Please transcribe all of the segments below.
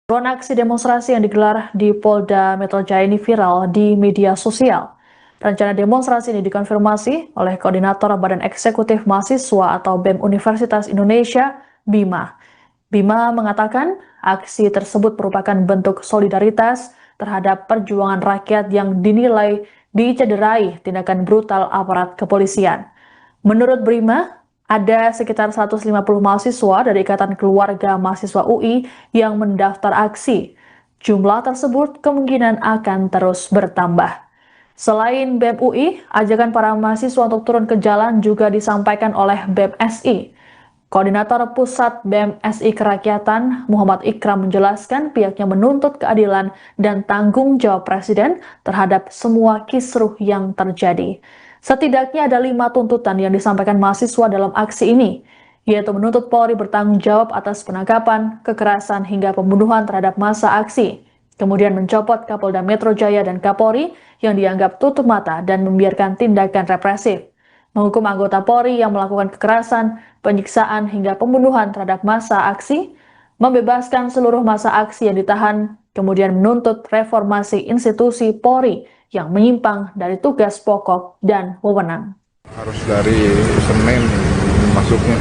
Aksi demonstrasi yang digelar di Polda Metro Jaya ini viral di media sosial. Rencana demonstrasi ini dikonfirmasi oleh Koordinator Badan Eksekutif Mahasiswa atau BEM Universitas Indonesia, Bima. Bima mengatakan aksi tersebut merupakan bentuk solidaritas terhadap perjuangan rakyat yang dinilai dicederai tindakan brutal aparat kepolisian. Menurut Bima, ada sekitar 150 mahasiswa dari Ikatan Keluarga Mahasiswa UI yang mendaftar aksi. Jumlah tersebut kemungkinan akan terus bertambah. Selain BEM UI, ajakan para mahasiswa untuk turun ke jalan juga disampaikan oleh BEM SI. Koordinator Pusat BEM SI Kerakyatan, Muhammad Ikram menjelaskan pihaknya menuntut keadilan dan tanggung jawab Presiden terhadap semua kisruh yang terjadi. Setidaknya ada 5 tuntutan yang disampaikan mahasiswa dalam aksi ini, yaitu menuntut Polri bertanggung jawab atas penangkapan, kekerasan, hingga pembunuhan terhadap massa aksi. Kemudian mencopot Kapolda Metro Jaya dan Kapolri yang dianggap tutup mata dan membiarkan tindakan represif. Menghukum anggota Polri yang melakukan kekerasan, penyiksaan, hingga pembunuhan terhadap massa aksi, membebaskan seluruh massa aksi yang ditahan, kemudian menuntut reformasi institusi Polri yang menyimpang dari tugas pokok dan wewenang. Harus dari Senin masuknya.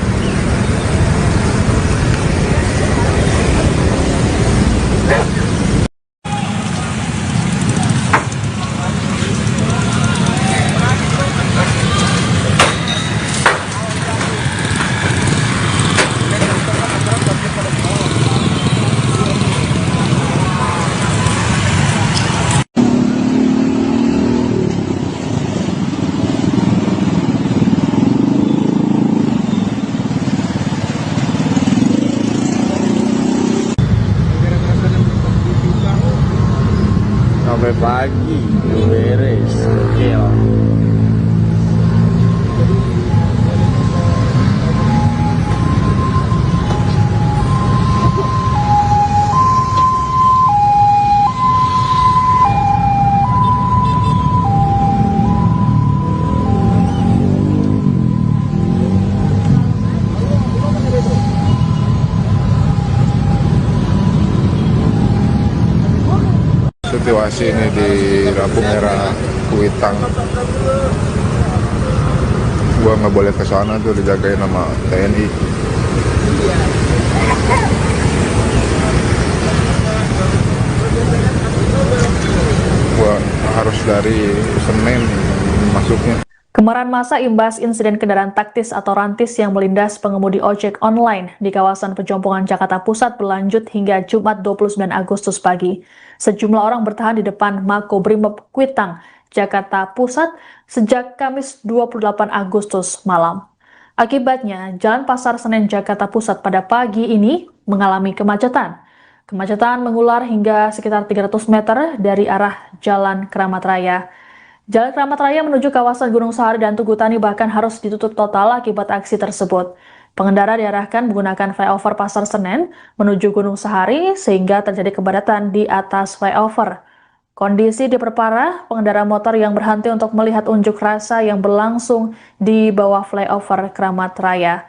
Sampai pagi beres. Oke lah. Situasi ini di lampu merah Kuitang, gua nggak boleh ke sana tuh, dijagain sama TNI. Gua harus dari Senin masuknya. Kemarahan massa imbas insiden kendaraan taktis atau rantis yang melindas pengemudi ojek online di kawasan Pejompongan Jakarta Pusat berlanjut hingga Jumat 29 Agustus pagi. Sejumlah orang bertahan di depan Makobrimob Kuitang, Jakarta Pusat sejak Kamis 28 Agustus malam. Akibatnya, Jalan Pasar Senen Jakarta Pusat pada pagi ini mengalami kemacetan. Kemacetan mengular hingga sekitar 300 meter dari arah Jalan Keramat Raya. Jalan Keramat Raya menuju kawasan Gunung Sahari dan Tugu Tani bahkan harus ditutup total akibat aksi tersebut. Pengendara diarahkan menggunakan flyover Pasar Senen menuju Gunung Sahari sehingga terjadi kepadatan di atas flyover. Kondisi diperparah pengendara motor yang berhenti untuk melihat unjuk rasa yang berlangsung di bawah flyover Keramat Raya.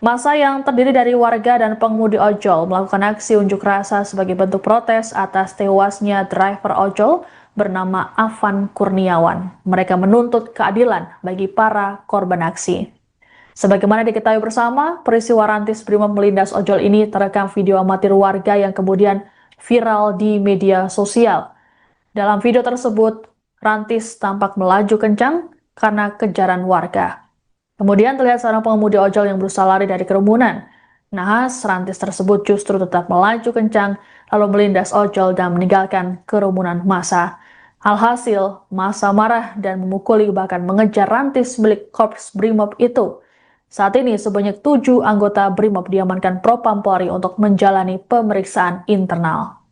Massa yang terdiri dari warga dan pengemudi ojol melakukan aksi unjuk rasa sebagai bentuk protes atas tewasnya driver ojol bernama Afan Kurniawan. Mereka menuntut keadilan bagi para korban aksi. Sebagaimana diketahui bersama, peristiwa rantis Brimob melindas ojol ini terekam video amatir warga yang kemudian viral di media sosial. Dalam video tersebut, rantis tampak melaju kencang karena kejaran warga. Kemudian terlihat seorang pengemudi ojol yang berusaha lari dari kerumunan. Nahas, rantis tersebut justru tetap melaju kencang lalu melindas ojol dan meninggalkan kerumunan massa. Alhasil, massa marah dan memukuli bahkan mengejar rantis milik Korps Brimob itu. Saat ini sebanyak 7 anggota Brimob diamankan Propam Polri untuk menjalani pemeriksaan internal.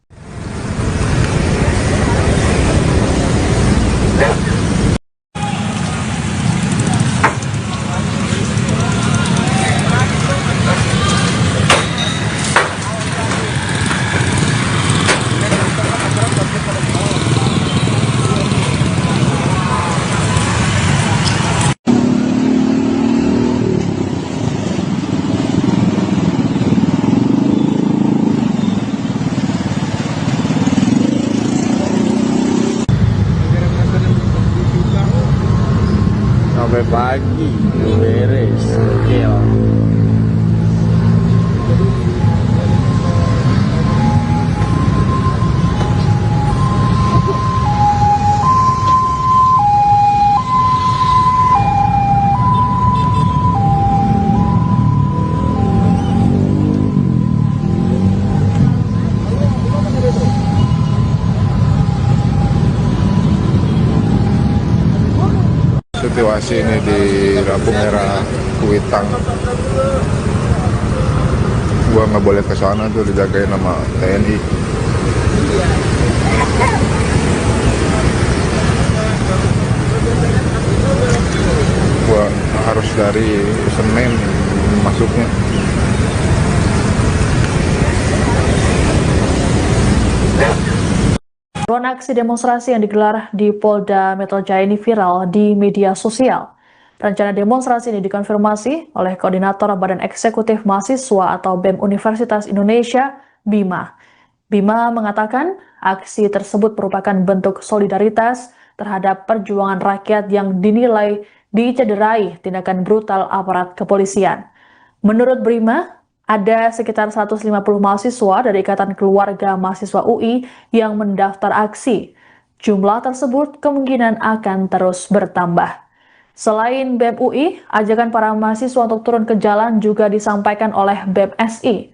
Sampai pagi belum beres. Gokil. Situasi ini di lampu merah Kuitang. Gua nggak boleh ke sana tuh, dijagain sama TNI. Gua harus dari Senin masuknya. Buruan aksi demonstrasi yang digelar di Polda Metro Jaya ini viral di media sosial. Rencana demonstrasi ini dikonfirmasi oleh Koordinator Badan Eksekutif Mahasiswa atau BEM Universitas Indonesia, Bima. Bima mengatakan aksi tersebut merupakan bentuk solidaritas terhadap perjuangan rakyat yang dinilai dicederai tindakan brutal aparat kepolisian. Menurut Bima, ada sekitar 150 mahasiswa dari Ikatan Keluarga Mahasiswa UI yang mendaftar aksi. Jumlah tersebut kemungkinan akan terus bertambah. Selain BEM UI, ajakan para mahasiswa untuk turun ke jalan juga disampaikan oleh BEM SI.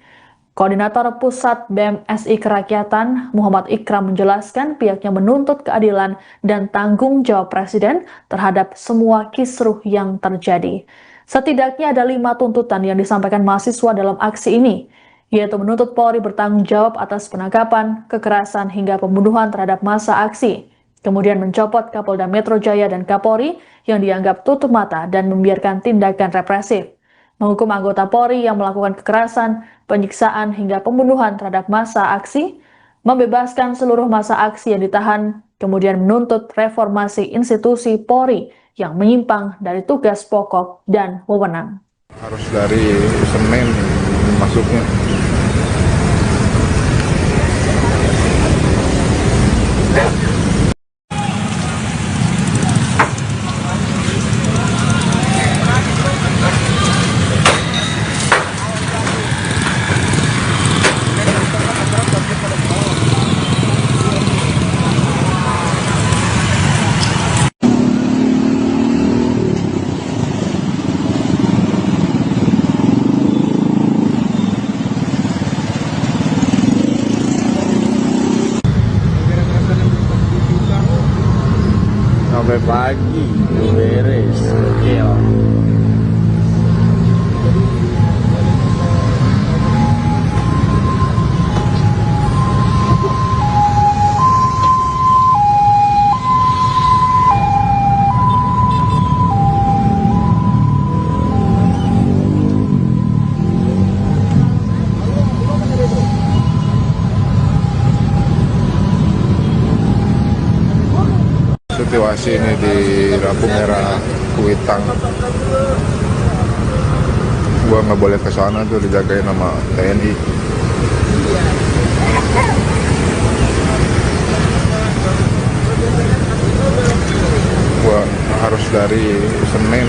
Koordinator Pusat BEM SI Kerakyatan, Muhammad Ikram menjelaskan pihaknya menuntut keadilan dan tanggung jawab Presiden terhadap semua kisruh yang terjadi. Setidaknya ada 5 tuntutan yang disampaikan mahasiswa dalam aksi ini, yaitu menuntut Polri bertanggung jawab atas penangkapan, kekerasan, hingga pembunuhan terhadap massa aksi. Kemudian mencopot Kapolda Metro Jaya dan Kapolri yang dianggap tutup mata dan membiarkan tindakan represif. Menghukum anggota Polri yang melakukan kekerasan, penyiksaan, hingga pembunuhan terhadap massa aksi, membebaskan seluruh massa aksi yang ditahan, kemudian menuntut reformasi institusi Polri yang menyimpang dari tugas pokok dan wewenang. Harus dari Senin masuknya. Sampai pagi belum beres. Gokil. Situasi ini di lampu merah Kuitang. Gua nggak boleh ke sana tuh, dijagain sama TNI. Gua harus dari Senin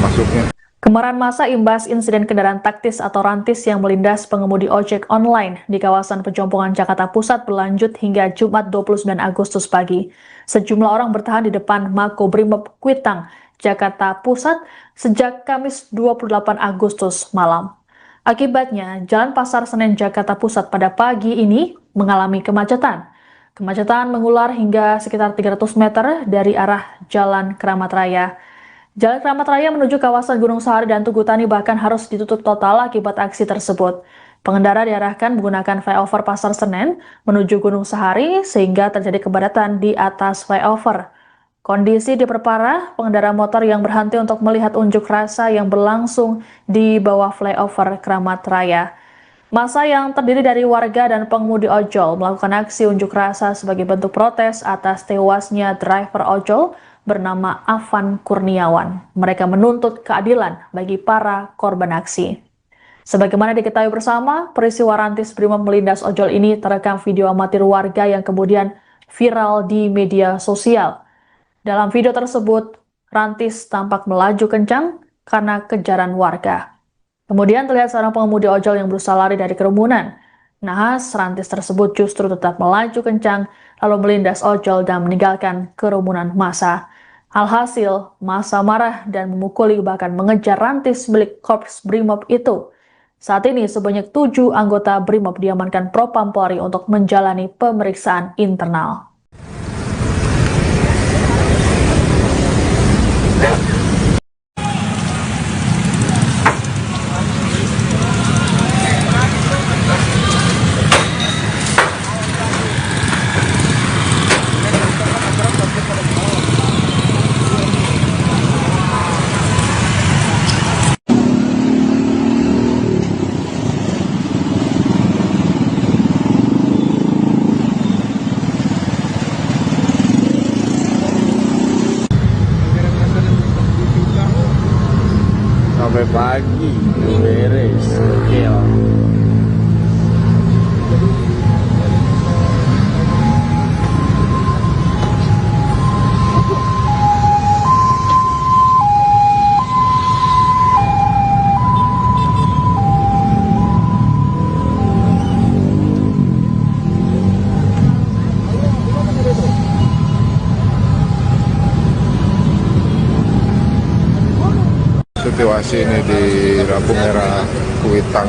masuknya. Kemarahan massa imbas insiden kendaraan taktis atau rantis yang melindas pengemudi ojek online di kawasan Pejompongan Jakarta Pusat berlanjut hingga Jumat 29 Agustus pagi. Sejumlah orang bertahan di depan Makobrimob Kuitang, Jakarta Pusat sejak Kamis 28 Agustus malam. Akibatnya, Jalan Pasar Senen Jakarta Pusat pada pagi ini mengalami kemacetan. Kemacetan mengular hingga sekitar 300 meter dari arah Jalan Keramat Raya. Jalan Keramat Raya menuju kawasan Gunung Sahari dan Tugu Tani bahkan harus ditutup total akibat aksi tersebut. Pengendara diarahkan menggunakan flyover Pasar Senen menuju Gunung Sahari sehingga terjadi kepadatan di atas flyover. Kondisi diperparah pengendara motor yang berhenti untuk melihat unjuk rasa yang berlangsung di bawah flyover Keramat Raya. Massa yang terdiri dari warga dan pengemudi ojol melakukan aksi unjuk rasa sebagai bentuk protes atas tewasnya driver ojol bernama Afan Kurniawan. Mereka menuntut keadilan bagi para korban aksi. Sebagaimana diketahui bersama, peristiwa rantis Brimob melindas ojol ini terekam video amatir warga yang kemudian viral di media sosial. Dalam video tersebut, Rantis tampak melaju kencang karena kejaran warga. Kemudian terlihat seorang pengemudi ojol yang berusaha lari dari kerumunan. Nahas, Rantis tersebut justru tetap melaju kencang lalu melindas ojol dan meninggalkan kerumunan massa. Alhasil, massa marah dan memukuli bahkan mengejar Rantis milik Korps Brimob itu. Saat ini sebanyak 7 anggota Brimob diamankan Propam Polri untuk menjalani pemeriksaan internal. Sampai pagi beres. Oke lah. Situasi ini di lampu merah Kuitang.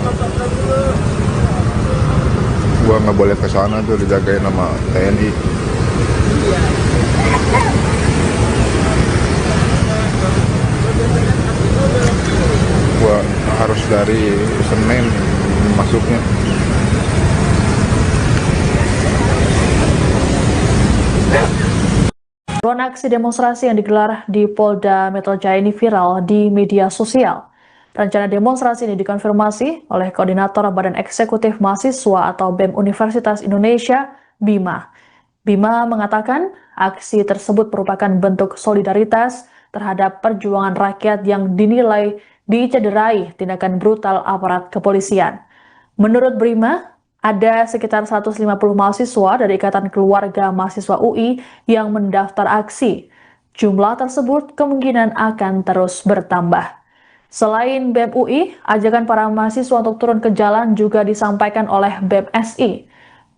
Gua nggak boleh ke sana tuh, dijagain sama TNI. Gua harus dari Senin masuknya. Ruang aksi demonstrasi yang digelar di Polda Metro Jaya ini viral di media sosial. Rencana demonstrasi ini dikonfirmasi oleh Koordinator Badan Eksekutif Mahasiswa atau BEM Universitas Indonesia, Bima. Bima mengatakan aksi tersebut merupakan bentuk solidaritas terhadap perjuangan rakyat yang dinilai dicederai tindakan brutal aparat kepolisian. Menurut Bima, ada sekitar 150 mahasiswa dari Ikatan Keluarga Mahasiswa UI yang mendaftar aksi. Jumlah tersebut kemungkinan akan terus bertambah. Selain BEM UI, ajakan para mahasiswa untuk turun ke jalan juga disampaikan oleh BEM SI.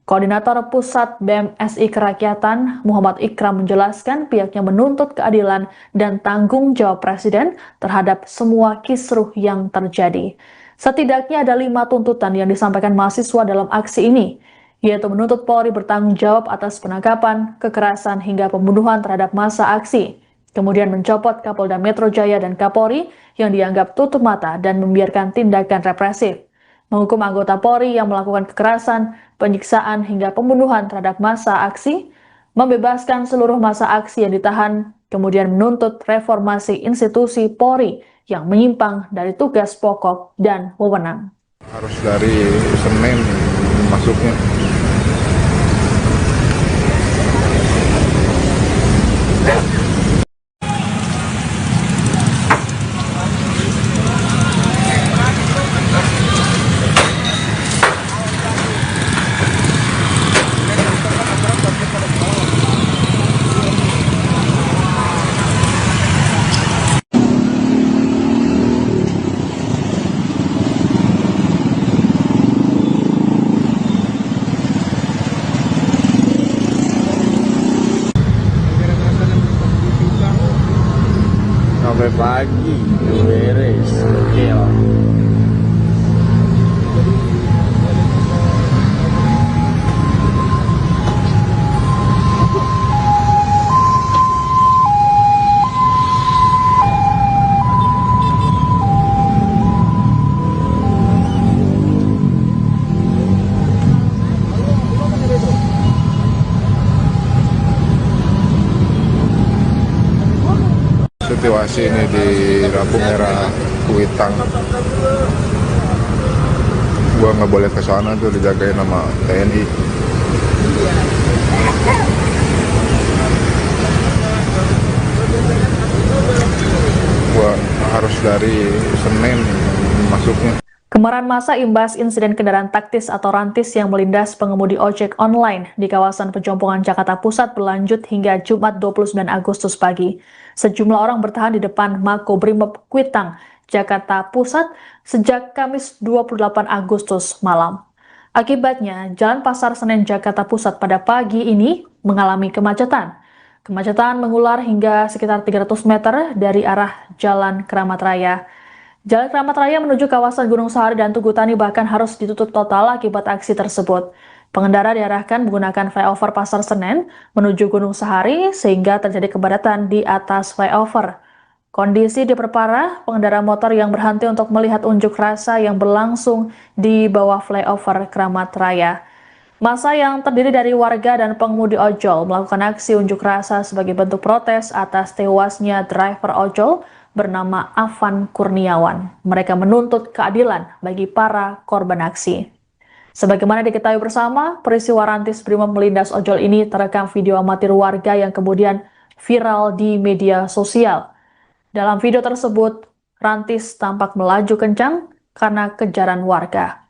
Koordinator Pusat BEM SI Kerakyatan, Muhammad Ikram menjelaskan pihaknya menuntut keadilan dan tanggung jawab Presiden terhadap semua kisruh yang terjadi. Setidaknya ada 5 tuntutan yang disampaikan mahasiswa dalam aksi ini, yaitu menuntut Polri bertanggung jawab atas penangkapan, kekerasan, hingga pembunuhan terhadap massa aksi. Kemudian mencopot Kapolda Metro Jaya dan Kapolri yang dianggap tutup mata dan membiarkan tindakan represif. Menghukum anggota Polri yang melakukan kekerasan, penyiksaan, hingga pembunuhan terhadap massa aksi, membebaskan seluruh massa aksi yang ditahan, kemudian menuntut reformasi institusi Polri yang menyimpang dari tugas pokok dan wewenang. Harus dari Senin masuknya. Sampai pagi beres. Oke lah. Situasi ini di lampu merah Kuitang. Gua nggak boleh ke sana tuh, dijagain sama TNI. Gua harus dari Senin masuknya. Kemarahan massa imbas insiden kendaraan taktis atau rantis yang melindas pengemudi ojek online di kawasan Pejompongan Jakarta Pusat berlanjut hingga Jumat 29 Agustus pagi. Sejumlah orang bertahan di depan Makobrimob Kuitang, Jakarta Pusat sejak Kamis 28 Agustus malam. Akibatnya, Jalan Pasar Senen Jakarta Pusat pada pagi ini mengalami kemacetan. Kemacetan mengular hingga sekitar 300 meter dari arah Jalan Keramat Raya. Jalan Keramat Raya menuju kawasan Gunung Sahari dan Tugu Tani bahkan harus ditutup total akibat aksi tersebut. Pengendara diarahkan menggunakan flyover Pasar Senen menuju Gunung Sahari sehingga terjadi kepadatan di atas flyover. Kondisi diperparah pengendara motor yang berhenti untuk melihat unjuk rasa yang berlangsung di bawah flyover Keramat Raya. Massa yang terdiri dari warga dan pengemudi ojol melakukan aksi unjuk rasa sebagai bentuk protes atas tewasnya driver ojol bernama Afan Kurniawan. Mereka menuntut keadilan bagi para korban aksi. Sebagaimana diketahui bersama, peristiwa rantis Brimob melindas ojol ini terekam video amatir warga yang kemudian viral di media sosial. Dalam video tersebut, rantis tampak melaju kencang karena kejaran warga.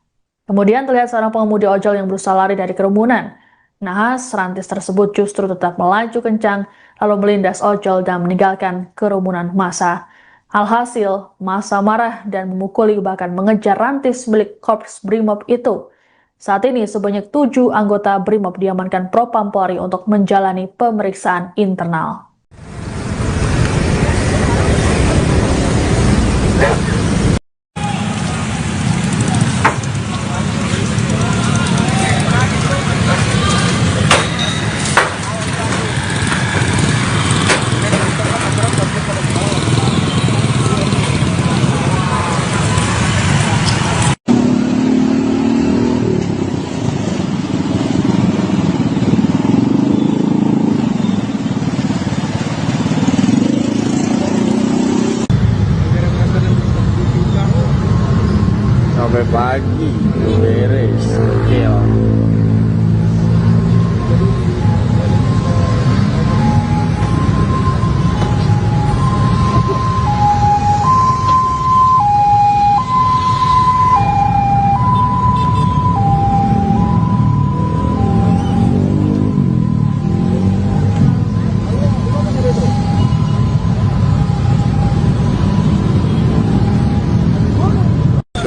Kemudian terlihat seorang pengemudi ojol yang berusaha lari dari kerumunan. Nahas, rantis tersebut justru tetap melaju kencang lalu melindas ojol dan meninggalkan kerumunan massa. Alhasil, massa marah dan memukuli bahkan mengejar rantis milik Korps Brimob itu. Saat ini sebanyak 7 anggota Brimob diamankan Propam Polri untuk menjalani pemeriksaan internal. Sampai pagi beres, gokil.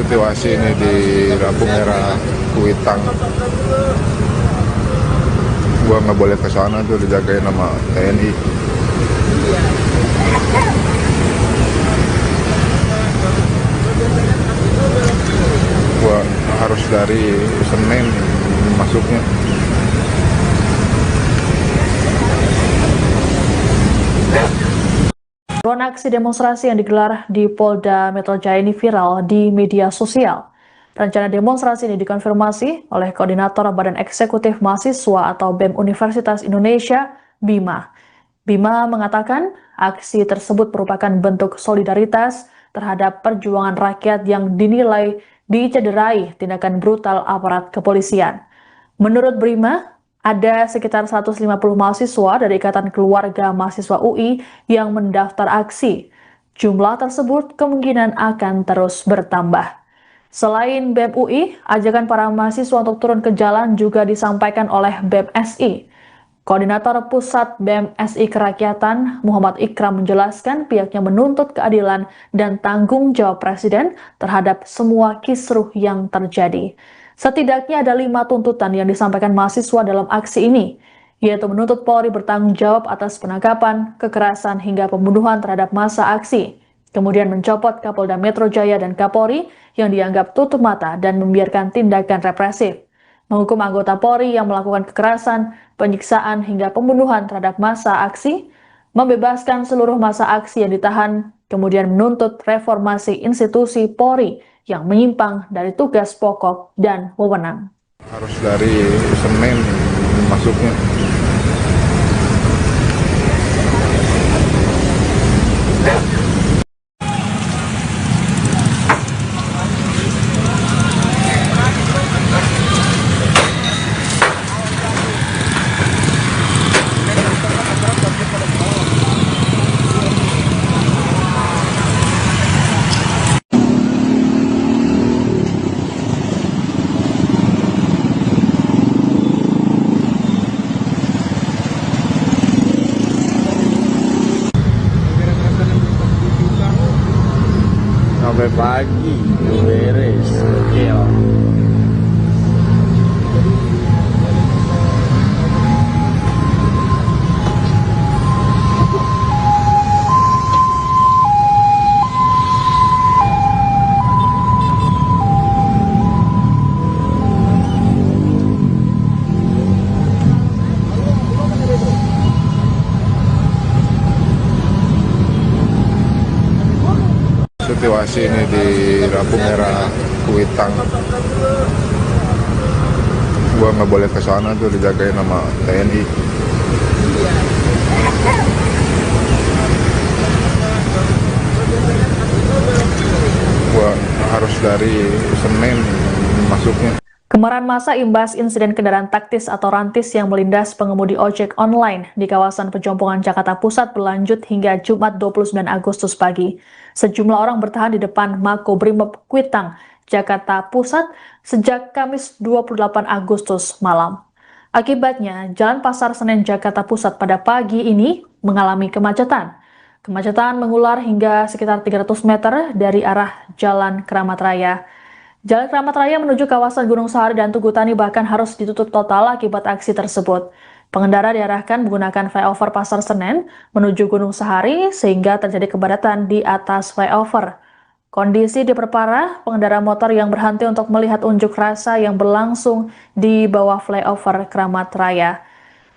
Situasi ini di lampu merah Kuitang. Gua nggak boleh ke sana tuh, dijagain sama TNI. Gua harus dari Senen masuknya. Ruang aksi demonstrasi yang digelar di Polda Metro Jaya ini viral di media sosial. Rencana demonstrasi ini dikonfirmasi oleh Koordinator Badan Eksekutif Mahasiswa atau BEM Universitas Indonesia, Bima. Bima mengatakan aksi tersebut merupakan bentuk solidaritas terhadap perjuangan rakyat yang dinilai dicederai tindakan brutal aparat kepolisian. Menurut Bima, ada sekitar 150 mahasiswa dari Ikatan Keluarga Mahasiswa UI yang mendaftar aksi. Jumlah tersebut kemungkinan akan terus bertambah. Selain BEM UI, ajakan para mahasiswa untuk turun ke jalan juga disampaikan oleh BEM SI. Koordinator Pusat BEM SI Kerakyatan, Muhammad Ikram menjelaskan pihaknya menuntut keadilan dan tanggung jawab Presiden terhadap semua kisruh yang terjadi. Setidaknya ada 5 tuntutan yang disampaikan mahasiswa dalam aksi ini, yaitu menuntut Polri bertanggung jawab atas penangkapan, kekerasan, hingga pembunuhan terhadap massa aksi. Kemudian mencopot Kapolda Metro Jaya dan Kapolri yang dianggap tutup mata dan membiarkan tindakan represif. Menghukum anggota Polri yang melakukan kekerasan, penyiksaan, hingga pembunuhan terhadap massa aksi. Membebaskan seluruh massa aksi yang ditahan, kemudian menuntut reformasi institusi Polri yang menyimpang dari tugas pokok dan wewenang. Harus dari Senen masuknya. pagi beres. Oke lah. Situasi ini di lampu merah Kuitang. Gua nggak boleh ke sana tuh, dijagain sama TNI. Gua harus dari Senin masuknya. Kemarahan massa imbas insiden kendaraan taktis atau rantis yang melindas pengemudi ojek online di kawasan Pejompongan Jakarta Pusat berlanjut hingga Jumat 29 Agustus pagi. Sejumlah orang bertahan di depan Makobrimob Kuitang, Jakarta Pusat sejak Kamis 28 Agustus malam. Akibatnya, Jalan Pasar Senen Jakarta Pusat pada pagi ini mengalami kemacetan. Kemacetan mengular hingga sekitar 300 meter dari arah Jalan Keramat Raya. Jalan Keramat Raya menuju kawasan Gunung Sahari dan Tugu Tani bahkan harus ditutup total akibat aksi tersebut. Pengendara diarahkan menggunakan flyover Pasar Senen menuju Gunung Sahari sehingga terjadi kepadatan di atas flyover. Kondisi diperparah pengendara motor yang berhenti untuk melihat unjuk rasa yang berlangsung di bawah flyover Keramat Raya.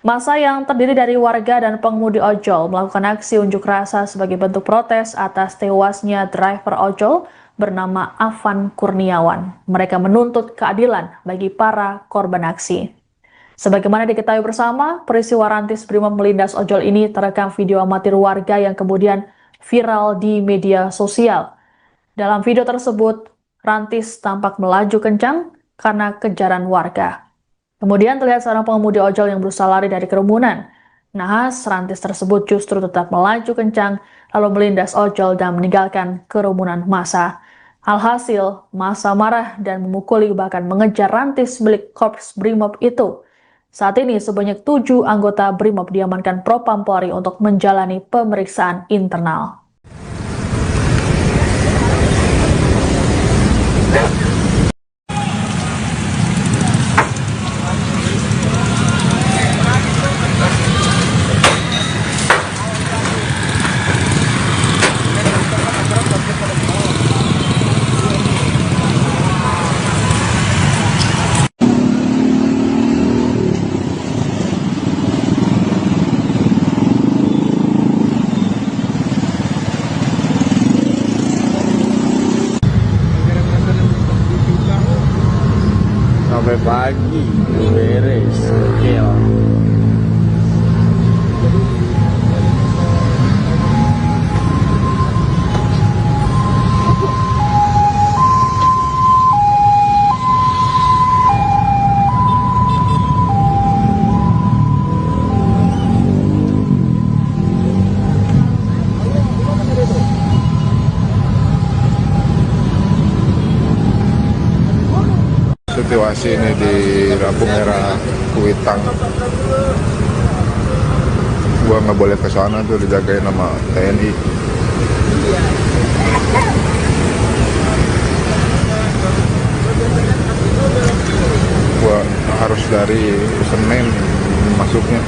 Massa yang terdiri dari warga dan pengemudi ojol melakukan aksi unjuk rasa sebagai bentuk protes atas tewasnya driver ojol bernama Afan Kurniawan. Mereka menuntut keadilan bagi para korban aksi. Sebagaimana diketahui bersama, peristiwa rantis Brimob melindas ojol ini terekam video amatir warga yang kemudian viral di media sosial. Dalam video tersebut, rantis tampak melaju kencang karena kejaran warga. Kemudian terlihat seorang pengemudi ojol yang berusaha lari dari kerumunan. Nahas, rantis tersebut justru tetap melaju kencang lalu melindas ojol dan meninggalkan kerumunan massa. Alhasil, massa marah dan memukuli bahkan mengejar rantis milik Korps Brimob itu. Saat ini sebanyak 7 anggota Brimob diamankan Propam Polri untuk menjalani pemeriksaan internal. Sampai pagi beres. Oke lah. Situasi ini di lampu merah Kuitang. Gua nggak boleh ke sana tuh, dijagain sama TNI. Gua harus dari Senin masuknya.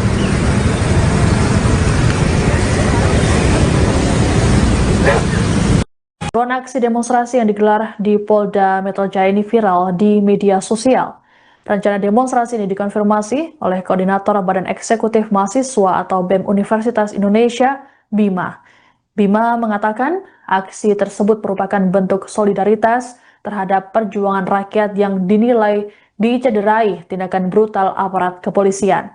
Ruang aksi demonstrasi yang digelar di Polda Metro Jaya ini viral di media sosial. Rencana demonstrasi ini dikonfirmasi oleh Koordinator Badan Eksekutif Mahasiswa atau BEM Universitas Indonesia, Bima. Bima mengatakan aksi tersebut merupakan bentuk solidaritas terhadap perjuangan rakyat yang dinilai dicederai tindakan brutal aparat kepolisian.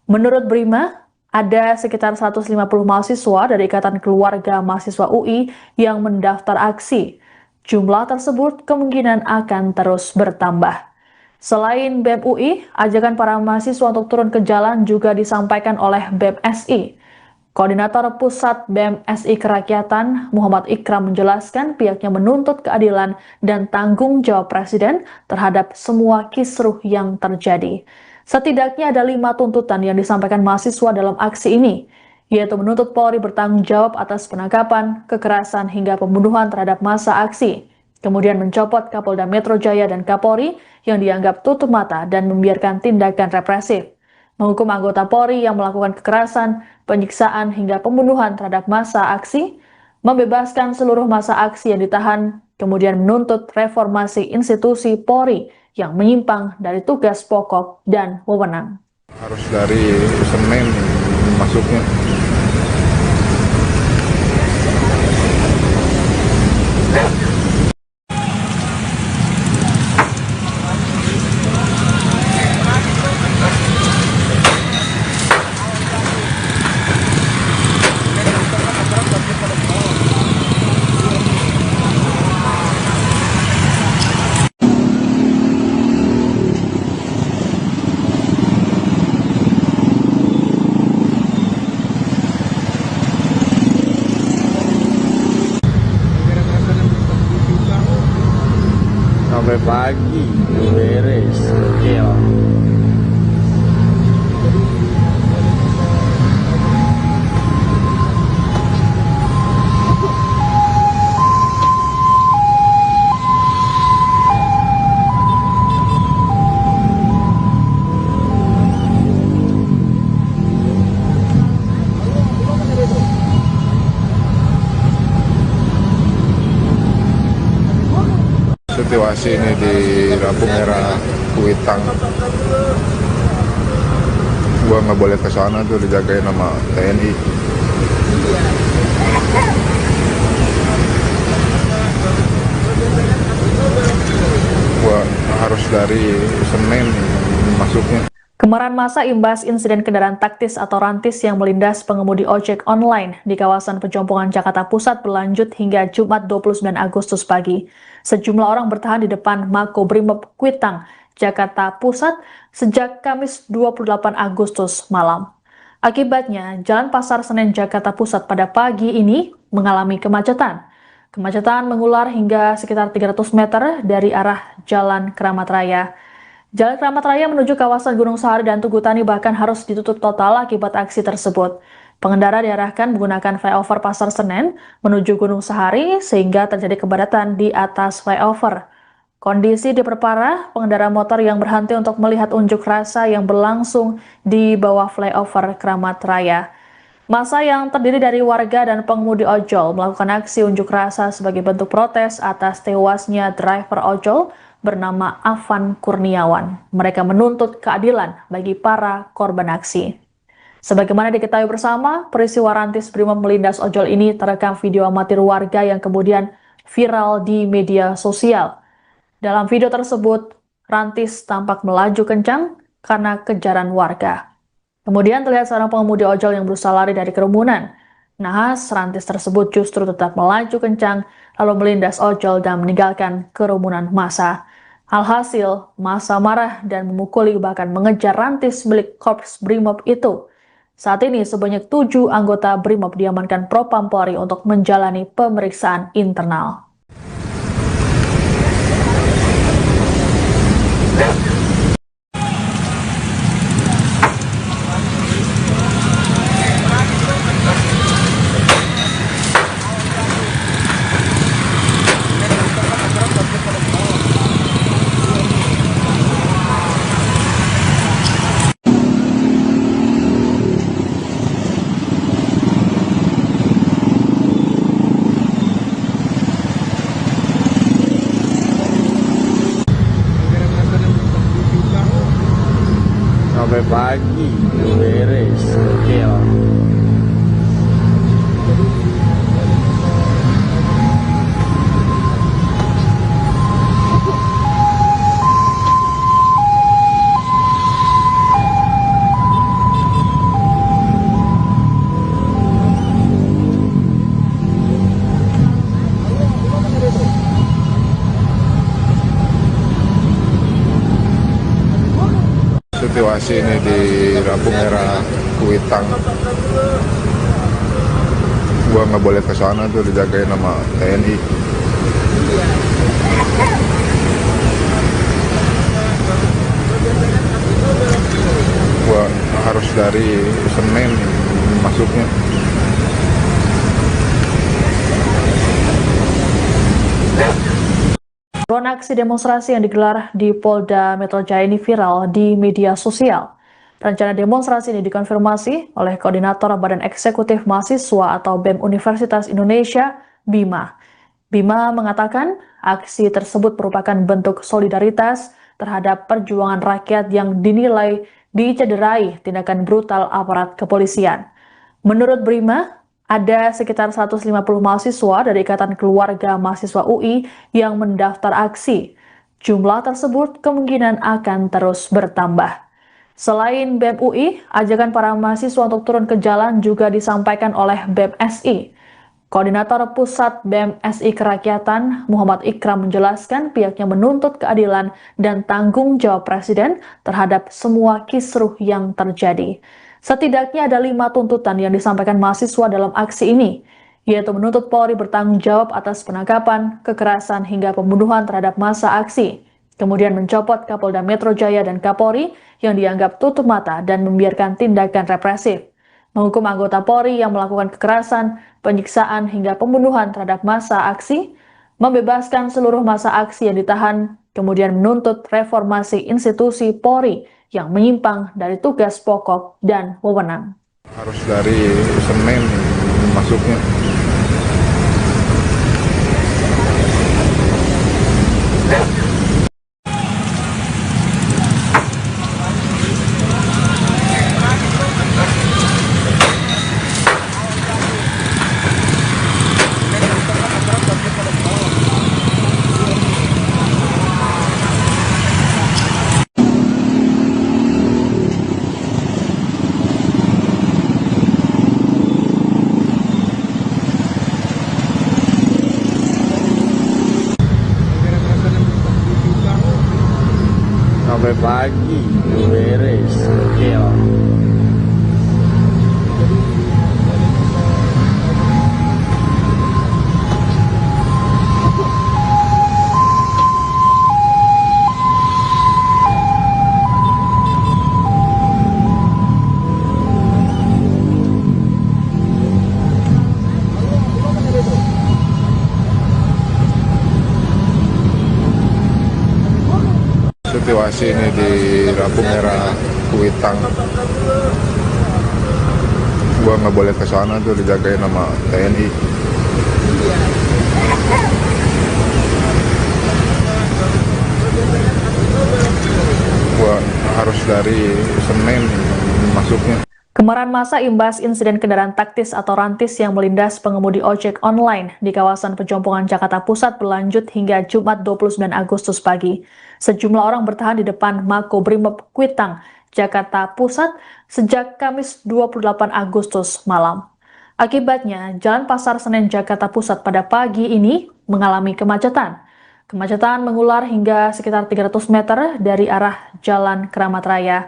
Menurut Bima, ada sekitar 150 mahasiswa dari Ikatan Keluarga Mahasiswa UI yang mendaftar aksi. Jumlah tersebut kemungkinan akan terus bertambah. Selain BEM UI, ajakan para mahasiswa untuk turun ke jalan juga disampaikan oleh BEM SI. Koordinator Pusat BEM SI Kerakyatan, Muhammad Ikram menjelaskan pihaknya menuntut keadilan dan tanggung jawab Presiden terhadap semua kisruh yang terjadi. Setidaknya ada 5 tuntutan yang disampaikan mahasiswa dalam aksi ini, yaitu menuntut Polri bertanggung jawab atas penangkapan, kekerasan, hingga pembunuhan terhadap massa aksi, kemudian mencopot Kapolda Metro Jaya dan Kapolri yang dianggap tutup mata dan membiarkan tindakan represif, menghukum anggota Polri yang melakukan kekerasan, penyiksaan, hingga pembunuhan terhadap massa aksi, membebaskan seluruh massa aksi yang ditahan, kemudian menuntut reformasi institusi Polri yang menyimpang dari tugas pokok dan wewenang. Harus dari Senin masuknya. Sampai pagi beres. Oke lah. Situasi ini di lampu merah Kuitang, gua nggak boleh ke sana tuh, dijagain sama TNI. Gua harus dari Senin masuknya. Kemarahan massa imbas insiden kendaraan taktis atau rantis yang melindas pengemudi ojek online di kawasan Pejompongan Jakarta Pusat berlanjut hingga Jumat 29 Agustus pagi. Sejumlah orang bertahan di depan Makobrimob Kuitang, Jakarta Pusat sejak Kamis 28 Agustus malam. Akibatnya, Jalan Pasar Senen Jakarta Pusat pada pagi ini mengalami kemacetan. Kemacetan mengular hingga sekitar 300 meter dari arah Jalan Keramat Raya. Jalan Keramat Raya menuju kawasan Gunung Sahari dan Tugu Tani bahkan harus ditutup total akibat aksi tersebut. Pengendara diarahkan menggunakan flyover Pasar Senen menuju Gunung Sahari sehingga terjadi kepadatan di atas flyover. Kondisi diperparah pengendara motor yang berhenti untuk melihat unjuk rasa yang berlangsung di bawah flyover Keramat Raya. Massa yang terdiri dari warga dan pengemudi ojol melakukan aksi unjuk rasa sebagai bentuk protes atas tewasnya driver ojol bernama Afan Kurniawan. Mereka menuntut keadilan bagi para korban aksi. Sebagaimana diketahui bersama, peristiwa rantis Brimob melindas ojol ini terekam video amatir warga yang kemudian viral di media sosial. Dalam video tersebut, rantis tampak melaju kencang karena kejaran warga. Kemudian terlihat seorang pengemudi ojol yang berusaha lari dari kerumunan. Nahas, rantis tersebut justru tetap melaju kencang lalu melindas ojol dan meninggalkan kerumunan massa. Alhasil, massa marah dan memukuli bahkan mengejar rantis milik Korps Brimob itu. Saat ini sebanyak 7 anggota Brimob diamankan Propam Polri untuk menjalani pemeriksaan internal. Sampai pagi beres. Oke lah. Situasi ini di lampu merah Kuitang, gua nggak boleh ke sana tuh, dijagain sama TNI. Gua harus dari Senin masuknya. Ruang aksi demonstrasi yang digelar di Polda Metro Jaya ini viral di media sosial. Rencana demonstrasi ini dikonfirmasi oleh Koordinator Badan Eksekutif Mahasiswa atau BEM Universitas Indonesia, Bima. Bima mengatakan aksi tersebut merupakan bentuk solidaritas terhadap perjuangan rakyat yang dinilai dicederai tindakan brutal aparat kepolisian. Menurut Bima, ada sekitar 150 mahasiswa dari Ikatan Keluarga Mahasiswa UI yang mendaftar aksi. Jumlah tersebut kemungkinan akan terus bertambah. Selain BEM UI, ajakan para mahasiswa untuk turun ke jalan juga disampaikan oleh BEM SI. Koordinator Pusat BEM SI Kerakyatan, Muhammad Ikram menjelaskan pihaknya menuntut keadilan dan tanggung jawab Presiden terhadap semua kisruh yang terjadi. Setidaknya ada 5 tuntutan yang disampaikan mahasiswa dalam aksi ini, yaitu menuntut Polri bertanggung jawab atas penangkapan, kekerasan, hingga pembunuhan terhadap massa aksi. Kemudian mencopot Kapolda Metro Jaya dan Kapolri yang dianggap tutup mata dan membiarkan tindakan represif. Menghukum anggota Polri yang melakukan kekerasan, penyiksaan, hingga pembunuhan terhadap massa aksi, membebaskan seluruh massa aksi yang ditahan, kemudian menuntut reformasi institusi Polri yang menyimpang dari tugas pokok dan wewenang. Harus dari Senin masuknya. Sampai pagi beres, gokil. Situasi ini di lampu merah Kuitang. Gua nggak boleh ke sana tuh, dijagain sama TNI. Gua harus dari Senin masuknya. Kemarahan massa imbas insiden kendaraan taktis atau rantis yang melindas pengemudi ojek online di kawasan Pejompongan Jakarta Pusat berlanjut hingga Jumat 29 Agustus pagi. Sejumlah orang bertahan di depan Makobrimob Kuitang, Jakarta Pusat sejak Kamis 28 Agustus malam. Akibatnya, Jalan Pasar Senen Jakarta Pusat pada pagi ini mengalami kemacetan. Kemacetan mengular hingga sekitar 300 meter dari arah Jalan Keramat Raya.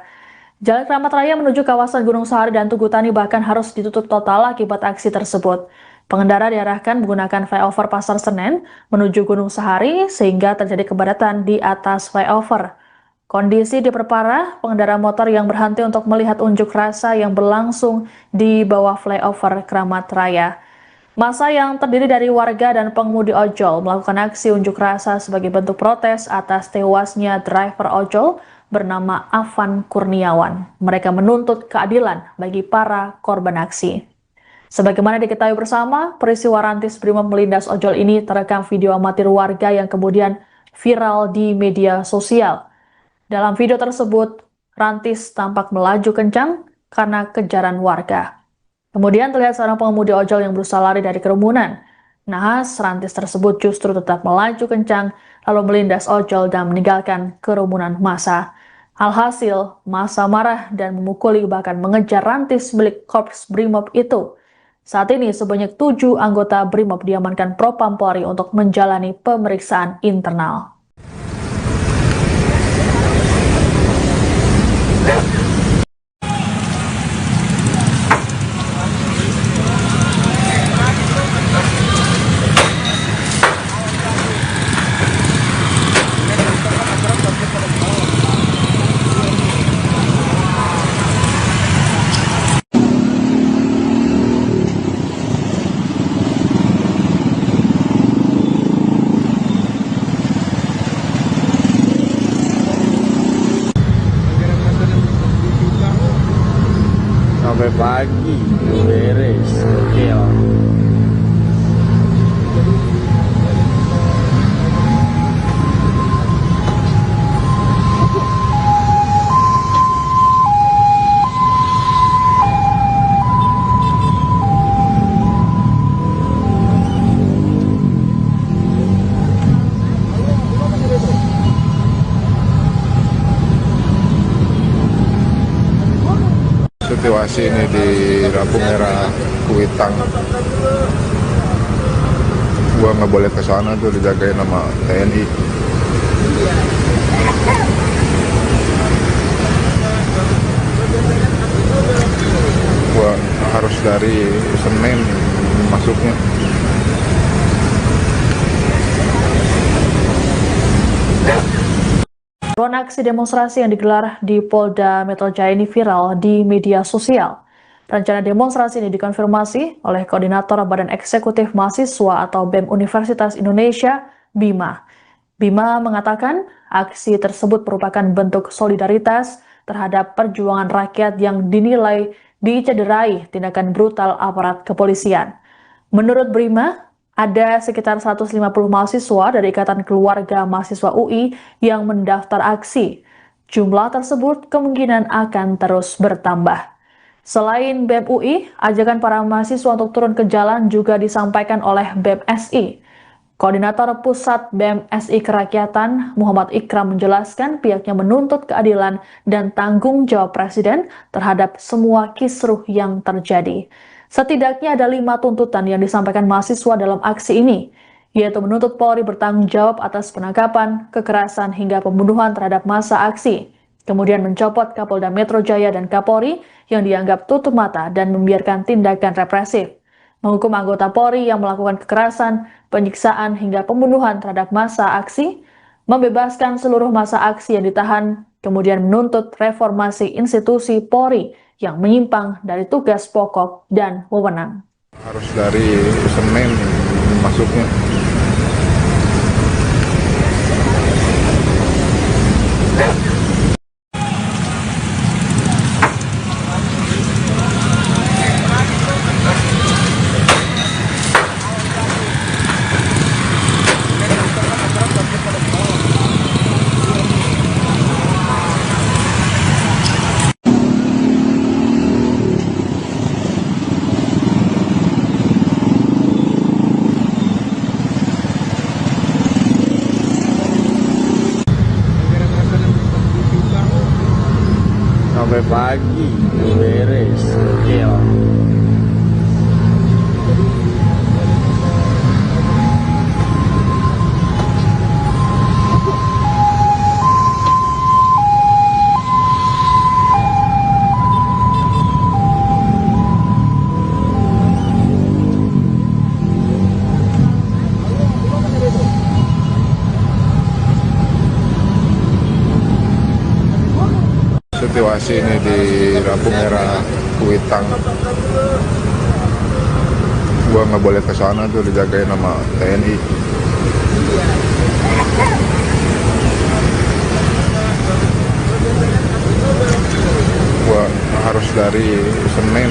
Jalan Keramat Raya menuju kawasan Gunung Sahari dan Tugu Tani bahkan harus ditutup total akibat aksi tersebut. Pengendara diarahkan menggunakan flyover Pasar Senen menuju Gunung Sahari sehingga terjadi kepadatan di atas flyover. Kondisi diperparah pengendara motor yang berhenti untuk melihat unjuk rasa yang berlangsung di bawah flyover Keramat Raya. Massa yang terdiri dari warga dan pengemudi ojol melakukan aksi unjuk rasa sebagai bentuk protes atas tewasnya driver ojol bernama Afan Kurniawan. Mereka menuntut keadilan bagi para korban aksi. Sebagaimana diketahui bersama, peristiwa rantis Brimob melindas ojol ini terekam video amatir warga yang kemudian viral di media sosial. Dalam video tersebut, rantis tampak melaju kencang karena kejaran warga. Kemudian terlihat seorang pengemudi ojol yang berusaha lari dari kerumunan. Nahas, rantis tersebut justru tetap melaju kencang lalu melindas ojol dan meninggalkan kerumunan massa. Alhasil, massa marah dan memukuli bahkan mengejar rantis milik Korps Brimob itu. Saat ini sebanyak 7 anggota Brimob diamankan Propam Polri untuk menjalani pemeriksaan internal. sampai pagi beres. Gokil. Situasi ini di lampu merah Kuitang, gua nggak boleh ke sana tuh, dijagain sama TNI. Gua harus dari Senin masuknya. Drone aksi demonstrasi yang digelar di Polda Metro Jaya ini viral di media sosial. Rencana demonstrasi ini dikonfirmasi oleh Koordinator Badan Eksekutif Mahasiswa atau BEM Universitas Indonesia, Bima. Bima mengatakan aksi tersebut merupakan bentuk solidaritas terhadap perjuangan rakyat yang dinilai dicederai tindakan brutal aparat kepolisian. Menurut Bima, ada sekitar 150 mahasiswa dari Ikatan Keluarga Mahasiswa UI yang mendaftar aksi. Jumlah tersebut kemungkinan akan terus bertambah. Selain BEM UI, ajakan para mahasiswa untuk turun ke jalan juga disampaikan oleh BEM SI. Koordinator Pusat BEM SI Kerakyatan, Muhammad Ikram, menjelaskan pihaknya menuntut keadilan dan tanggung jawab Presiden terhadap semua kisruh yang terjadi. Setidaknya ada 5 tuntutan yang disampaikan mahasiswa dalam aksi ini, yaitu menuntut Polri bertanggung jawab atas penangkapan, kekerasan, hingga pembunuhan terhadap massa aksi. Kemudian mencopot Kapolda Metro Jaya dan Kapolri yang dianggap tutup mata dan membiarkan tindakan represif. Menghukum anggota Polri yang melakukan kekerasan, penyiksaan, hingga pembunuhan terhadap massa aksi, membebaskan seluruh massa aksi yang ditahan, kemudian menuntut reformasi institusi Polri yang menyimpang dari tugas pokok dan wewenang. Harus dari Senin masuknya. Sampai pagi beres. Gokil. Situasi ini di lampu merah Kuitang, gua nggak boleh ke sana tuh, dijagain sama TNI. Gua harus dari Senin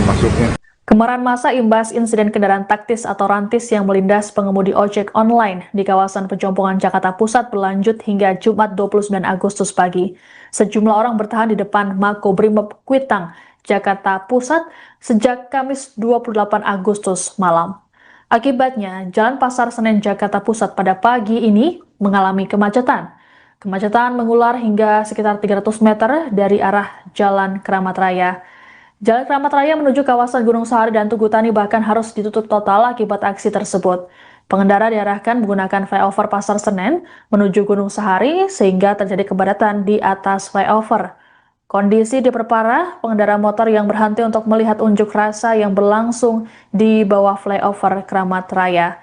masuknya. Kemarahan massa imbas insiden kendaraan taktis atau rantis yang melindas pengemudi ojek online di kawasan Pejompongan Jakarta Pusat berlanjut hingga Jumat 29 Agustus pagi. Sejumlah orang bertahan di depan Makobrimob Kuitang, Jakarta Pusat sejak Kamis 28 Agustus malam. Akibatnya, Jalan Pasar Senen Jakarta Pusat pada pagi ini mengalami kemacetan. Kemacetan mengular hingga sekitar 300 meter dari arah Jalan Keramat Raya. Jalan Keramat Raya menuju kawasan Gunung Sahari dan Tugu Tani bahkan harus ditutup total akibat aksi tersebut. Pengendara diarahkan menggunakan flyover Pasar Senen menuju Gunung Sahari sehingga terjadi kepadatan di atas flyover. Kondisi diperparah pengendara motor yang berhenti untuk melihat unjuk rasa yang berlangsung di bawah flyover Keramat Raya.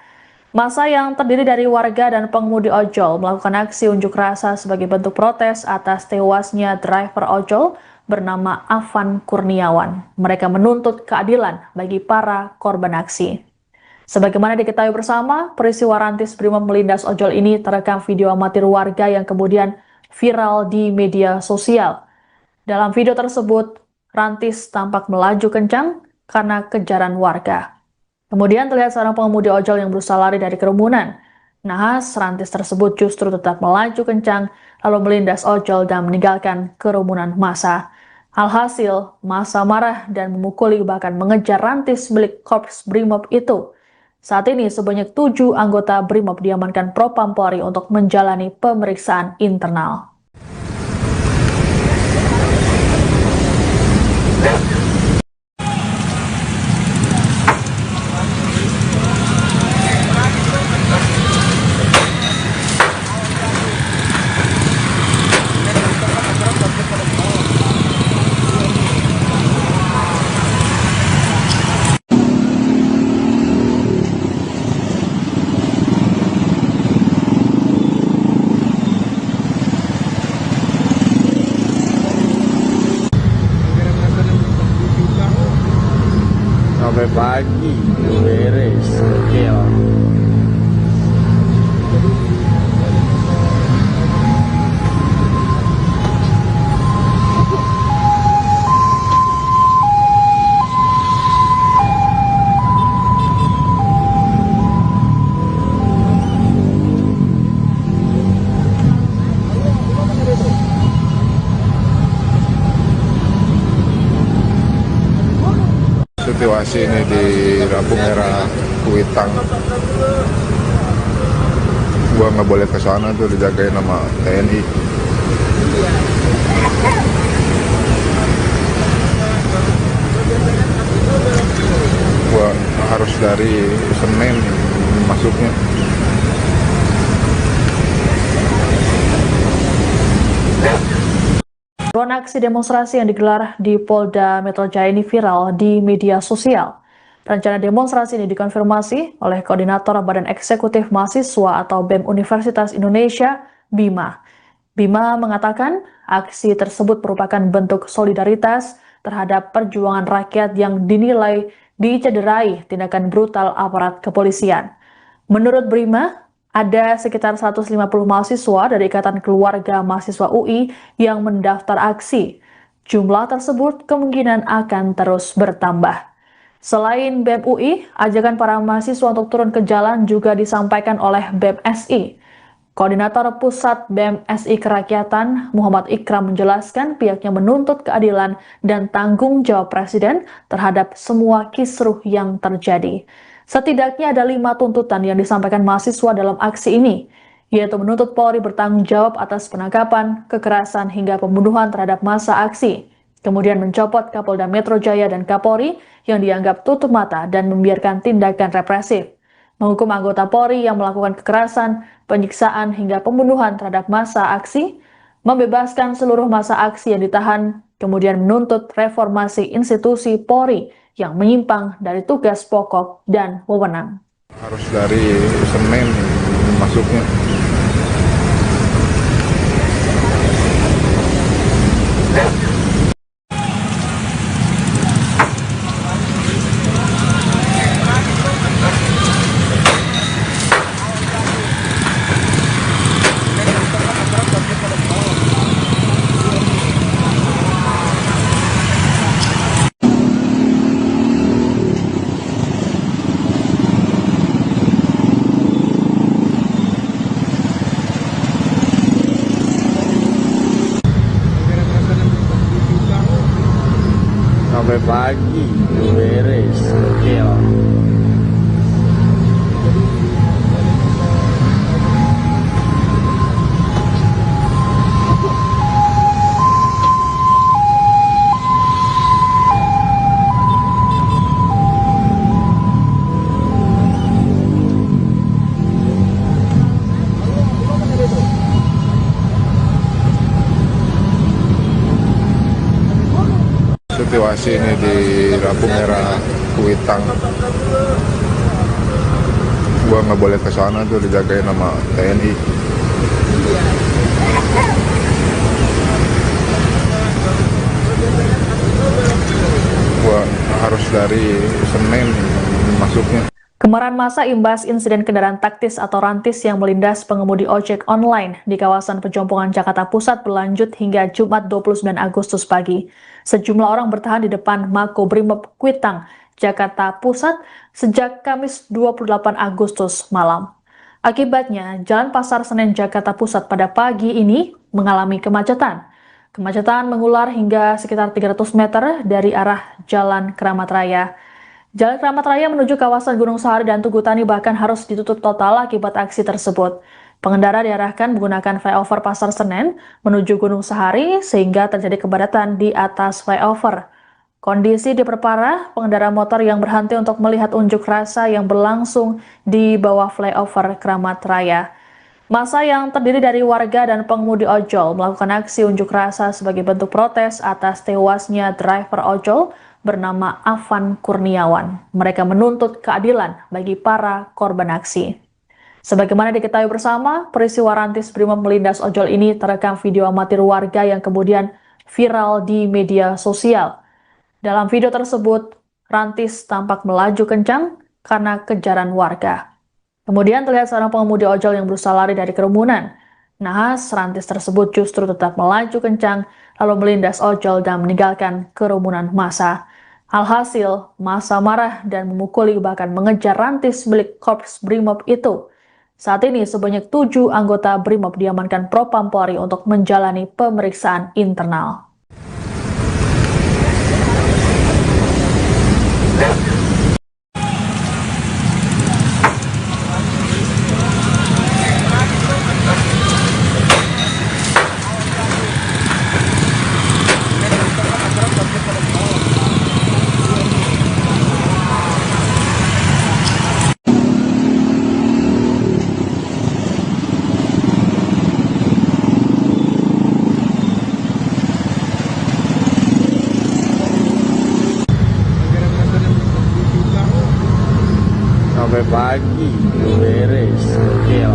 Massa yang terdiri dari warga dan pengemudi ojol melakukan aksi unjuk rasa sebagai bentuk protes atas tewasnya driver ojol bernama Afan Kurniawan. Mereka menuntut keadilan bagi para korban aksi. Sebagaimana diketahui bersama, peristiwa rantis Brimob melindas ojol ini terekam video amatir warga yang kemudian viral di media sosial. Dalam video tersebut, Rantis tampak melaju kencang karena kejaran warga. Kemudian terlihat seorang pengemudi ojol yang berusaha lari dari kerumunan. Nahas, Rantis tersebut justru tetap melaju kencang lalu melindas ojol dan meninggalkan kerumunan massa. Alhasil, massa marah dan memukuli bahkan mengejar Rantis milik Korps Brimob itu. Saat ini sebanyak 7 anggota Brimob diamankan Propam Polri untuk menjalani pemeriksaan internal. Sampai pagi beres, oke lah. Situasi ini di lampu merah Kuitang. Gua nggak boleh ke sana tuh, dijagain sama TNI. Gua harus dari Senen masuknya. Ruang aksi demonstrasi yang digelar di Polda Metro Jaya ini viral di media sosial. Rencana demonstrasi ini dikonfirmasi oleh Koordinator Badan Eksekutif Mahasiswa atau BEM Universitas Indonesia, Bima. Bima mengatakan aksi tersebut merupakan bentuk solidaritas terhadap perjuangan rakyat yang dinilai dicederai tindakan brutal aparat kepolisian. Menurut Bima, ada sekitar 150 mahasiswa dari Ikatan Keluarga Mahasiswa UI yang mendaftar aksi. Jumlah tersebut kemungkinan akan terus bertambah. Selain BEM UI, ajakan para mahasiswa untuk turun ke jalan juga disampaikan oleh BEM SI. Koordinator Pusat BEM SI Kerakyatan, Muhammad Ikram menjelaskan pihaknya menuntut keadilan dan tanggung jawab Presiden terhadap semua kisruh yang terjadi. Setidaknya ada 5 tuntutan yang disampaikan mahasiswa dalam aksi ini, yaitu menuntut Polri bertanggung jawab atas penangkapan, kekerasan, hingga pembunuhan terhadap massa aksi. Kemudian mencopot Kapolda Metro Jaya dan Kapolri yang dianggap tutup mata dan membiarkan tindakan represif. Menghukum anggota Polri yang melakukan kekerasan, penyiksaan, hingga pembunuhan terhadap massa aksi, membebaskan seluruh massa aksi yang ditahan, kemudian menuntut reformasi institusi Polri yang menyimpang dari tugas pokok dan wewenang. Harus dari Senen masuknya. Sampai pagi beres, oke lah. Situasi ini di lampu merah Kuitang. Gua nggak boleh ke sana tuh, dijagain sama TNI. Gua harus dari Senen masuknya. Kemarahan massa imbas insiden kendaraan taktis atau rantis yang melindas pengemudi ojek online di kawasan Pejompongan Jakarta Pusat berlanjut hingga Jumat 29 Agustus pagi. Sejumlah orang bertahan di depan Makobrimob Kuitang, Jakarta Pusat sejak Kamis 28 Agustus malam. Akibatnya, Jalan Pasar Senen Jakarta Pusat pada pagi ini mengalami kemacetan. Kemacetan mengular hingga sekitar 300 meter dari arah Jalan Keramat Raya. Jalan Keramat Raya menuju kawasan Gunung Sahari dan Tugu Tani bahkan harus ditutup total akibat aksi tersebut. Pengendara diarahkan menggunakan flyover Pasar Senen menuju Gunung Sahari sehingga terjadi kepadatan di atas flyover. Kondisi diperparah pengendara motor yang berhenti untuk melihat unjuk rasa yang berlangsung di bawah flyover Keramat Raya. Massa yang terdiri dari warga dan pengemudi ojol melakukan aksi unjuk rasa sebagai bentuk protes atas tewasnya driver ojol bernama Afan Kurniawan. Mereka menuntut keadilan bagi para korban aksi. Sebagaimana diketahui bersama, peristiwa rantis Brimob melindas ojol ini terekam video amatir warga yang kemudian viral di media sosial. Dalam video tersebut, rantis tampak melaju kencang karena kejaran warga. Kemudian terlihat seorang pengemudi ojol yang berusaha lari dari kerumunan. Nahas, rantis tersebut justru tetap melaju kencang lalu melindas ojol dan meninggalkan kerumunan massa. Alhasil, massa marah dan memukuli bahkan mengejar rantis milik Korps Brimob itu. Saat ini sebanyak 7 anggota Brimob diamankan Propam Polri untuk menjalani pemeriksaan internal. Sampai pagi beres, gokil.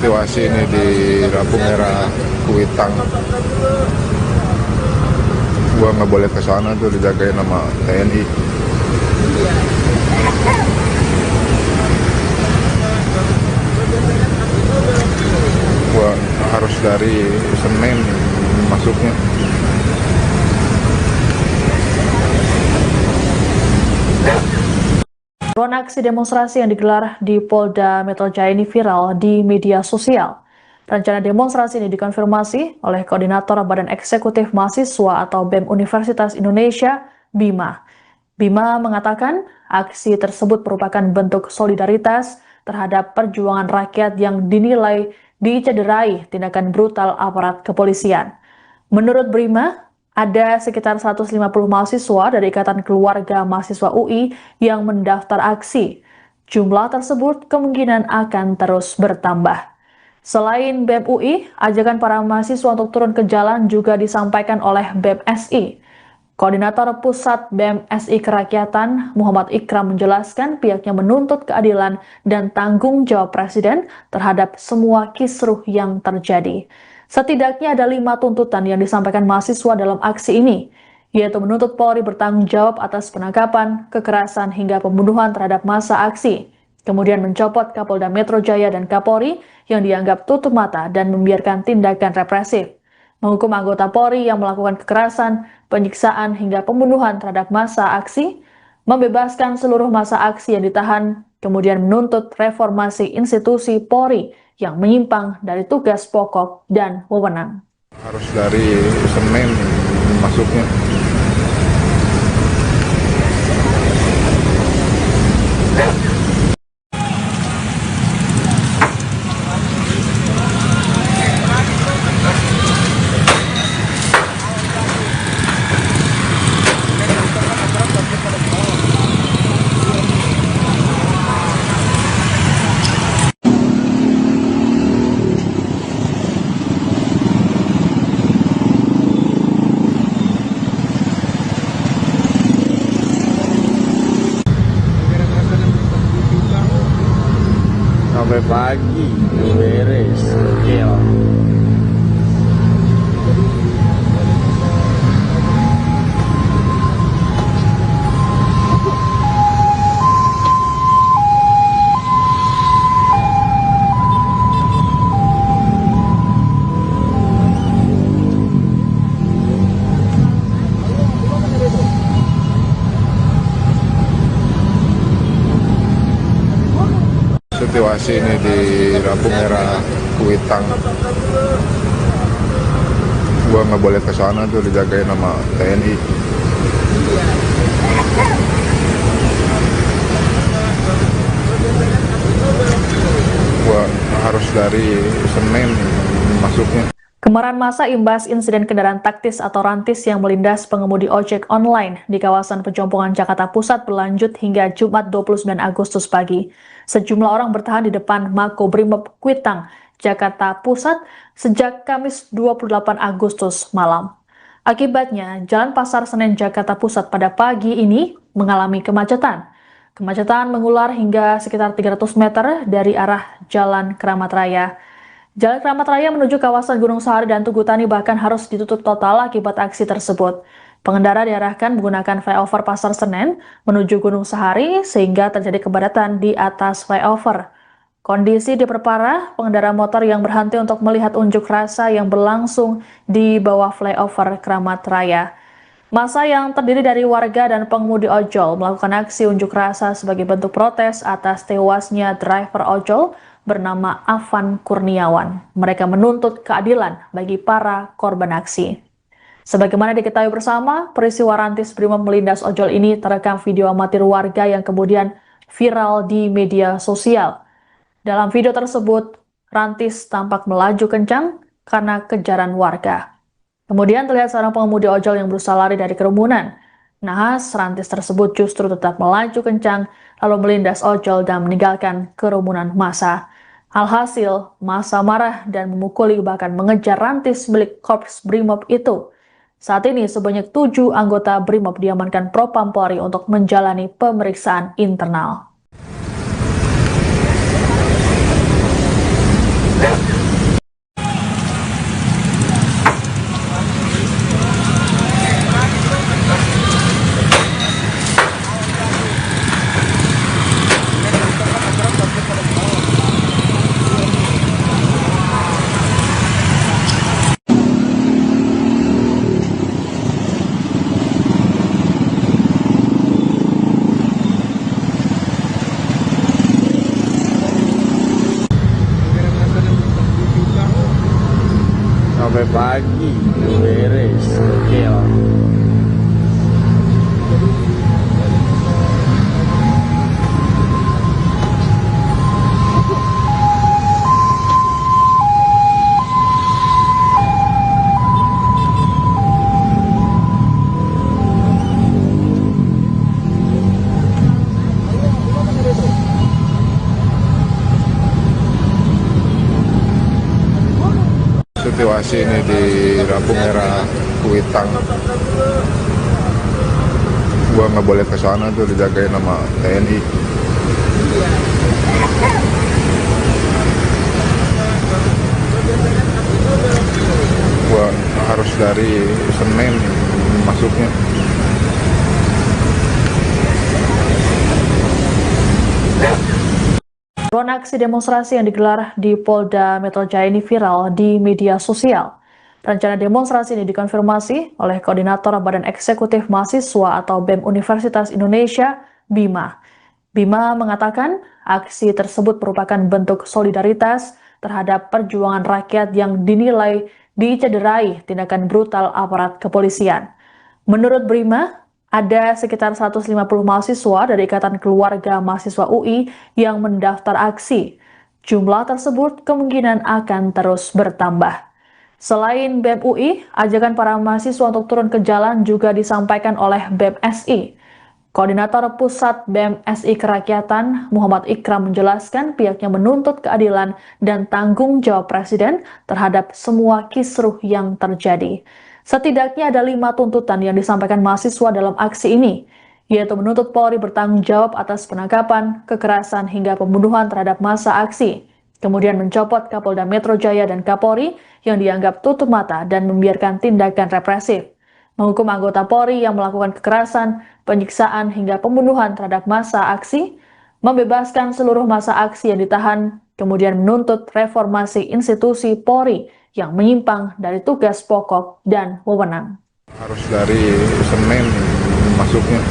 Situasi ini di lampu merah Kuitang. Gua nggak boleh ke sana tuh, dijagain sama TNI. Gua harus dari Senen masuknya. Drone aksi demonstrasi yang digelar di Polda Metro Jaya ini viral di media sosial. Rencana demonstrasi ini dikonfirmasi oleh Koordinator Badan Eksekutif Mahasiswa atau BEM Universitas Indonesia, Bima. Bima mengatakan aksi tersebut merupakan bentuk solidaritas terhadap perjuangan rakyat yang dinilai dicederai tindakan brutal aparat kepolisian. Menurut Bima, ada sekitar 150 mahasiswa dari Ikatan Keluarga Mahasiswa UI yang mendaftar aksi. Jumlah tersebut kemungkinan akan terus bertambah. Selain BEM UI, ajakan para mahasiswa untuk turun ke jalan juga disampaikan oleh BEM SI. Koordinator Pusat BEM SI Kerakyatan, Muhammad Ikram menjelaskan pihaknya menuntut keadilan dan tanggung jawab Presiden terhadap semua kisruh yang terjadi. Setidaknya ada 5 tuntutan yang disampaikan mahasiswa dalam aksi ini, yaitu menuntut Polri bertanggung jawab atas penangkapan, kekerasan, hingga pembunuhan terhadap massa aksi. Kemudian mencopot Kapolda Metro Jaya dan Kapolri yang dianggap tutup mata dan membiarkan tindakan represif. Menghukum anggota Polri yang melakukan kekerasan, penyiksaan, hingga pembunuhan terhadap massa aksi, membebaskan seluruh massa aksi yang ditahan, kemudian menuntut reformasi institusi Polri yang menyimpang dari tugas pokok dan wewenang. Harus dari Senen masuknya. sampai pagi beres. Oke lah. Situasi ini di lampu merah Kuitang. Gua nggak boleh ke sana tuh, dijagain sama TNI. Gua harus dari Senin masuknya. Kemarahan massa imbas insiden kendaraan taktis atau rantis yang melindas pengemudi ojek online di kawasan Pejompongan Jakarta Pusat berlanjut hingga Jumat 29 Agustus pagi. Sejumlah orang bertahan di depan Makobrimob Kuitang, Jakarta Pusat sejak Kamis 28 Agustus malam. Akibatnya, Jalan Pasar Senen Jakarta Pusat pada pagi ini mengalami kemacetan. Kemacetan mengular hingga sekitar 300 meter dari arah Jalan Keramat Raya. Jalan Keramat Raya menuju kawasan Gunung Sahari dan Tugu Tani bahkan harus ditutup total akibat aksi tersebut. Pengendara diarahkan menggunakan flyover Pasar Senen menuju Gunung Sahari sehingga terjadi kepadatan di atas flyover. Kondisi diperparah pengendara motor yang berhenti untuk melihat unjuk rasa yang berlangsung di bawah flyover Keramat Raya. Massa yang terdiri dari warga dan pengemudi ojol melakukan aksi unjuk rasa sebagai bentuk protes atas tewasnya driver ojol bernama Afan Kurniawan. Mereka menuntut keadilan bagi para korban aksi. Sebagaimana diketahui bersama, peristiwa rantis Brimob melindas ojol ini terekam video amatir warga yang kemudian viral di media sosial. Dalam video tersebut, rantis tampak melaju kencang karena kejaran warga. Kemudian terlihat seorang pengemudi ojol yang berusaha lari dari kerumunan. Nahas, rantis tersebut justru tetap melaju kencang lalu melindas ojol dan meninggalkan kerumunan massa. Alhasil, massa marah dan memukuli bahkan mengejar rantis milik Korps Brimob itu. Saat ini sebanyak 7 anggota Brimob diamankan Propam Polri untuk menjalani pemeriksaan internal. Sampai pagi beres. Oke lah. Situasi ini di lampu merah Kuitang. Gua nggak boleh ke sana tuh, dijagain sama TNI. Gua harus dari Senin masuknya. Ruang aksi demonstrasi yang digelar di Polda Metro Jaya ini viral di media sosial. Rencana demonstrasi ini dikonfirmasi oleh Koordinator Badan Eksekutif Mahasiswa atau BEM Universitas Indonesia, Bima. Bima mengatakan aksi tersebut merupakan bentuk solidaritas terhadap perjuangan rakyat yang dinilai dicederai tindakan brutal aparat kepolisian. Menurut Bima, ada sekitar 150 mahasiswa dari Ikatan Keluarga Mahasiswa UI yang mendaftar aksi. Jumlah tersebut kemungkinan akan terus bertambah. Selain BEM UI, ajakan para mahasiswa untuk turun ke jalan juga disampaikan oleh BEM SI. Koordinator Pusat BEM SI Kerakyatan, Muhammad Ikram menjelaskan pihaknya menuntut keadilan dan tanggung jawab Presiden terhadap semua kisruh yang terjadi. Setidaknya ada 5 tuntutan yang disampaikan mahasiswa dalam aksi ini. yaitu menuntut Polri bertanggung jawab atas penangkapan, kekerasan, hingga pembunuhan terhadap massa aksi. Kemudian mencopot Kapolda Metro Jaya dan Kapolri yang dianggap tutup mata dan membiarkan tindakan represif. Menghukum anggota Polri yang melakukan kekerasan, penyiksaan, hingga pembunuhan terhadap massa aksi, membebaskan seluruh massa aksi yang ditahan, kemudian menuntut reformasi institusi Polri yang menyimpang dari tugas pokok dan wewenang. Harus dari Senin masuknya.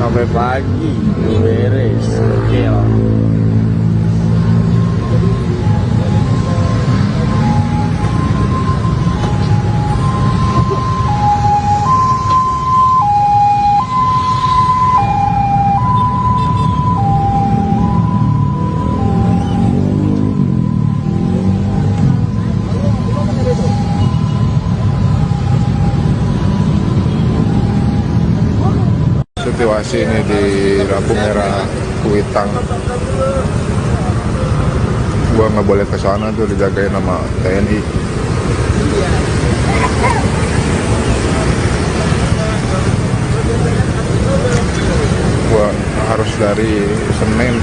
Sampai pagi beres, gokil. Situasi ini di lampu merah Kuitang, gua nggak boleh ke sana tuh, dijagain sama TNI. Gua harus dari Senin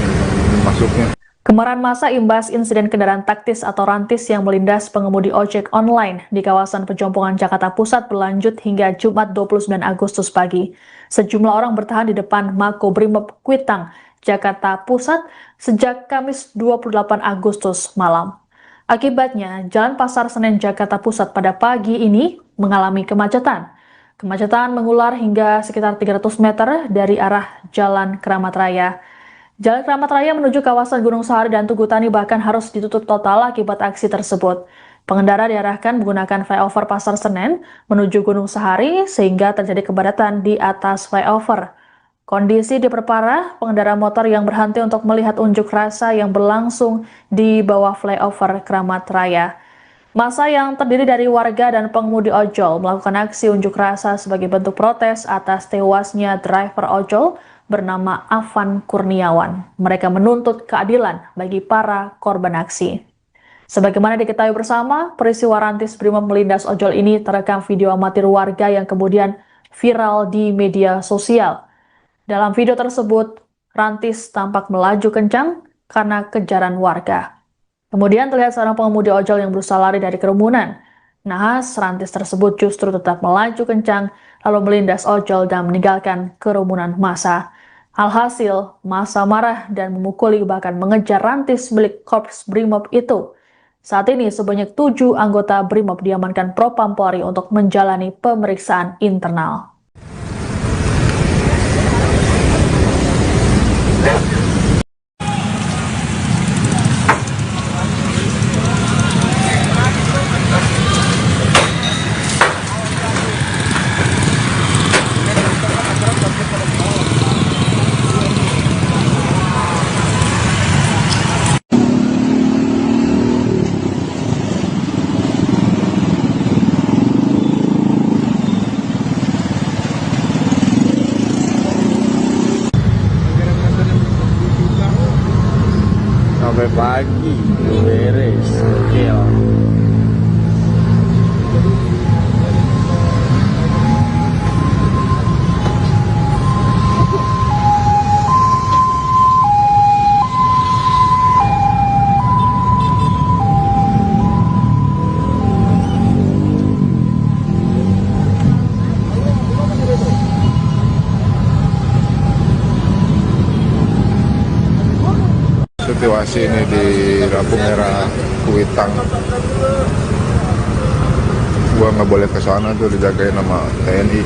masuknya. Kemarahan massa imbas insiden kendaraan taktis atau rantis yang melindas pengemudi ojek online di kawasan Pejompongan Jakarta Pusat berlanjut hingga Jumat 29 Agustus pagi. Sejumlah orang bertahan di depan Makobrimob Kuitang, Jakarta Pusat sejak Kamis 28 Agustus malam. Akibatnya, Jalan Pasar Senen Jakarta Pusat pada pagi ini mengalami kemacetan. Kemacetan mengular hingga sekitar 300 meter dari arah Jalan Keramat Raya. Jalan Keramat Raya menuju kawasan Gunung Sahari dan Tugu Tani bahkan harus ditutup total akibat aksi tersebut. Pengendara diarahkan menggunakan flyover Pasar Senen menuju Gunung Sahari sehingga terjadi kepadatan di atas flyover. Kondisi diperparah pengendara motor yang berhenti untuk melihat unjuk rasa yang berlangsung di bawah flyover Keramat Raya. Massa yang terdiri dari warga dan pengemudi ojol melakukan aksi unjuk rasa sebagai bentuk protes atas tewasnya driver ojol bernama Afan Kurniawan. Mereka menuntut keadilan bagi para korban aksi. Sebagaimana diketahui bersama, peristiwa rantis Brimob melindas ojol ini terekam video amatir warga yang kemudian viral di media sosial. Dalam video tersebut, rantis tampak melaju kencang karena kejaran warga. Kemudian terlihat seorang pengemudi ojol yang berusaha lari dari kerumunan. Nahas, rantis tersebut justru tetap melaju kencang lalu melindas ojol dan meninggalkan kerumunan massa. Alhasil, massa marah dan memukuli bahkan mengejar rantis milik Korps Brimob itu. Saat ini sebanyak 7 anggota Brimob diamankan Propam Polri untuk menjalani pemeriksaan internal. Sampai pagi beres, gokil. Situasi ini di lampu merah Kuitang, gua nggak boleh ke sana tuh, dijagain sama TNI.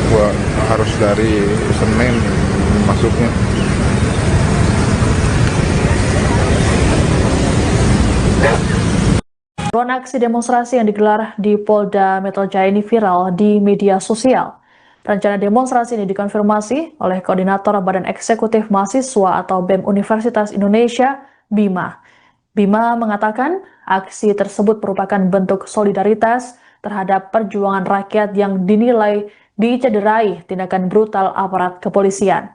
Gua harus dari Senin masuknya. Ruang aksi demonstrasi yang digelar di Polda Metro Jaya ini viral di media sosial. Rencana demonstrasi ini dikonfirmasi oleh Koordinator Badan Eksekutif Mahasiswa atau BEM Universitas Indonesia, Bima. Bima mengatakan aksi tersebut merupakan bentuk solidaritas terhadap perjuangan rakyat yang dinilai dicederai tindakan brutal aparat kepolisian.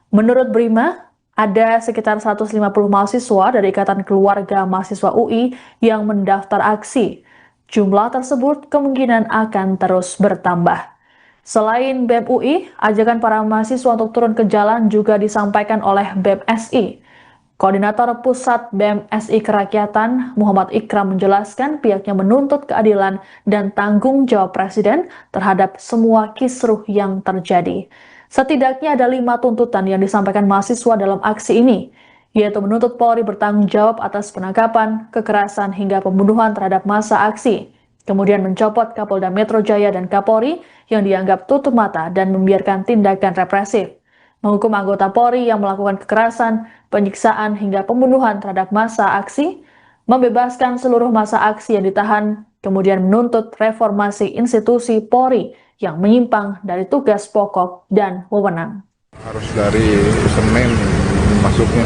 Menurut Bima, ada sekitar 150 mahasiswa dari Ikatan Keluarga Mahasiswa UI yang mendaftar aksi. Jumlah tersebut kemungkinan akan terus bertambah. Selain BEM UI, ajakan para mahasiswa untuk turun ke jalan juga disampaikan oleh BEM SI. Koordinator Pusat BEM SI Kerakyatan, Muhammad Ikram menjelaskan pihaknya menuntut keadilan dan tanggung jawab Presiden terhadap semua kisruh yang terjadi. Setidaknya ada 5 tuntutan yang disampaikan mahasiswa dalam aksi ini, yaitu menuntut Polri bertanggung jawab atas penangkapan, kekerasan, hingga pembunuhan terhadap massa aksi. Kemudian mencopot Kapolda Metro Jaya dan Kapolri yang dianggap tutup mata dan membiarkan tindakan represif. Menghukum anggota Polri yang melakukan kekerasan, penyiksaan, hingga pembunuhan terhadap massa aksi, membebaskan seluruh massa aksi yang ditahan, kemudian menuntut reformasi institusi Polri yang menyimpang dari tugas pokok dan wewenang. Harus dari Senin masuknya.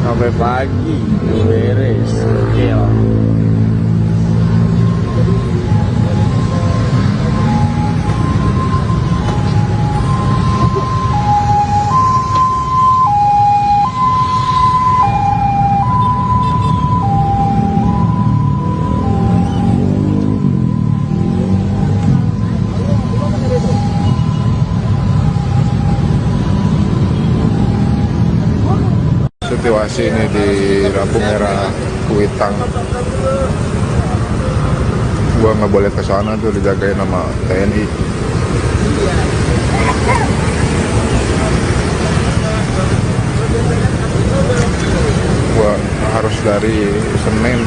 Sampai pagi beres, gokil. Situasi ini di lampu merah Kuitang. Gua nggak boleh ke sana tuh, dijagain sama TNI. Gua harus dari Senin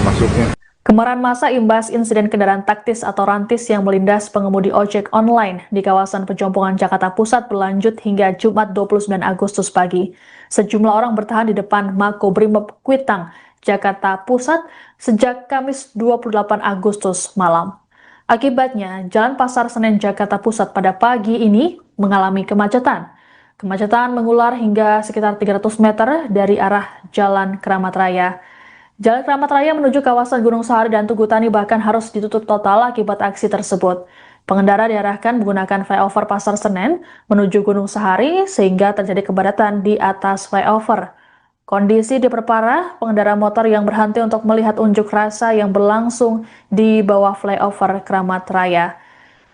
masuknya. Kemarahan massa imbas insiden kendaraan taktis atau rantis yang melindas pengemudi ojek online di kawasan Pejompongan Jakarta Pusat berlanjut hingga Jumat 29 Agustus pagi. Sejumlah orang bertahan di depan Makobrimob Kuitang, Jakarta Pusat sejak Kamis 28 Agustus malam. Akibatnya, Jalan Pasar Senen Jakarta Pusat pada pagi ini mengalami kemacetan. Kemacetan mengular hingga sekitar 300 meter dari arah Jalan Keramat Raya. Jalan Keramat Raya menuju kawasan Gunung Sahari dan Tugu Tani bahkan harus ditutup total akibat aksi tersebut. Pengendara diarahkan menggunakan flyover Pasar Senen menuju Gunung Sahari sehingga terjadi kepadatan di atas flyover. Kondisi diperparah pengendara motor yang berhenti untuk melihat unjuk rasa yang berlangsung di bawah flyover Keramat Raya.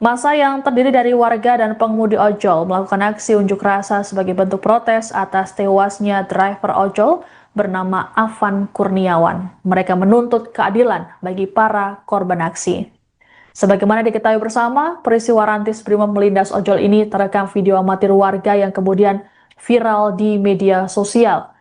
Massa yang terdiri dari warga dan pengemudi ojol melakukan aksi unjuk rasa sebagai bentuk protes atas tewasnya driver ojol bernama Afan Kurniawan. Mereka menuntut keadilan bagi para korban aksi. Sebagaimana diketahui bersama, peristiwa rantis Brimob melindas ojol ini terekam video amatir warga yang kemudian viral di media sosial.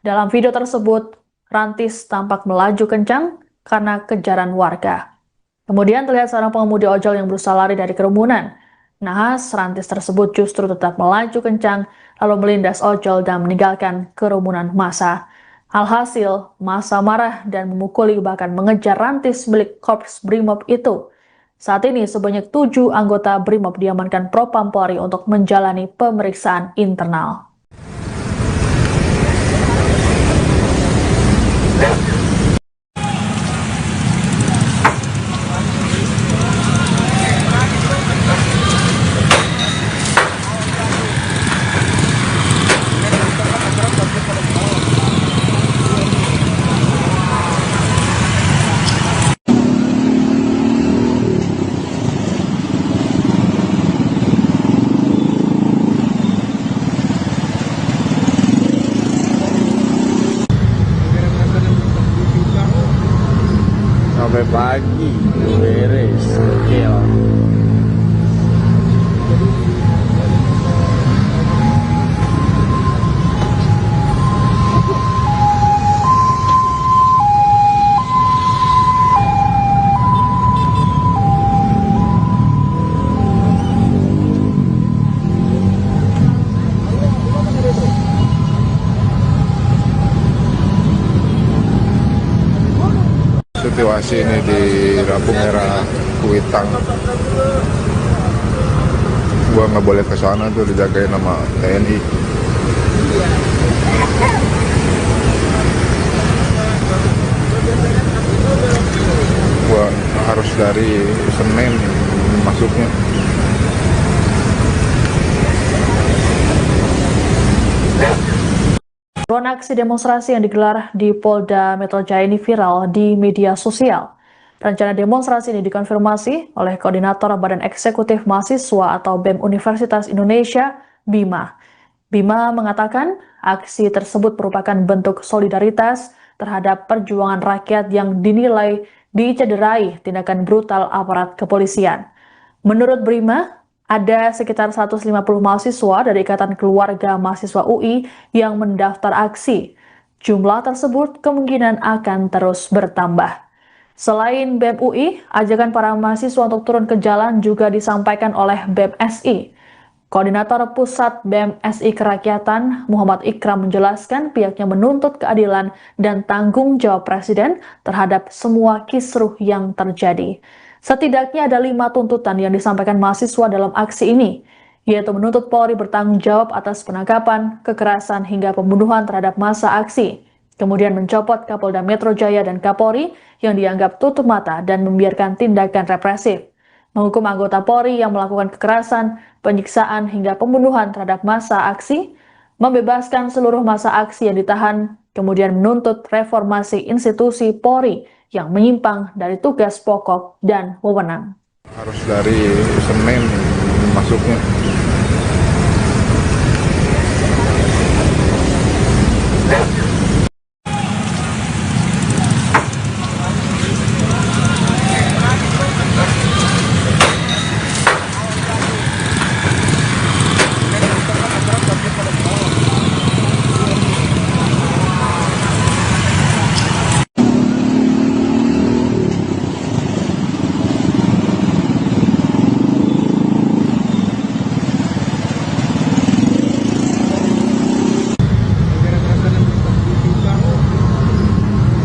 Dalam video tersebut, rantis tampak melaju kencang karena kejaran warga. Kemudian terlihat seorang pengemudi ojol yang berusaha lari dari kerumunan. Nahas, rantis tersebut justru tetap melaju kencang lalu melindas ojol dan meninggalkan kerumunan massa. Alhasil, massa marah dan memukuli bahkan mengejar rantis milik Korps Brimob itu. Saat ini sebanyak 7 anggota Brimob diamankan Propam Polri untuk menjalani pemeriksaan internal. pagi beres. Oke lah. Situasi ini di lampu merah Kuitang, gua nggak boleh ke sana tuh, dijagain sama TNI. Gua harus dari Senin masuknya. Buruan aksi demonstrasi yang digelar di Polda Metro Jaya ini viral di media sosial. Rencana demonstrasi ini dikonfirmasi oleh Koordinator Badan Eksekutif Mahasiswa atau BEM Universitas Indonesia, Bima. Bima mengatakan aksi tersebut merupakan bentuk solidaritas terhadap perjuangan rakyat yang dinilai dicederai tindakan brutal aparat kepolisian. Menurut Bima, ada sekitar 150 mahasiswa dari Ikatan Keluarga Mahasiswa UI yang mendaftar aksi. Jumlah tersebut kemungkinan akan terus bertambah. Selain BEM UI, ajakan para mahasiswa untuk turun ke jalan juga disampaikan oleh BEM SI. Koordinator Pusat BEM SI Kerakyatan, Muhammad Ikram menjelaskan pihaknya menuntut keadilan dan tanggung jawab Presiden terhadap semua kisruh yang terjadi. Setidaknya ada 5 tuntutan yang disampaikan mahasiswa dalam aksi ini, yaitu menuntut Polri bertanggung jawab atas penangkapan, kekerasan, hingga pembunuhan terhadap massa aksi. Kemudian mencopot Kapolda Metro Jaya dan Kapolri yang dianggap tutup mata dan membiarkan tindakan represif. Menghukum anggota Polri yang melakukan kekerasan, penyiksaan, hingga pembunuhan terhadap massa aksi, membebaskan seluruh massa aksi yang ditahan, kemudian menuntut reformasi institusi Polri yang menyimpang dari tugas pokok dan wewenang. Harus dari Senin masuknya.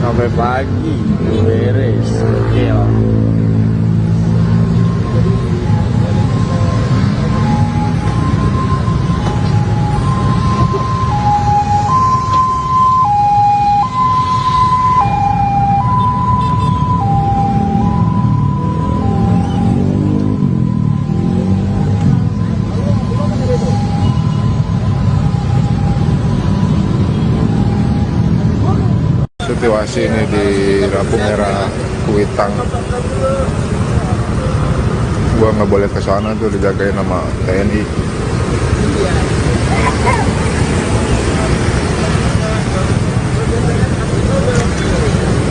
Sampai pagi beres. Oke lah. Situasi ini di lampu merah Kuitang, gua nggak boleh ke sana tuh, dijagain sama TNI.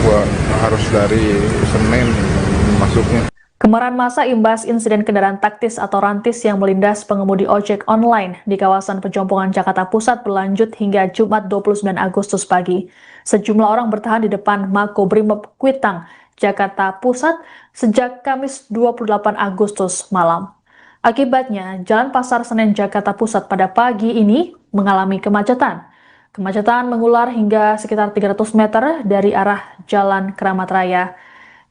Gua harus dari Senin masuknya. Kemarahan massa imbas insiden kendaraan taktis atau rantis yang melindas pengemudi ojek online di kawasan Pejompongan Jakarta Pusat berlanjut hingga Jumat 29 Agustus pagi. Sejumlah orang bertahan di depan Makobrimob Kuitang, Jakarta Pusat sejak Kamis 28 Agustus malam. Akibatnya, Jalan Pasar Senen Jakarta Pusat pada pagi ini mengalami kemacetan. Kemacetan mengular hingga sekitar 300 meter dari arah Jalan Keramat Raya.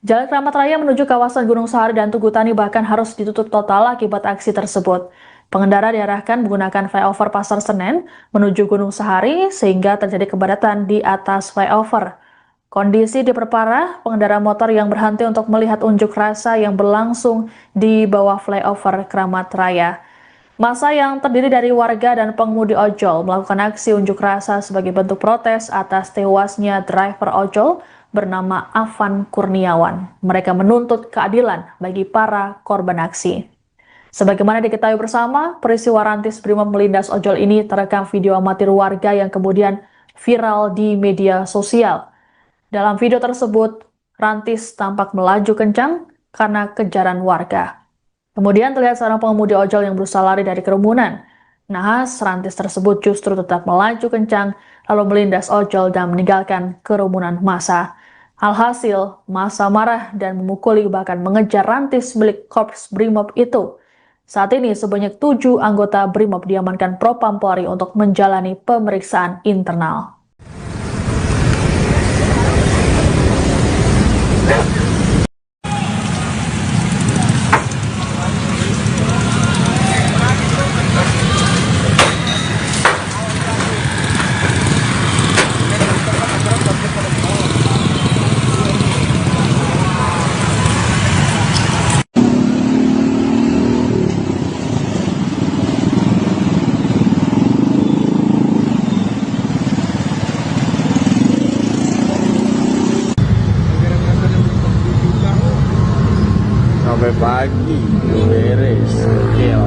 Jalan Keramat Raya menuju kawasan Gunung Sahari dan Tugu Tani bahkan harus ditutup total akibat aksi tersebut. Pengendara diarahkan menggunakan flyover Pasar Senen menuju Gunung Sahari sehingga terjadi kepadatan di atas flyover. Kondisi diperparah pengendara motor yang berhenti untuk melihat unjuk rasa yang berlangsung di bawah flyover Keramat Raya. Massa yang terdiri dari warga dan pengemudi ojol melakukan aksi unjuk rasa sebagai bentuk protes atas tewasnya driver ojol bernama Afan Kurniawan. Mereka menuntut keadilan bagi para korban aksi. Sebagaimana diketahui bersama, peristiwa rantis Brimob melindas ojol ini terekam video amatir warga yang kemudian viral di media sosial. Dalam video tersebut, Rantis tampak melaju kencang karena kejaran warga. Kemudian terlihat seorang pengemudi ojol yang berusaha lari dari kerumunan. Nahas, Rantis tersebut justru tetap melaju kencang lalu melindas ojol dan meninggalkan kerumunan massa. Alhasil, massa marah dan memukuli bahkan mengejar Rantis milik Korps Brimob itu. Saat ini sebanyak 7 anggota Brimob diamankan Propam Polri untuk menjalani pemeriksaan internal. Sampai pagi beres gokil.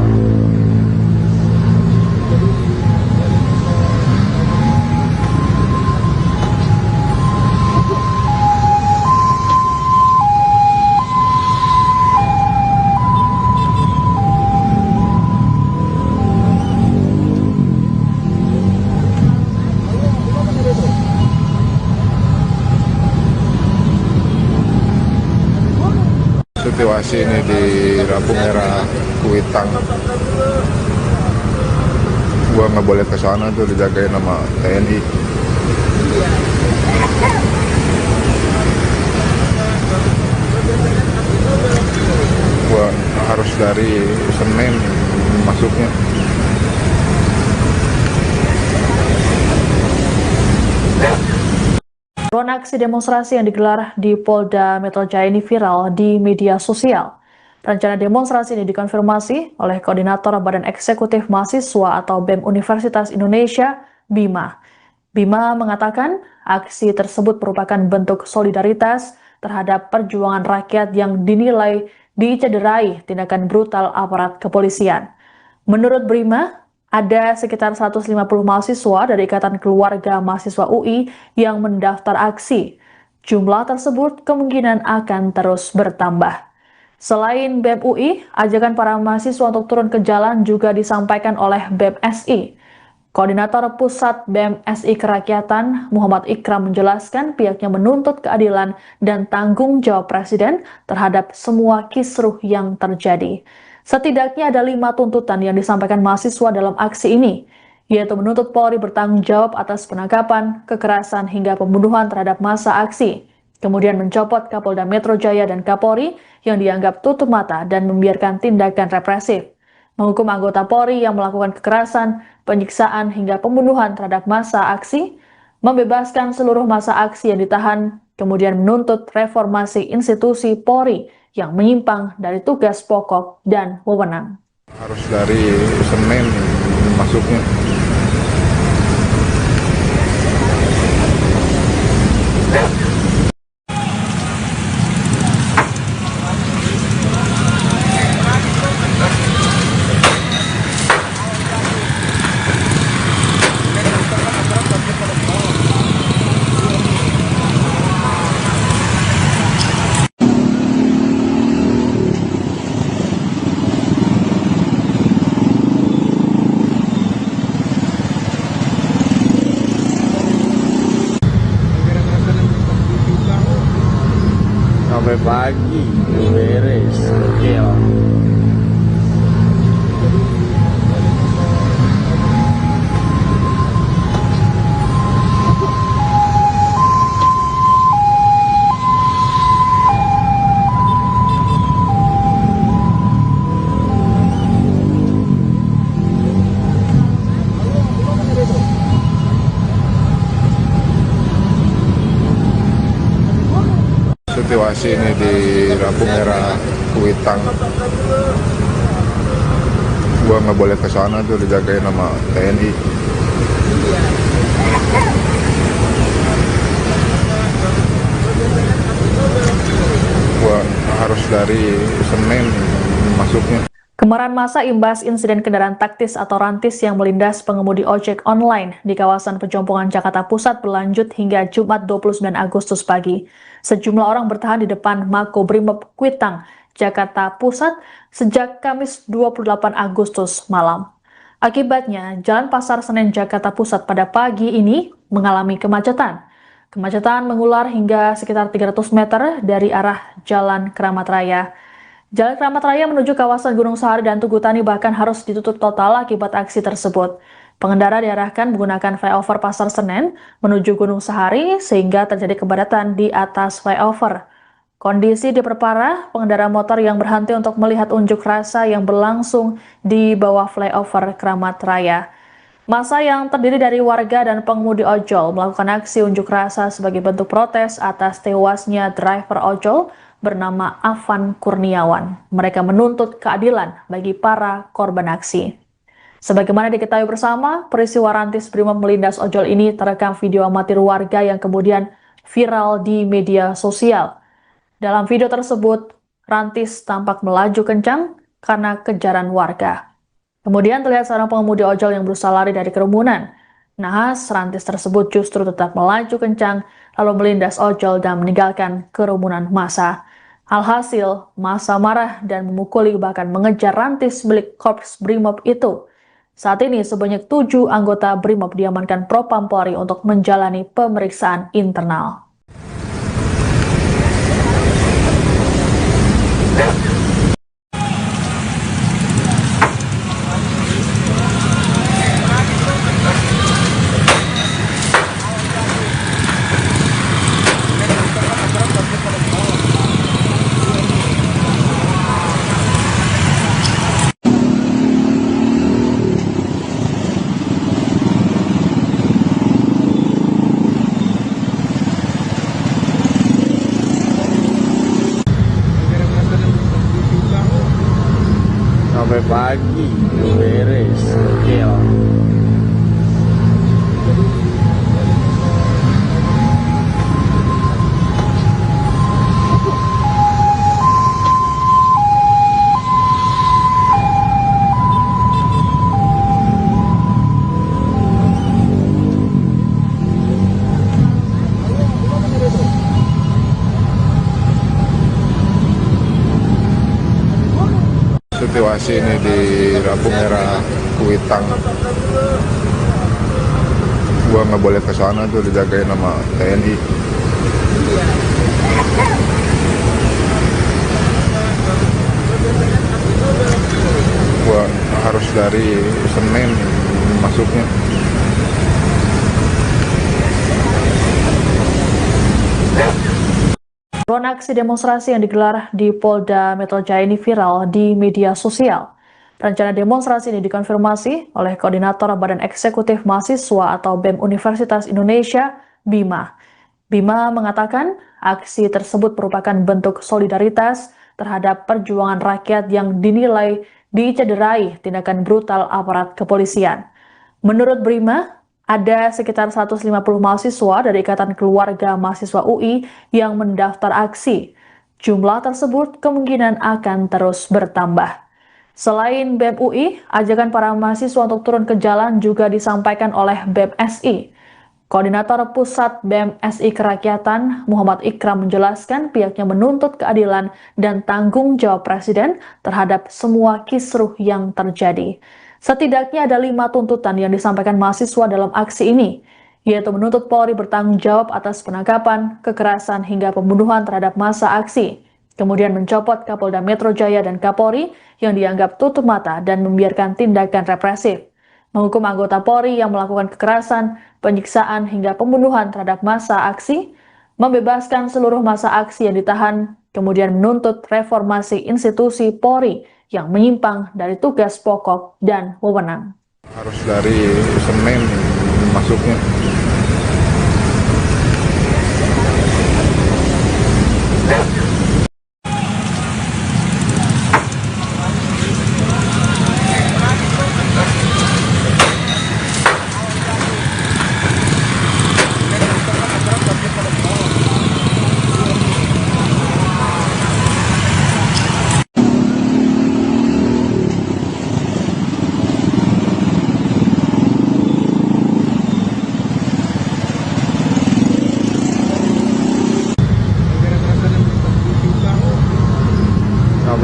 Situasi ini di lampu merah Kuitang. Gua nggak boleh ke sana tuh, dijagain sama TNI. Gua harus dari Senin masuknya. Ruang aksi demonstrasi yang digelar di Polda Metro Jaya ini viral di media sosial. Rencana demonstrasi ini dikonfirmasi oleh Koordinator Badan Eksekutif Mahasiswa atau BEM Universitas Indonesia, Bima. Bima mengatakan aksi tersebut merupakan bentuk solidaritas terhadap perjuangan rakyat yang dinilai dicederai tindakan brutal aparat kepolisian. Menurut Bima, ada sekitar 150 mahasiswa dari Ikatan Keluarga Mahasiswa UI yang mendaftar aksi. Jumlah tersebut kemungkinan akan terus bertambah. Selain BEM UI, ajakan para mahasiswa untuk turun ke jalan juga disampaikan oleh BEM SI. Koordinator Pusat BEM SI Kerakyatan, Muhammad Ikram menjelaskan pihaknya menuntut keadilan dan tanggung jawab Presiden terhadap semua kisruh yang terjadi. Setidaknya ada 5 tuntutan yang disampaikan mahasiswa dalam aksi ini, yaitu menuntut Polri bertanggung jawab atas penangkapan, kekerasan, hingga pembunuhan terhadap massa aksi. Kemudian mencopot Kapolda Metro Jaya dan Kapolri yang dianggap tutup mata dan membiarkan tindakan represif. Menghukum anggota Polri yang melakukan kekerasan, penyiksaan, hingga pembunuhan terhadap massa aksi, membebaskan seluruh massa aksi yang ditahan, kemudian menuntut reformasi institusi Polri yang menyimpang dari tugas pokok dan wewenang. Harus dari Senin masuknya. Sampai pagi beres gokil. Situasi ini di lampu merah Kuitang. Gua nggak boleh ke sana tuh, dijagain sama TNI. Gua harus dari Senin masuknya. Kemarahan massa imbas insiden kendaraan taktis atau rantis yang melindas pengemudi ojek online di kawasan Pejompongan Jakarta Pusat berlanjut hingga Jumat 29 Agustus pagi. Sejumlah orang bertahan di depan Makobrimob Kuitang, Jakarta Pusat sejak Kamis 28 Agustus malam. Akibatnya, Jalan Pasar Senen Jakarta Pusat pada pagi ini mengalami kemacetan. Kemacetan mengular hingga sekitar 300 meter dari arah Jalan Keramat Raya. Jalan Keramat Raya menuju kawasan Gunung Sahari dan Tugu Tani bahkan harus ditutup total akibat aksi tersebut. Pengendara diarahkan menggunakan flyover Pasar Senen menuju Gunung Sahari sehingga terjadi kepadatan di atas flyover. Kondisi diperparah pengendara motor yang berhenti untuk melihat unjuk rasa yang berlangsung di bawah flyover Keramat Raya. Massa yang terdiri dari warga dan pengemudi ojol melakukan aksi unjuk rasa sebagai bentuk protes atas tewasnya driver ojol bernama Afan Kurniawan. Mereka menuntut keadilan bagi para korban aksi. Sebagaimana diketahui bersama, peristiwa rantis Brimob melindas ojol ini terekam video amatir warga yang kemudian viral di media sosial. Dalam video tersebut, rantis tampak melaju kencang karena kejaran warga. Kemudian terlihat seorang pengemudi ojol yang berusaha lari dari kerumunan. Nahas, rantis tersebut justru tetap melaju kencang lalu melindas ojol dan meninggalkan kerumunan massa. Alhasil, massa marah dan memukuli bahkan mengejar rantis milik Korps Brimob itu. Saat ini sebanyak 7 anggota Brimob diamankan Propam Polri untuk menjalani pemeriksaan internal. Sampai pagi beres. Oke lah. Situasi ini di lampu merah Kuitang, gua nggak boleh ke sana tuh, dijagain sama TNI. Gua harus dari Senen masuknya. Drone aksi demonstrasi yang digelar di Polda Metro Jaya ini viral di media sosial. Rencana demonstrasi ini dikonfirmasi oleh Koordinator Badan Eksekutif Mahasiswa atau BEM Universitas Indonesia, Bima. Bima mengatakan aksi tersebut merupakan bentuk solidaritas terhadap perjuangan rakyat yang dinilai dicederai tindakan brutal aparat kepolisian. Menurut Bima, ada sekitar 150 mahasiswa dari Ikatan Keluarga Mahasiswa UI yang mendaftar aksi. Jumlah tersebut kemungkinan akan terus bertambah. Selain BEM UI, ajakan para mahasiswa untuk turun ke jalan juga disampaikan oleh BEM SI. Koordinator Pusat BEM SI Kerakyatan, Muhammad Ikram menjelaskan pihaknya menuntut keadilan dan tanggung jawab Presiden terhadap semua kisruh yang terjadi. Setidaknya ada 5 tuntutan yang disampaikan mahasiswa dalam aksi ini, yaitu menuntut Polri bertanggung jawab atas penangkapan, kekerasan, hingga pembunuhan terhadap massa aksi, kemudian mencopot Kapolda Metro Jaya dan Kapolri yang dianggap tutup mata dan membiarkan tindakan represif, menghukum anggota Polri yang melakukan kekerasan, penyiksaan, hingga pembunuhan terhadap massa aksi, membebaskan seluruh massa aksi yang ditahan, kemudian menuntut reformasi institusi Polri yang menyimpang dari tugas pokok dan wewenang. Harus dari Senen masuknya.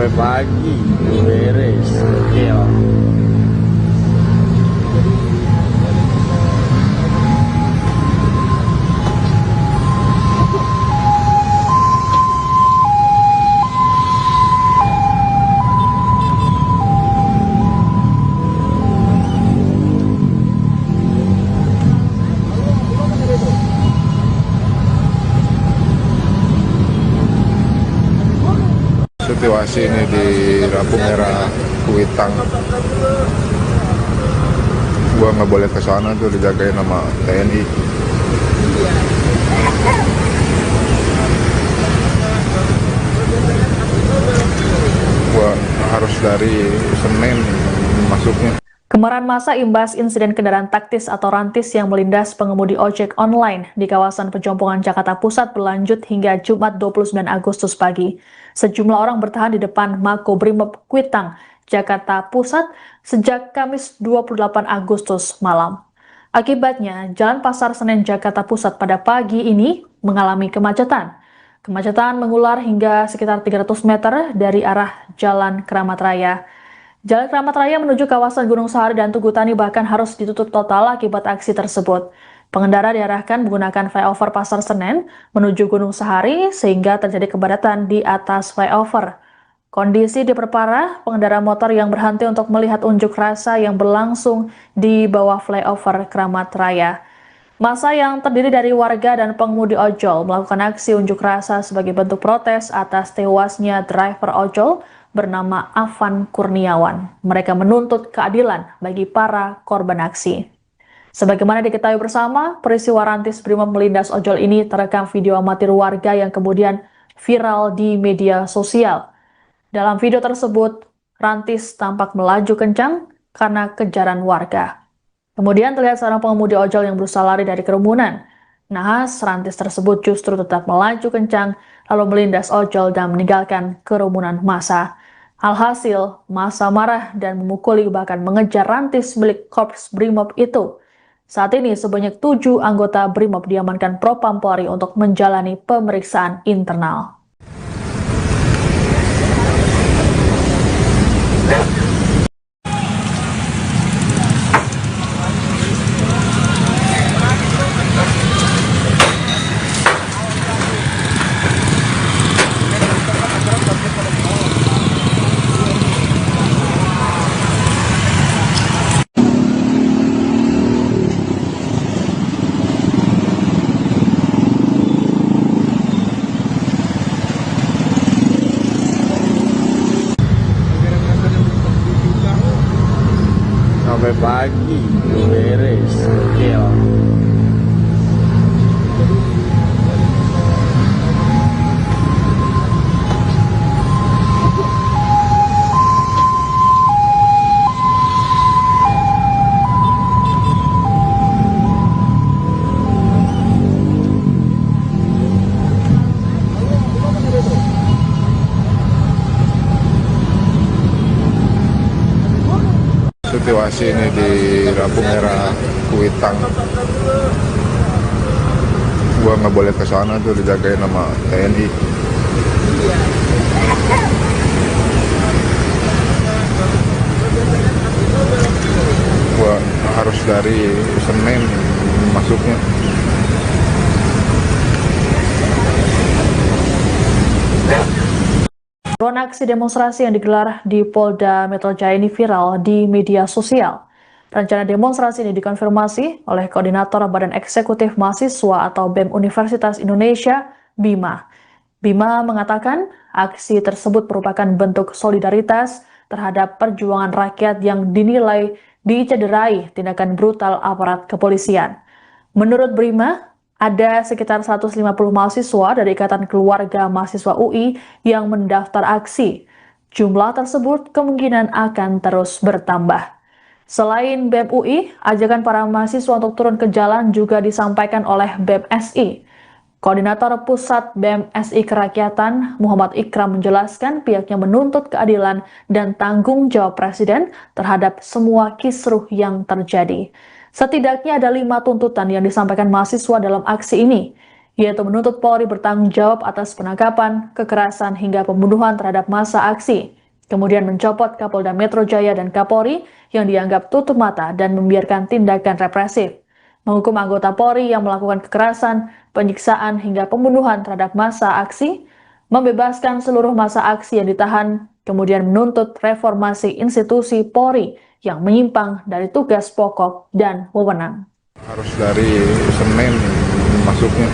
sampai pagi beres. Oke lah. Situasi ini di lampu merah Kuitang, gua nggak boleh ke sana tuh, dijagain sama TNI. Gua harus dari Senin masuknya. Kemarahan massa imbas insiden kendaraan taktis atau rantis yang melindas pengemudi ojek online di kawasan Pejompongan Jakarta Pusat berlanjut hingga Jumat 29 Agustus pagi. Sejumlah orang bertahan di depan Makobrimob Kuitang, Jakarta Pusat sejak Kamis 28 Agustus malam. Akibatnya, Jalan Pasar Senen Jakarta Pusat pada pagi ini mengalami kemacetan. Kemacetan mengular hingga sekitar 300 meter dari arah Jalan Keramat Raya. Jalan Keramat Raya menuju kawasan Gunung Sahari dan Tugu Tani bahkan harus ditutup total akibat aksi tersebut. Pengendara diarahkan menggunakan flyover Pasar Senen menuju Gunung Sahari sehingga terjadi kepadatan di atas flyover. Kondisi diperparah pengendara motor yang berhenti untuk melihat unjuk rasa yang berlangsung di bawah flyover Keramat Raya. Massa yang terdiri dari warga dan pengemudi ojol melakukan aksi unjuk rasa sebagai bentuk protes atas tewasnya driver ojol bernama Afan Kurniawan. Mereka menuntut keadilan bagi para korban aksi. Sebagaimana diketahui bersama, peristiwa rantis Brimob melindas ojol ini terekam video amatir warga yang kemudian viral di media sosial. Dalam video tersebut, rantis tampak melaju kencang karena kejaran warga. Kemudian terlihat seorang pengemudi ojol yang berusaha lari dari kerumunan. Nahas, rantis tersebut justru tetap melaju kencang lalu melindas ojol dan meninggalkan kerumunan massa. Alhasil, massa marah dan memukuli bahkan mengejar rantis milik Korps Brimob itu. Saat ini sebanyak 7 anggota Brimob diamankan Propam Polri untuk menjalani pemeriksaan internal. Sampai pagi beres. Oke lah. Situasi ini di lampu merah Kuitang, gua nggak boleh ke sana tuh, dijagain sama TNI. Gua harus dari Senin masuknya. Ruang aksi demonstrasi yang digelar di Polda Metro Jaya ini viral di media sosial. Rencana demonstrasi ini dikonfirmasi oleh Koordinator Badan Eksekutif Mahasiswa atau BEM Universitas Indonesia, Bima. Bima mengatakan aksi tersebut merupakan bentuk solidaritas terhadap perjuangan rakyat yang dinilai dicederai tindakan brutal aparat kepolisian. Menurut Bima, ada sekitar 150 mahasiswa dari Ikatan Keluarga Mahasiswa UI yang mendaftar aksi. Jumlah tersebut kemungkinan akan terus bertambah. Selain BEM UI, ajakan para mahasiswa untuk turun ke jalan juga disampaikan oleh BEM SI. Koordinator Pusat BEM SI Kerakyatan, Muhammad Ikram menjelaskan pihaknya menuntut keadilan dan tanggung jawab Presiden terhadap semua kisruh yang terjadi. Setidaknya ada 5 tuntutan yang disampaikan mahasiswa dalam aksi ini, yaitu menuntut Polri bertanggung jawab atas penangkapan, kekerasan, hingga pembunuhan terhadap massa aksi. Kemudian mencopot Kapolda Metro Jaya dan Kapolri yang dianggap tutup mata dan membiarkan tindakan represif. Menghukum anggota Polri yang melakukan kekerasan, penyiksaan, hingga pembunuhan terhadap massa aksi, membebaskan seluruh massa aksi yang ditahan, kemudian menuntut reformasi institusi Polri yang menyimpang dari tugas pokok dan wewenang. Harus dari Senin masuknya.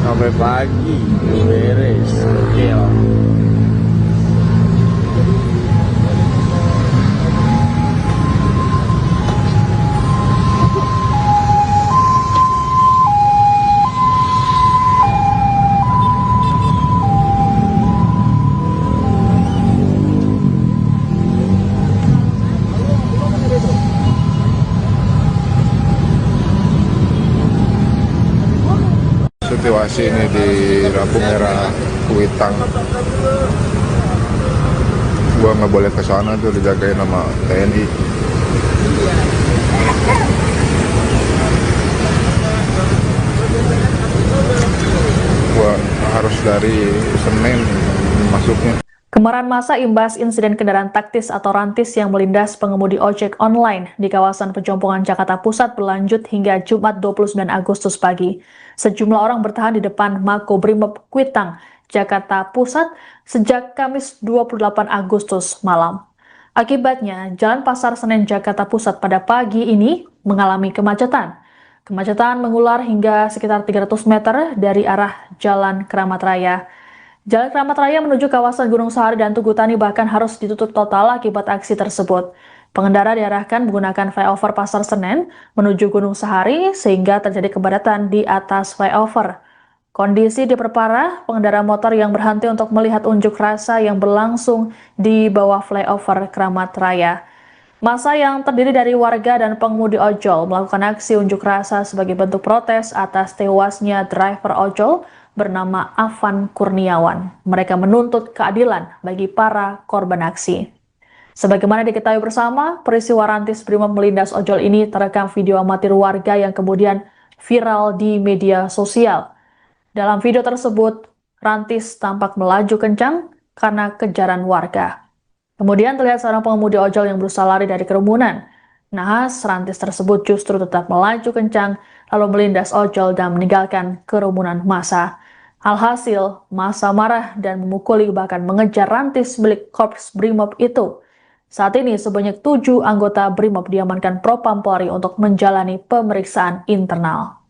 Sampai pagi beres, gokil. Situasi ini di lampu merah Kuitang, gua nggak boleh ke sana tuh, dijagain sama TNI. Gua harus dari Senin masuknya. Kemarahan massa imbas insiden kendaraan taktis atau rantis yang melindas pengemudi ojek online di kawasan Pejompongan Jakarta Pusat berlanjut hingga Jumat 29 Agustus pagi. Sejumlah orang bertahan di depan Makobrimob Kuitang, Jakarta Pusat sejak Kamis 28 Agustus malam. Akibatnya, Jalan Pasar Senen Jakarta Pusat pada pagi ini mengalami kemacetan. Kemacetan mengular hingga sekitar 300 meter dari arah Jalan Keramat Raya. Jalan Keramat Raya menuju kawasan Gunung Sahari dan Tugu Tani bahkan harus ditutup total akibat aksi tersebut. Pengendara diarahkan menggunakan flyover Pasar Senen menuju Gunung Sahari sehingga terjadi kepadatan di atas flyover. Kondisi diperparah pengendara motor yang berhenti untuk melihat unjuk rasa yang berlangsung di bawah flyover Keramat Raya. Massa yang terdiri dari warga dan pengemudi ojol melakukan aksi unjuk rasa sebagai bentuk protes atas tewasnya driver ojol bernama Afan Kurniawan. Mereka menuntut keadilan bagi para korban aksi. Sebagaimana diketahui bersama, peristiwa rantis Brimob melindas ojol ini terekam video amatir warga yang kemudian viral di media sosial. Dalam video tersebut, rantis tampak melaju kencang karena kejaran warga. Kemudian terlihat seorang pengemudi ojol yang berusaha lari dari kerumunan. Nahas, rantis tersebut justru tetap melaju kencang lalu melindas ojol dan meninggalkan kerumunan massa. Alhasil, massa marah dan memukuli bahkan mengejar rantis milik Korps Brimob itu. Saat ini sebanyak 7 anggota Brimob diamankan Propam Polri untuk menjalani pemeriksaan internal.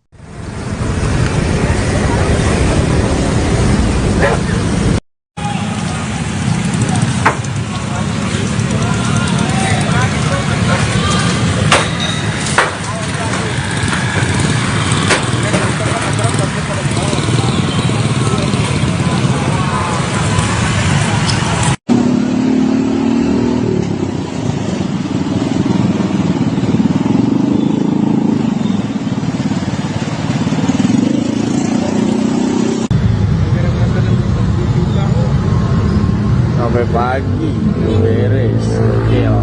Sampai pagi beres, gokil.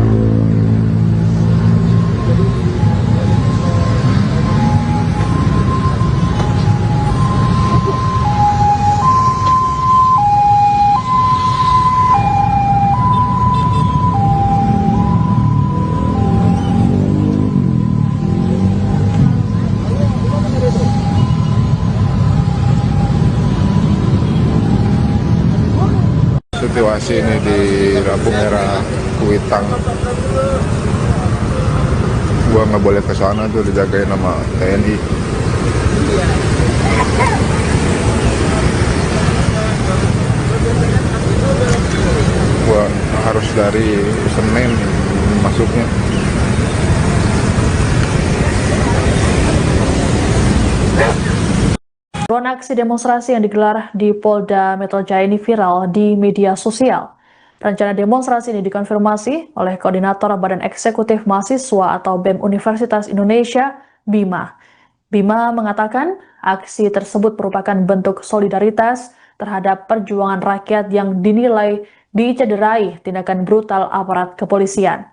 Situasi ini di lampu merah Kuitang, gua nggak boleh ke sana tuh, dijagain sama TNI. Gua harus dari Senin masuk. masuknya. Drone aksi demonstrasi yang digelar di Polda Metro Jaya ini viral di media sosial. Rencana demonstrasi ini dikonfirmasi oleh Koordinator Badan Eksekutif Mahasiswa atau BEM Universitas Indonesia, Bima. Bima mengatakan aksi tersebut merupakan bentuk solidaritas terhadap perjuangan rakyat yang dinilai dicederai tindakan brutal aparat kepolisian.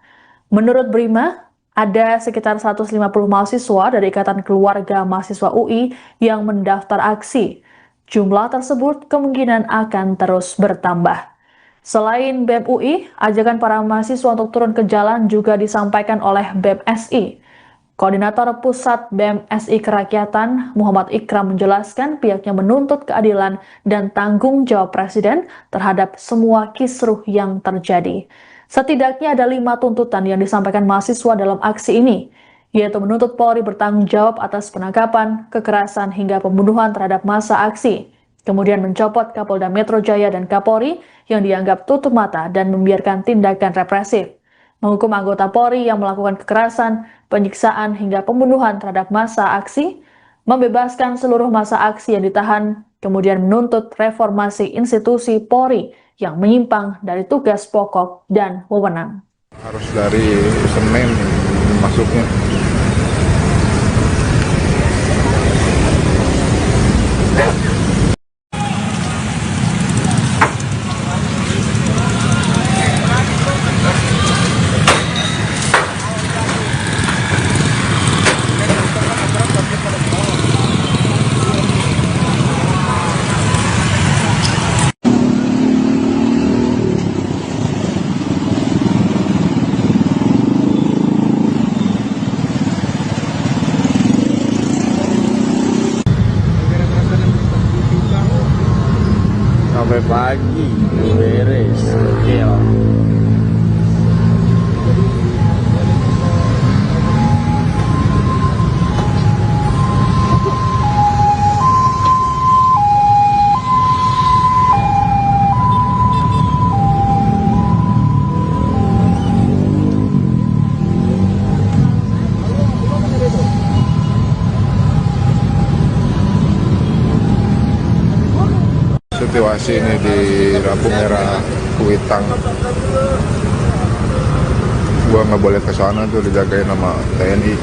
Menurut Bima, ada sekitar 150 mahasiswa dari Ikatan Keluarga Mahasiswa UI yang mendaftar aksi. Jumlah tersebut kemungkinan akan terus bertambah. Selain BEM UI, ajakan para mahasiswa untuk turun ke jalan juga disampaikan oleh BEM SI. Koordinator Pusat BEM SI Kerakyatan, Muhammad Ikram menjelaskan pihaknya menuntut keadilan dan tanggung jawab Presiden terhadap semua kisruh yang terjadi. Setidaknya ada 5 tuntutan yang disampaikan mahasiswa dalam aksi ini, yaitu menuntut Polri bertanggung jawab atas penangkapan, kekerasan, hingga pembunuhan terhadap massa aksi. Kemudian mencopot Kapolda Metro Jaya dan Kapolri yang dianggap tutup mata dan membiarkan tindakan represif. Menghukum anggota Polri yang melakukan kekerasan, penyiksaan, hingga pembunuhan terhadap massa aksi, membebaskan seluruh massa aksi yang ditahan, kemudian menuntut reformasi institusi Polri yang menyimpang dari tugas pokok dan wewenang. Harus dari Senin masuknya. Sampai pagi beres. Oke lah. Situasi ini di lampu merah Kuitang, gua nggak boleh ke sana tuh, dijagain sama TNI.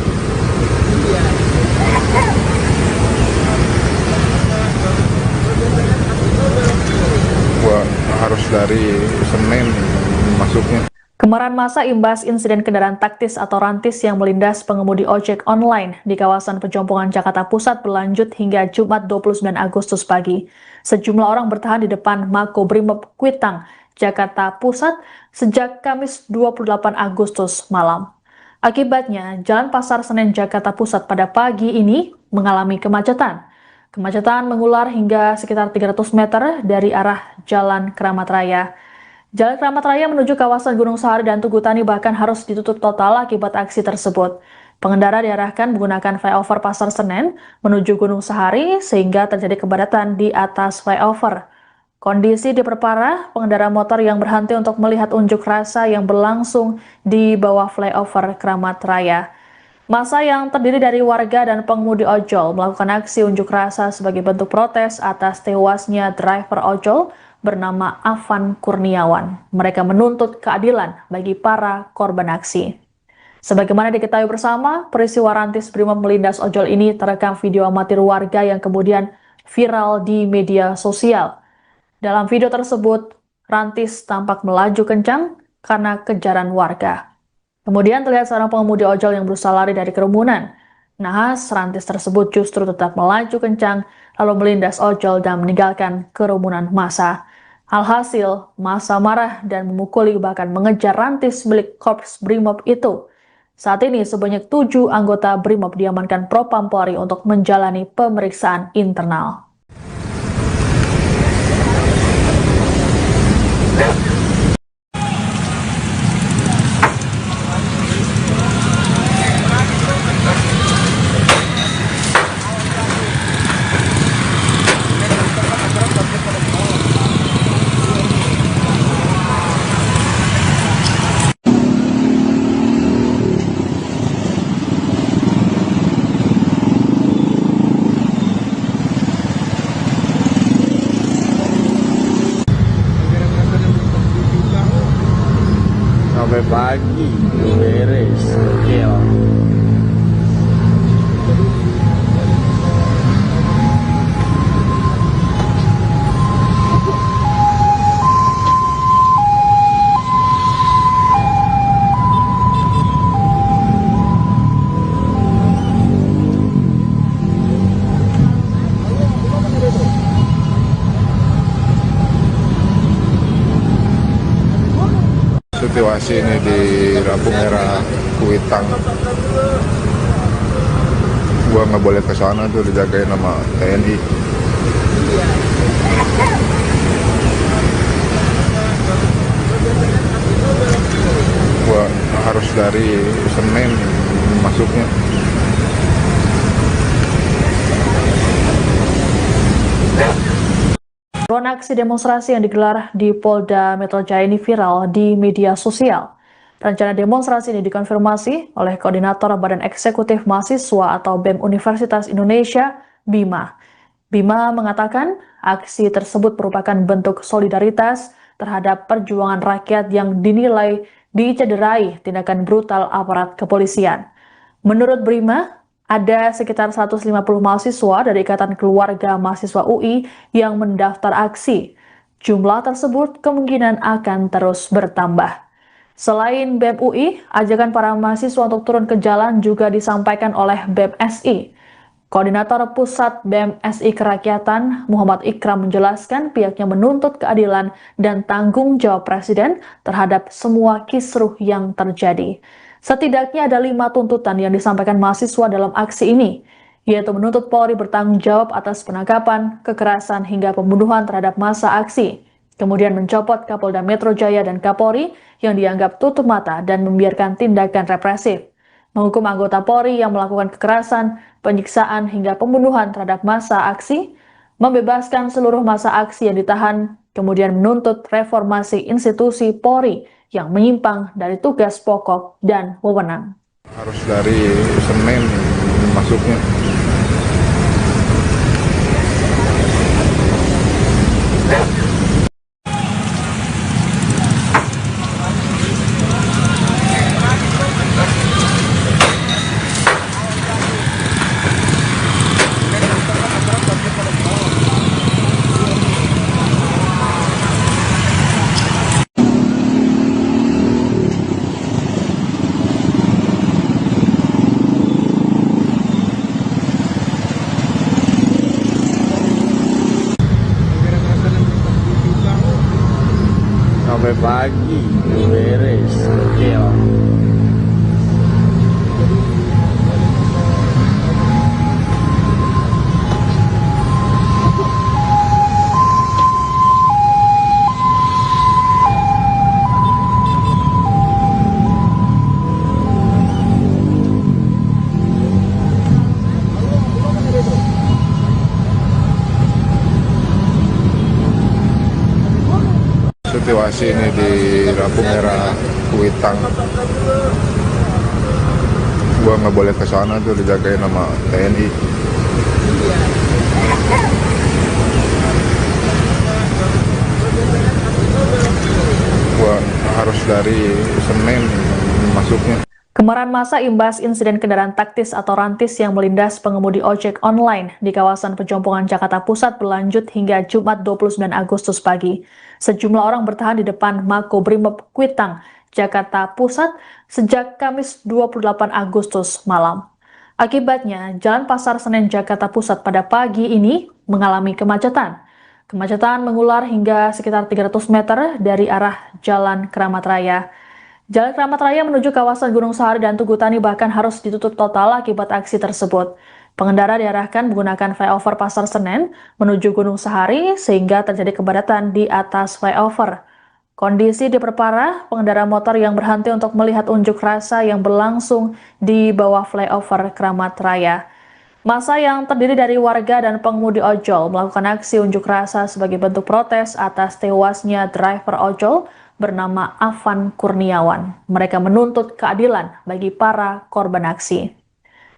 Gua harus dari Senin masuknya. Kemarahan massa imbas insiden kendaraan taktis atau rantis yang melindas pengemudi ojek online di kawasan Pejompongan Jakarta Pusat berlanjut hingga Jumat 29 Agustus pagi. Sejumlah orang bertahan di depan Makobrimob Kuitang, Jakarta Pusat sejak Kamis 28 Agustus malam. Akibatnya, Jalan Pasar Senen Jakarta Pusat pada pagi ini mengalami kemacetan. Kemacetan mengular hingga sekitar 300 meter dari arah Jalan Keramat Raya. Jalan Keramat Raya menuju kawasan Gunung Sahari dan Tugu Tani bahkan harus ditutup total akibat aksi tersebut. Pengendara diarahkan menggunakan flyover Pasar Senen menuju Gunung Sahari sehingga terjadi kepadatan di atas flyover. Kondisi diperparah pengendara motor yang berhenti untuk melihat unjuk rasa yang berlangsung di bawah flyover Keramat Raya. Massa yang terdiri dari warga dan pengemudi ojol melakukan aksi unjuk rasa sebagai bentuk protes atas tewasnya driver ojol bernama Afan Kurniawan. Mereka menuntut keadilan bagi para korban aksi. Sebagaimana diketahui bersama, peristiwa rantis Brimob melindas ojol ini terekam video amatir warga yang kemudian viral di media sosial. Dalam video tersebut, rantis tampak melaju kencang karena kejaran warga. Kemudian terlihat seorang pengemudi ojol yang berusaha lari dari kerumunan. Nahas, rantis tersebut justru tetap melaju kencang lalu melindas ojol dan meninggalkan kerumunan massa. Alhasil, massa marah dan memukuli bahkan mengejar rantis milik Korps Brimob itu. Saat ini sebanyak 7 anggota Brimob diamankan Propam Polri untuk menjalani pemeriksaan internal. sampai pagi beres. Gokil. Situasi ini di lampu merah Kuitang. Gua nggak boleh ke sana tuh, dijagain sama TNI. Gua harus dari Senin masuknya. Ruang aksi demonstrasi yang digelar di Polda Metro Jaya ini viral di media sosial. Rencana demonstrasi ini dikonfirmasi oleh Koordinator Badan Eksekutif Mahasiswa atau BEM Universitas Indonesia, Bima. Bima mengatakan aksi tersebut merupakan bentuk solidaritas terhadap perjuangan rakyat yang dinilai dicederai tindakan brutal aparat kepolisian. Menurut Bima, ada sekitar 150 mahasiswa dari Ikatan Keluarga Mahasiswa UI yang mendaftar aksi. Jumlah tersebut kemungkinan akan terus bertambah. Selain BEM UI, ajakan para mahasiswa untuk turun ke jalan juga disampaikan oleh BEM SI. Koordinator Pusat BEM SI Kerakyatan, Muhammad Ikram menjelaskan pihaknya menuntut keadilan dan tanggung jawab Presiden terhadap semua kisruh yang terjadi. Setidaknya ada 5 tuntutan yang disampaikan mahasiswa dalam aksi ini, yaitu menuntut Polri bertanggung jawab atas penangkapan, kekerasan, hingga pembunuhan terhadap massa aksi. Kemudian mencopot Kapolda Metro Jaya dan Kapolri yang dianggap tutup mata dan membiarkan tindakan represif. Menghukum anggota Polri yang melakukan kekerasan, penyiksaan, hingga pembunuhan terhadap massa aksi, membebaskan seluruh massa aksi yang ditahan, kemudian menuntut reformasi institusi Polri yang menyimpang dari tugas pokok dan wewenang. Harus dari Senin masuknya. Sampai pagi beres. Gokil. Situasi ini di lampu merah Kuitang. Gua nggak boleh ke sana tuh, dijagain sama TNI. Gua harus dari Senin masuknya. Kemarahan massa imbas insiden kendaraan taktis atau rantis yang melindas pengemudi ojek online di kawasan Pejompongan Jakarta Pusat berlanjut hingga Jumat 29 Agustus pagi. Sejumlah orang bertahan di depan Makobrimob Kuitang, Jakarta Pusat sejak Kamis 28 Agustus malam. Akibatnya, Jalan Pasar Senen Jakarta Pusat pada pagi ini mengalami kemacetan. Kemacetan mengular hingga sekitar 300 meter dari arah Jalan Keramat Raya. Jalan Keramat Raya menuju kawasan Gunung Sahari dan Tugu Tani bahkan harus ditutup total akibat aksi tersebut. Pengendara diarahkan menggunakan flyover Pasar Senen menuju Gunung Sahari sehingga terjadi kepadatan di atas flyover. Kondisi diperparah pengendara motor yang berhenti untuk melihat unjuk rasa yang berlangsung di bawah flyover Keramat Raya. Massa yang terdiri dari warga dan pengemudi ojol melakukan aksi unjuk rasa sebagai bentuk protes atas tewasnya driver ojol bernama Afan Kurniawan. Mereka menuntut keadilan bagi para korban aksi.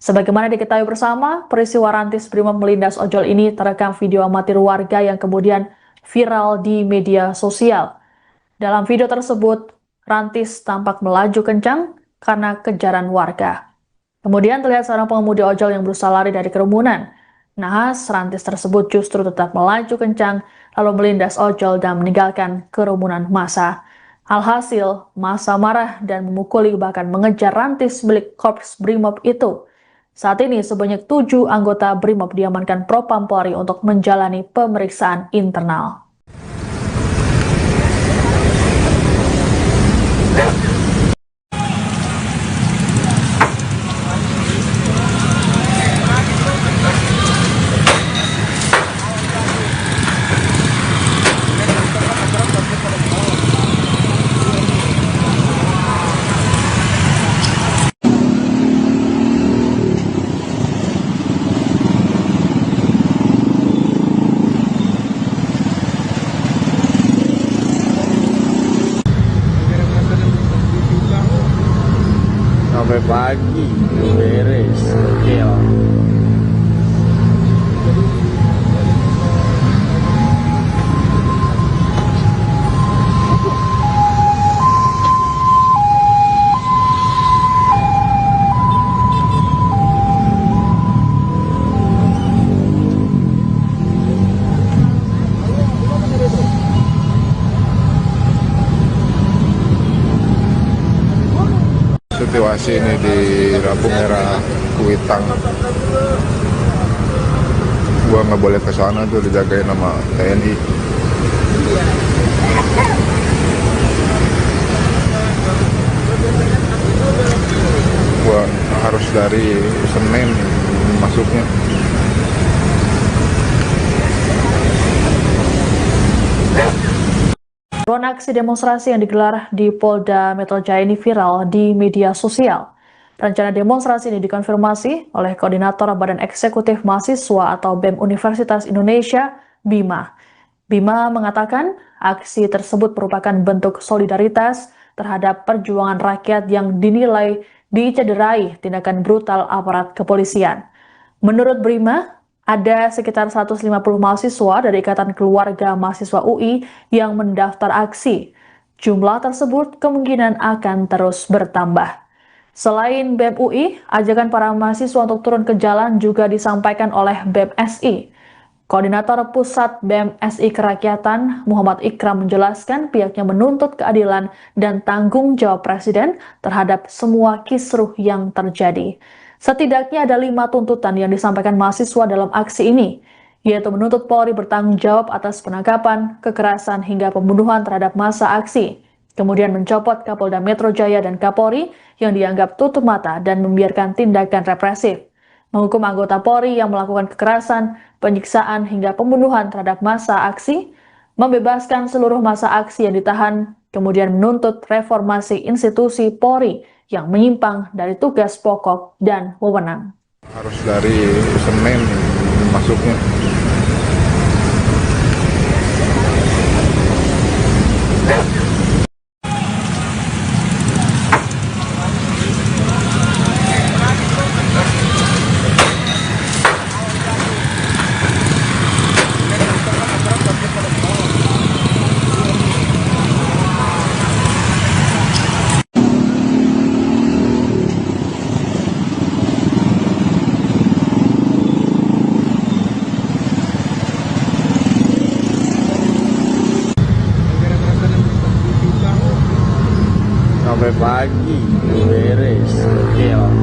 Sebagaimana diketahui bersama, peristiwa rantis Brimob melindas ojol ini terekam video amatir warga yang kemudian viral di media sosial. Dalam video tersebut, Rantis tampak melaju kencang karena kejaran warga. Kemudian terlihat seorang pengemudi ojol yang berusaha lari dari kerumunan. Nahas, Rantis tersebut justru tetap melaju kencang lalu melindas ojol dan meninggalkan kerumunan massa. Alhasil, massa marah dan memukuli bahkan mengejar Rantis milik Korps Brimob itu. Saat ini sebanyak 7 anggota Brimob diamankan Propam Polri untuk menjalani pemeriksaan internal. Sampai pagi beres, oke lah. Situasi ini di lampu merah Kuitang. Gua nggak boleh ke sana tuh, dijagain sama TNI. Gua harus dari Senin masuknya. Ruang aksi demonstrasi yang digelar di Polda Metro Jaya ini viral di media sosial. Rencana demonstrasi ini dikonfirmasi oleh Koordinator Badan Eksekutif Mahasiswa atau BEM Universitas Indonesia, Bima. Bima mengatakan aksi tersebut merupakan bentuk solidaritas terhadap perjuangan rakyat yang dinilai dicederai tindakan brutal aparat kepolisian. Menurut Bima, ada sekitar 150 mahasiswa dari Ikatan Keluarga Mahasiswa UI yang mendaftar aksi. Jumlah tersebut kemungkinan akan terus bertambah. Selain BEM UI, ajakan para mahasiswa untuk turun ke jalan juga disampaikan oleh BEM SI. Koordinator Pusat BEM SI Kerakyatan, Muhammad Ikram menjelaskan pihaknya menuntut keadilan dan tanggung jawab Presiden terhadap semua kisruh yang terjadi. Setidaknya ada 5 tuntutan yang disampaikan mahasiswa dalam aksi ini, yaitu menuntut Polri bertanggung jawab atas penangkapan, kekerasan, hingga pembunuhan terhadap massa aksi. Kemudian mencopot Kapolda Metro Jaya dan Kapolri yang dianggap tutup mata dan membiarkan tindakan represif. Menghukum anggota Polri yang melakukan kekerasan, penyiksaan, hingga pembunuhan terhadap massa aksi, membebaskan seluruh massa aksi yang ditahan, kemudian menuntut reformasi institusi Polri yang menyimpang dari tugas pokok dan wewenang. Harus dari Senin masuknya. Sampai pagi beres, oke lah.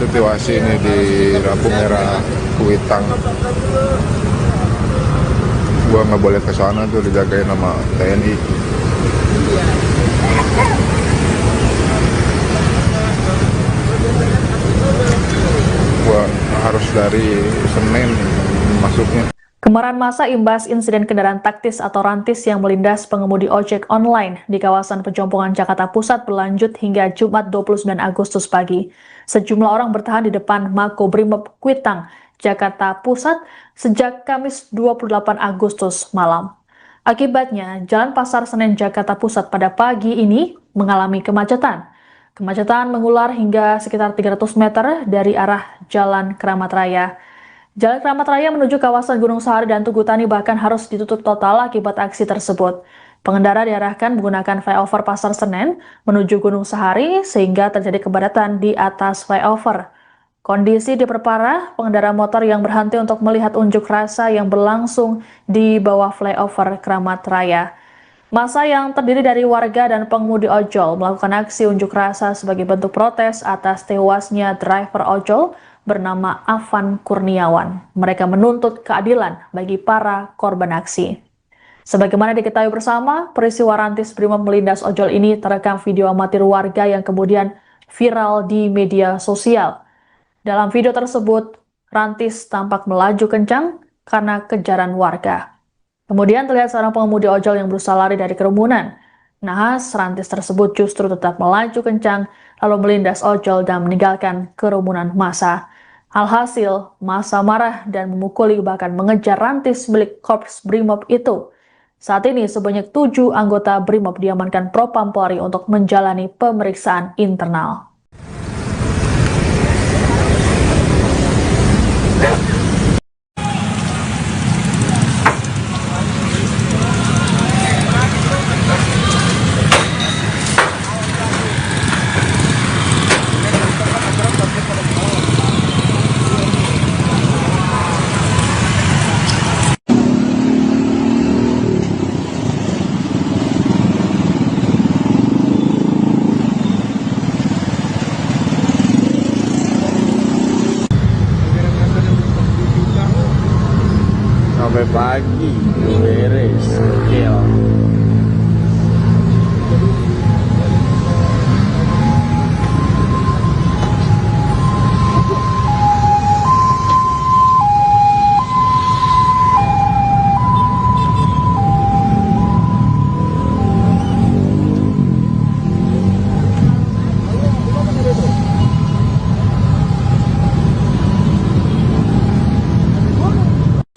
Situasi ini di lampu merah Kuitang. Gua nggak boleh ke sana tuh, dijagain sama TNI. Gua harus dari Senin masuknya. Kemarahan massa imbas insiden kendaraan taktis atau rantis yang melindas pengemudi ojek online di kawasan Pejompongan Jakarta Pusat berlanjut hingga Jumat 29 Agustus pagi. Sejumlah orang bertahan di depan Makobrimob Kuitang, Jakarta Pusat sejak Kamis 28 Agustus malam. Akibatnya, Jalan Pasar Senen Jakarta Pusat pada pagi ini mengalami kemacetan. Kemacetan mengular hingga sekitar 300 meter dari arah Jalan Keramat Raya. Jalan Keramat Raya menuju kawasan Gunung Sahari dan Tugu Tani bahkan harus ditutup total akibat aksi tersebut. Pengendara diarahkan menggunakan flyover Pasar Senen menuju Gunung Sahari sehingga terjadi kepadatan di atas flyover. Kondisi diperparah pengendara motor yang berhenti untuk melihat unjuk rasa yang berlangsung di bawah flyover Keramat Raya. Massa yang terdiri dari warga dan pengemudi ojol melakukan aksi unjuk rasa sebagai bentuk protes atas tewasnya driver ojol bernama Afan Kurniawan. Mereka menuntut keadilan bagi para korban aksi. Sebagaimana diketahui bersama, peristiwa rantis Brimob melindas ojol ini terekam video amatir warga yang kemudian viral di media sosial. Dalam video tersebut, rantis tampak melaju kencang karena kejaran warga. Kemudian terlihat seorang pengemudi ojol yang berusaha lari dari kerumunan. Nahas, rantis tersebut justru tetap melaju kencang lalu melindas ojol dan meninggalkan kerumunan massa. Alhasil, massa marah dan memukuli bahkan mengejar rantis milik Korps Brimob itu. Saat ini sebanyak 7 anggota Brimob diamankan Propam Polri untuk menjalani pemeriksaan internal. Sampai pagi beres, gokil.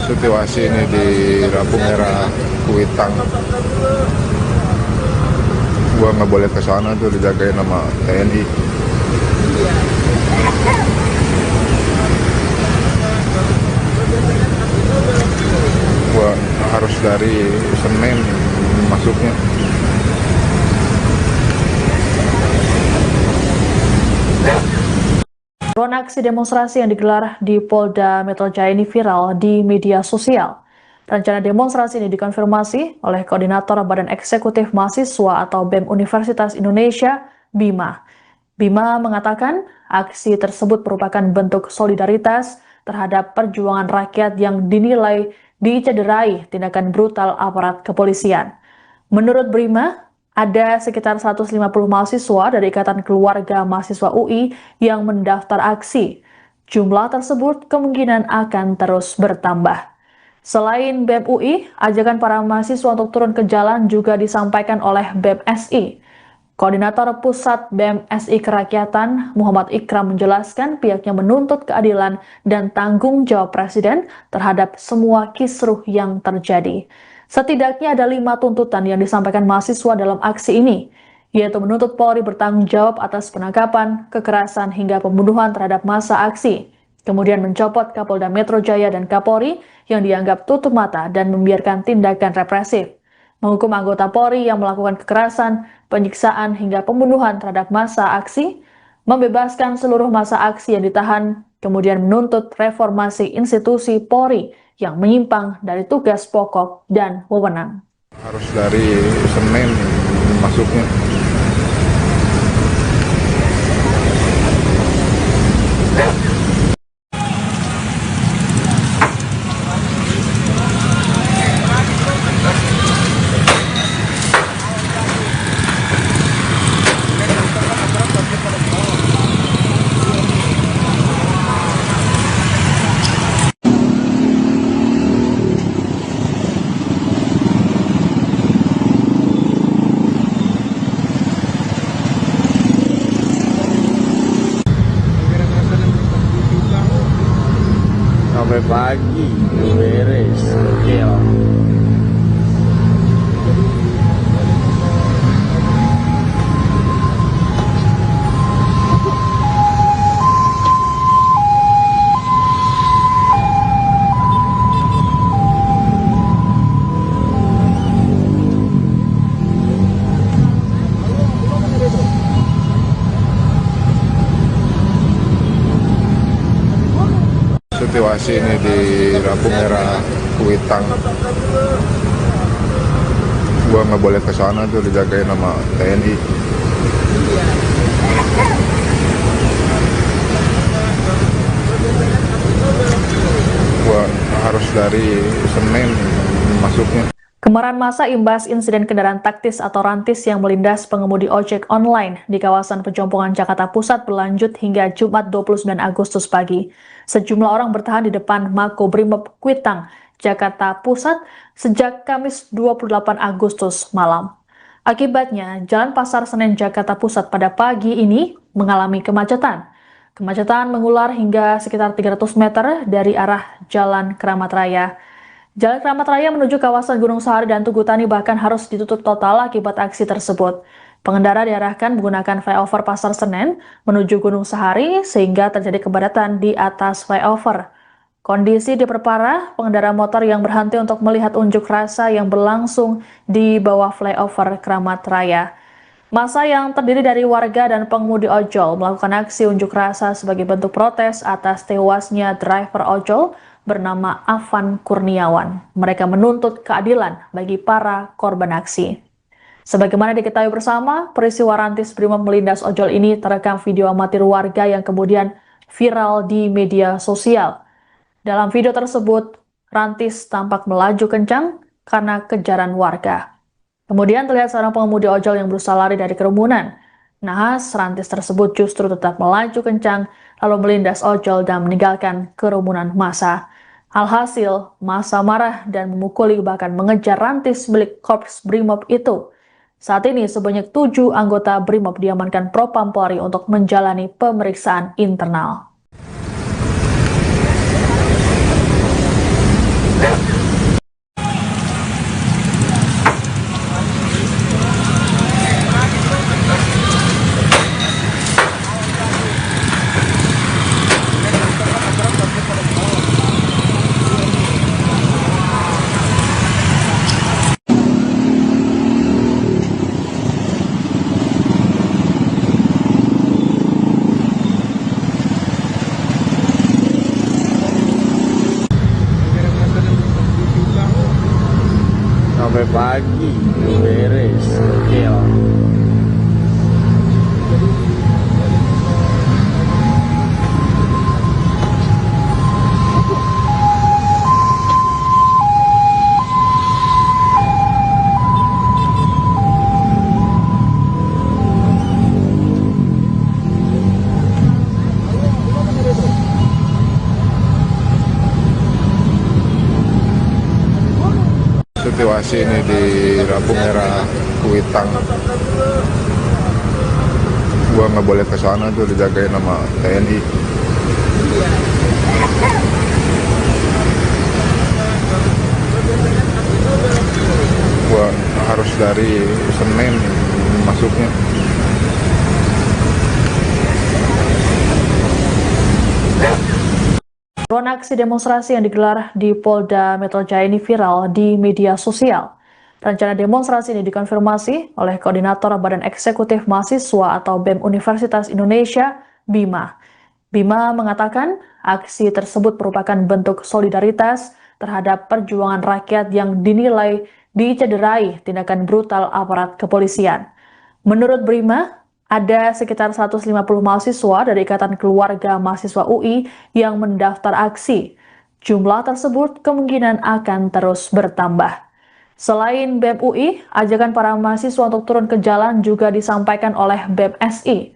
Situasi ini di lampu merah Kuitang. Gua nggak boleh ke sana tuh, dijagain sama TNI. Gua harus dari Senen masuknya. Drone aksi demonstrasi yang digelar di Polda Metro Jaya ini viral di media sosial. Rencana demonstrasi ini dikonfirmasi oleh Koordinator Badan Eksekutif Mahasiswa atau BEM Universitas Indonesia, Bima. Bima mengatakan aksi tersebut merupakan bentuk solidaritas terhadap perjuangan rakyat yang dinilai dicederai tindakan brutal aparat kepolisian. Menurut Bima, ada sekitar 150 mahasiswa dari Ikatan Keluarga Mahasiswa UI yang mendaftar aksi. Jumlah tersebut kemungkinan akan terus bertambah. Selain BEM UI, ajakan para mahasiswa untuk turun ke jalan juga disampaikan oleh BEM SI. Koordinator Pusat BEM SI Kerakyatan, Muhammad Ikram menjelaskan pihaknya menuntut keadilan dan tanggung jawab Presiden terhadap semua kisruh yang terjadi. Setidaknya ada 5 tuntutan yang disampaikan mahasiswa dalam aksi ini, yaitu menuntut Polri bertanggung jawab atas penangkapan, kekerasan, hingga pembunuhan terhadap massa aksi, kemudian mencopot Kapolda Metro Jaya dan Kapolri yang dianggap tutup mata dan membiarkan tindakan represif, menghukum anggota Polri yang melakukan kekerasan, penyiksaan, hingga pembunuhan terhadap massa aksi, membebaskan seluruh massa aksi yang ditahan, kemudian menuntut reformasi institusi Polri yang menyimpang dari tugas pokok dan wewenang. Harus dari Senen masuknya. sampai pagi beres. Gokil. Situasi ini di lampu merah Kuitang. Gua nggak boleh ke sana tuh, dijagain sama TNI. Gua harus dari Senin masuknya. Kemarahan massa imbas insiden kendaraan taktis atau rantis yang melindas pengemudi ojek online di kawasan Pejompongan Jakarta Pusat berlanjut hingga Jumat 29 Agustus pagi. Sejumlah orang bertahan di depan Makobrimob Kuitang, Jakarta Pusat sejak Kamis 28 Agustus malam. Akibatnya, Jalan Pasar Senen Jakarta Pusat pada pagi ini mengalami kemacetan. Kemacetan mengular hingga sekitar 300 meter dari arah Jalan Keramat Raya. Jalan Keramat Raya menuju kawasan Gunung Sahari dan Tugu Tani bahkan harus ditutup total akibat aksi tersebut. Pengendara diarahkan menggunakan flyover Pasar Senen menuju Gunung Sahari sehingga terjadi kepadatan di atas flyover. Kondisi diperparah pengendara motor yang berhenti untuk melihat unjuk rasa yang berlangsung di bawah flyover Keramat Raya. Massa yang terdiri dari warga dan pengemudi ojol melakukan aksi unjuk rasa sebagai bentuk protes atas tewasnya driver ojol bernama Afan Kurniawan. Mereka menuntut keadilan bagi para korban aksi. Sebagaimana diketahui bersama, peristiwa rantis Brimob melindas ojol ini terekam video amatir warga yang kemudian viral di media sosial. Dalam video tersebut, rantis tampak melaju kencang karena kejaran warga. Kemudian terlihat seorang pengemudi ojol yang berusaha lari dari kerumunan. Nahas, rantis tersebut justru tetap melaju kencang, lalu melindas ojol dan meninggalkan kerumunan massa. Alhasil, massa marah dan memukuli bahkan mengejar rantis milik Korps Brimob itu. Saat ini sebanyak 7 anggota Brimob diamankan Propam Polri untuk menjalani pemeriksaan internal. Sampai pagi beres. Gokil. Situasi ini di lampu merah Kuitang. Gua nggak boleh ke sana tuh, dijagain sama TNI. Gua harus dari Senin masuknya. Ruang aksi demonstrasi yang digelar di Polda Metro Jaya ini viral di media sosial. Rencana demonstrasi ini dikonfirmasi oleh Koordinator Badan Eksekutif Mahasiswa atau BEM Universitas Indonesia, Bima. Bima mengatakan aksi tersebut merupakan bentuk solidaritas terhadap perjuangan rakyat yang dinilai dicederai tindakan brutal aparat kepolisian. Menurut Bima, ada sekitar 150 mahasiswa dari Ikatan Keluarga Mahasiswa UI yang mendaftar aksi. Jumlah tersebut kemungkinan akan terus bertambah. Selain BEM UI, ajakan para mahasiswa untuk turun ke jalan juga disampaikan oleh BEM SI.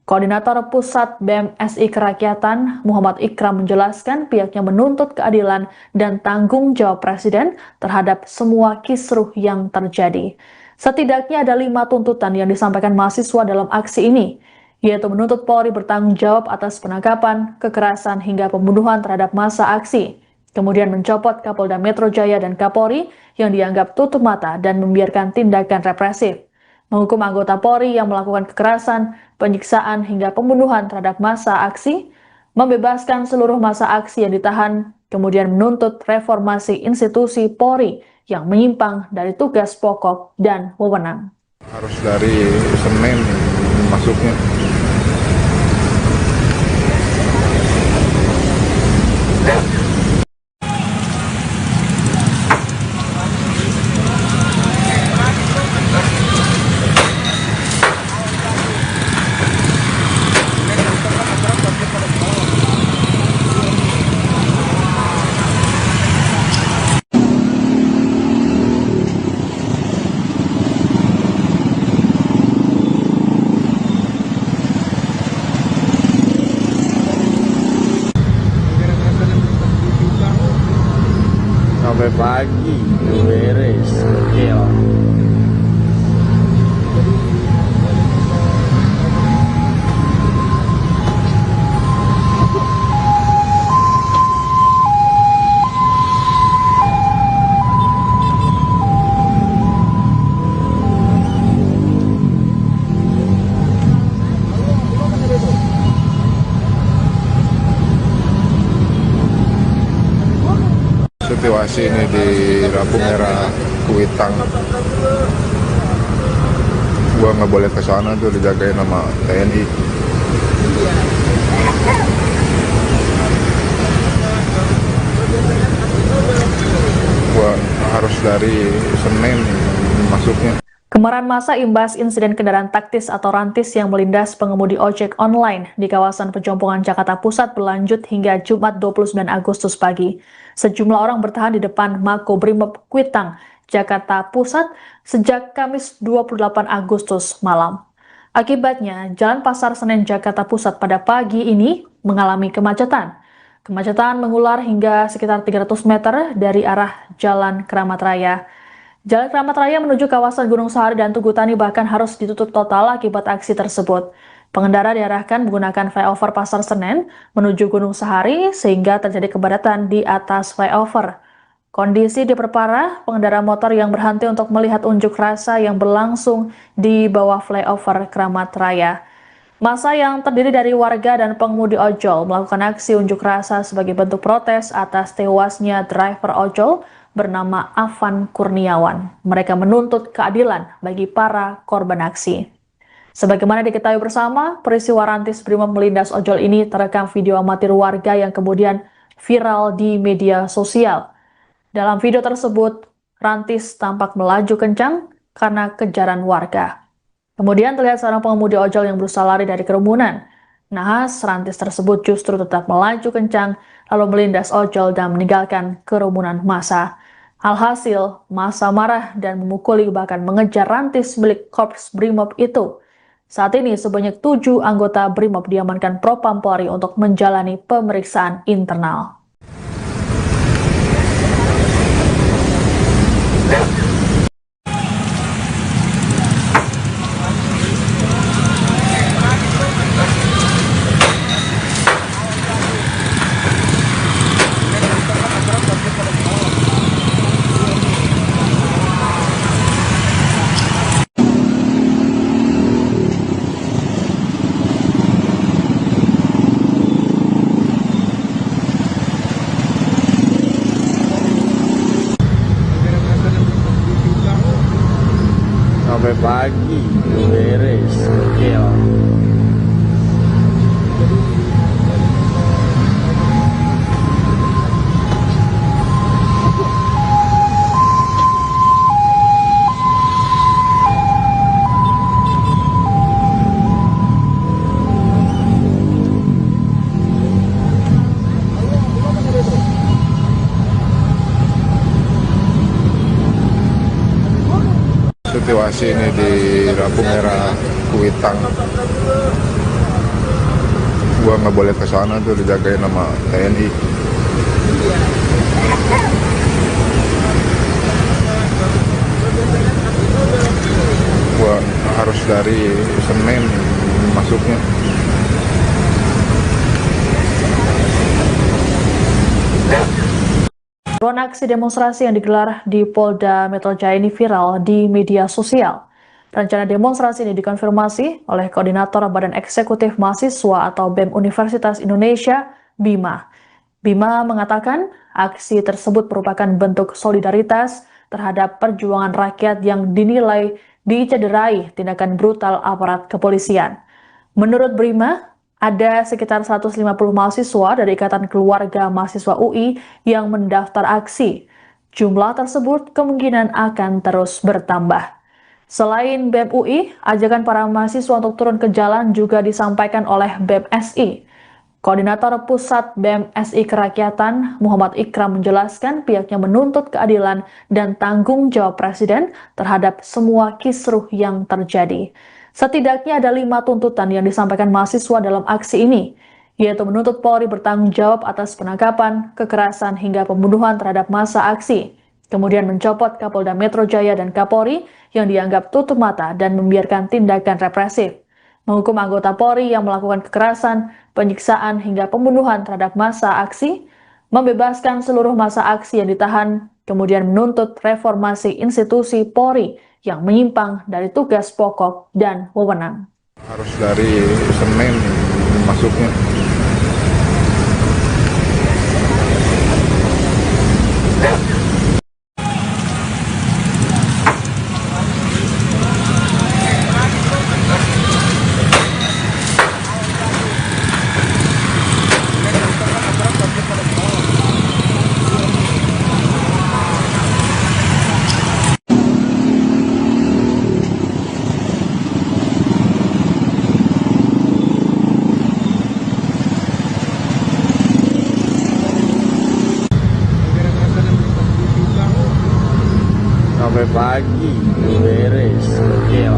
Koordinator Pusat BEM SI Kerakyatan, Muhammad Ikram menjelaskan pihaknya menuntut keadilan dan tanggung jawab Presiden terhadap semua kisruh yang terjadi. Setidaknya ada 5 tuntutan yang disampaikan mahasiswa dalam aksi ini, yaitu menuntut Polri bertanggung jawab atas penangkapan, kekerasan, hingga pembunuhan terhadap massa aksi. Kemudian mencopot Kapolda Metro Jaya dan Kapolri yang dianggap tutup mata dan membiarkan tindakan represif. Menghukum anggota Polri yang melakukan kekerasan, penyiksaan, hingga pembunuhan terhadap massa aksi, membebaskan seluruh massa aksi yang ditahan, kemudian menuntut reformasi institusi Polri yang menyimpang dari tugas pokok dan wewenang. Harus dari Senin masuknya. Sampai pagi beres, oke lah. Situasi ini di lampu merah Kuitang, gua nggak boleh ke sana tuh, dijagain sama TNI. Gua harus dari Senin masuknya. Kemarahan massa imbas insiden kendaraan taktis atau rantis yang melindas pengemudi ojek online di kawasan Pejompongan Jakarta Pusat berlanjut hingga Jumat 29 Agustus pagi. Sejumlah orang bertahan di depan Makobrimob Kuitang, Jakarta Pusat sejak Kamis 28 Agustus malam. Akibatnya, Jalan Pasar Senen Jakarta Pusat pada pagi ini mengalami kemacetan. Kemacetan mengular hingga sekitar 300 meter dari arah Jalan Keramat Raya. Jalan Keramat Raya menuju kawasan Gunung Sahari dan Tugu Tani bahkan harus ditutup total akibat aksi tersebut. Pengendara diarahkan menggunakan flyover Pasar Senen menuju Gunung Sahari sehingga terjadi kepadatan di atas flyover. Kondisi diperparah pengendara motor yang berhenti untuk melihat unjuk rasa yang berlangsung di bawah flyover Keramat Raya. Massa yang terdiri dari warga dan pengemudi ojol melakukan aksi unjuk rasa sebagai bentuk protes atas tewasnya driver ojol bernama Afan Kurniawan. Mereka menuntut keadilan bagi para korban aksi. Sebagaimana diketahui bersama, peristiwa rantis Brimob melindas ojol ini terekam video amatir warga yang kemudian viral di media sosial. Dalam video tersebut, rantis tampak melaju kencang karena kejaran warga. Kemudian terlihat seorang pengemudi ojol yang berusaha lari dari kerumunan. Nahas, rantis tersebut justru tetap melaju kencang lalu melindas ojol dan meninggalkan kerumunan massa. Alhasil, massa marah dan memukuli bahkan mengejar rantis milik Korps Brimob itu. Saat ini sebanyak 7 anggota Brimob diamankan Propam Polri untuk menjalani pemeriksaan internal. Sampai pagi beres, oke lah. Situasi ini di lampu merah Kuitang, gua nggak boleh ke sana tuh, dijagain sama TNI. Gua harus dari Senin masuknya. Drone aksi demonstrasi yang digelar di Polda Metro Jaya ini viral di media sosial. Rencana demonstrasi ini dikonfirmasi oleh Koordinator Badan Eksekutif Mahasiswa atau BEM Universitas Indonesia, Bima. Bima mengatakan aksi tersebut merupakan bentuk solidaritas terhadap perjuangan rakyat yang dinilai dicederai tindakan brutal aparat kepolisian. Menurut Bima, ada sekitar 150 mahasiswa dari Ikatan Keluarga Mahasiswa UI yang mendaftar aksi. Jumlah tersebut kemungkinan akan terus bertambah. Selain BEM UI, ajakan para mahasiswa untuk turun ke jalan juga disampaikan oleh BEM SI. Koordinator Pusat BEM SI Kerakyatan, Muhammad Ikram menjelaskan pihaknya menuntut keadilan dan tanggung jawab Presiden terhadap semua kisruh yang terjadi. Setidaknya ada 5 tuntutan yang disampaikan mahasiswa dalam aksi ini, yaitu menuntut Polri bertanggung jawab atas penangkapan, kekerasan, hingga pembunuhan terhadap massa aksi. Kemudian mencopot Kapolda Metro Jaya dan Kapolri yang dianggap tutup mata dan membiarkan tindakan represif. Menghukum anggota Polri yang melakukan kekerasan, penyiksaan, hingga pembunuhan terhadap massa aksi, membebaskan seluruh massa aksi yang ditahan, kemudian menuntut reformasi institusi Polri yang menyimpang dari tugas pokok dan wewenang. Harus dari Senin masuknya. Sampai pagi beres, gokil.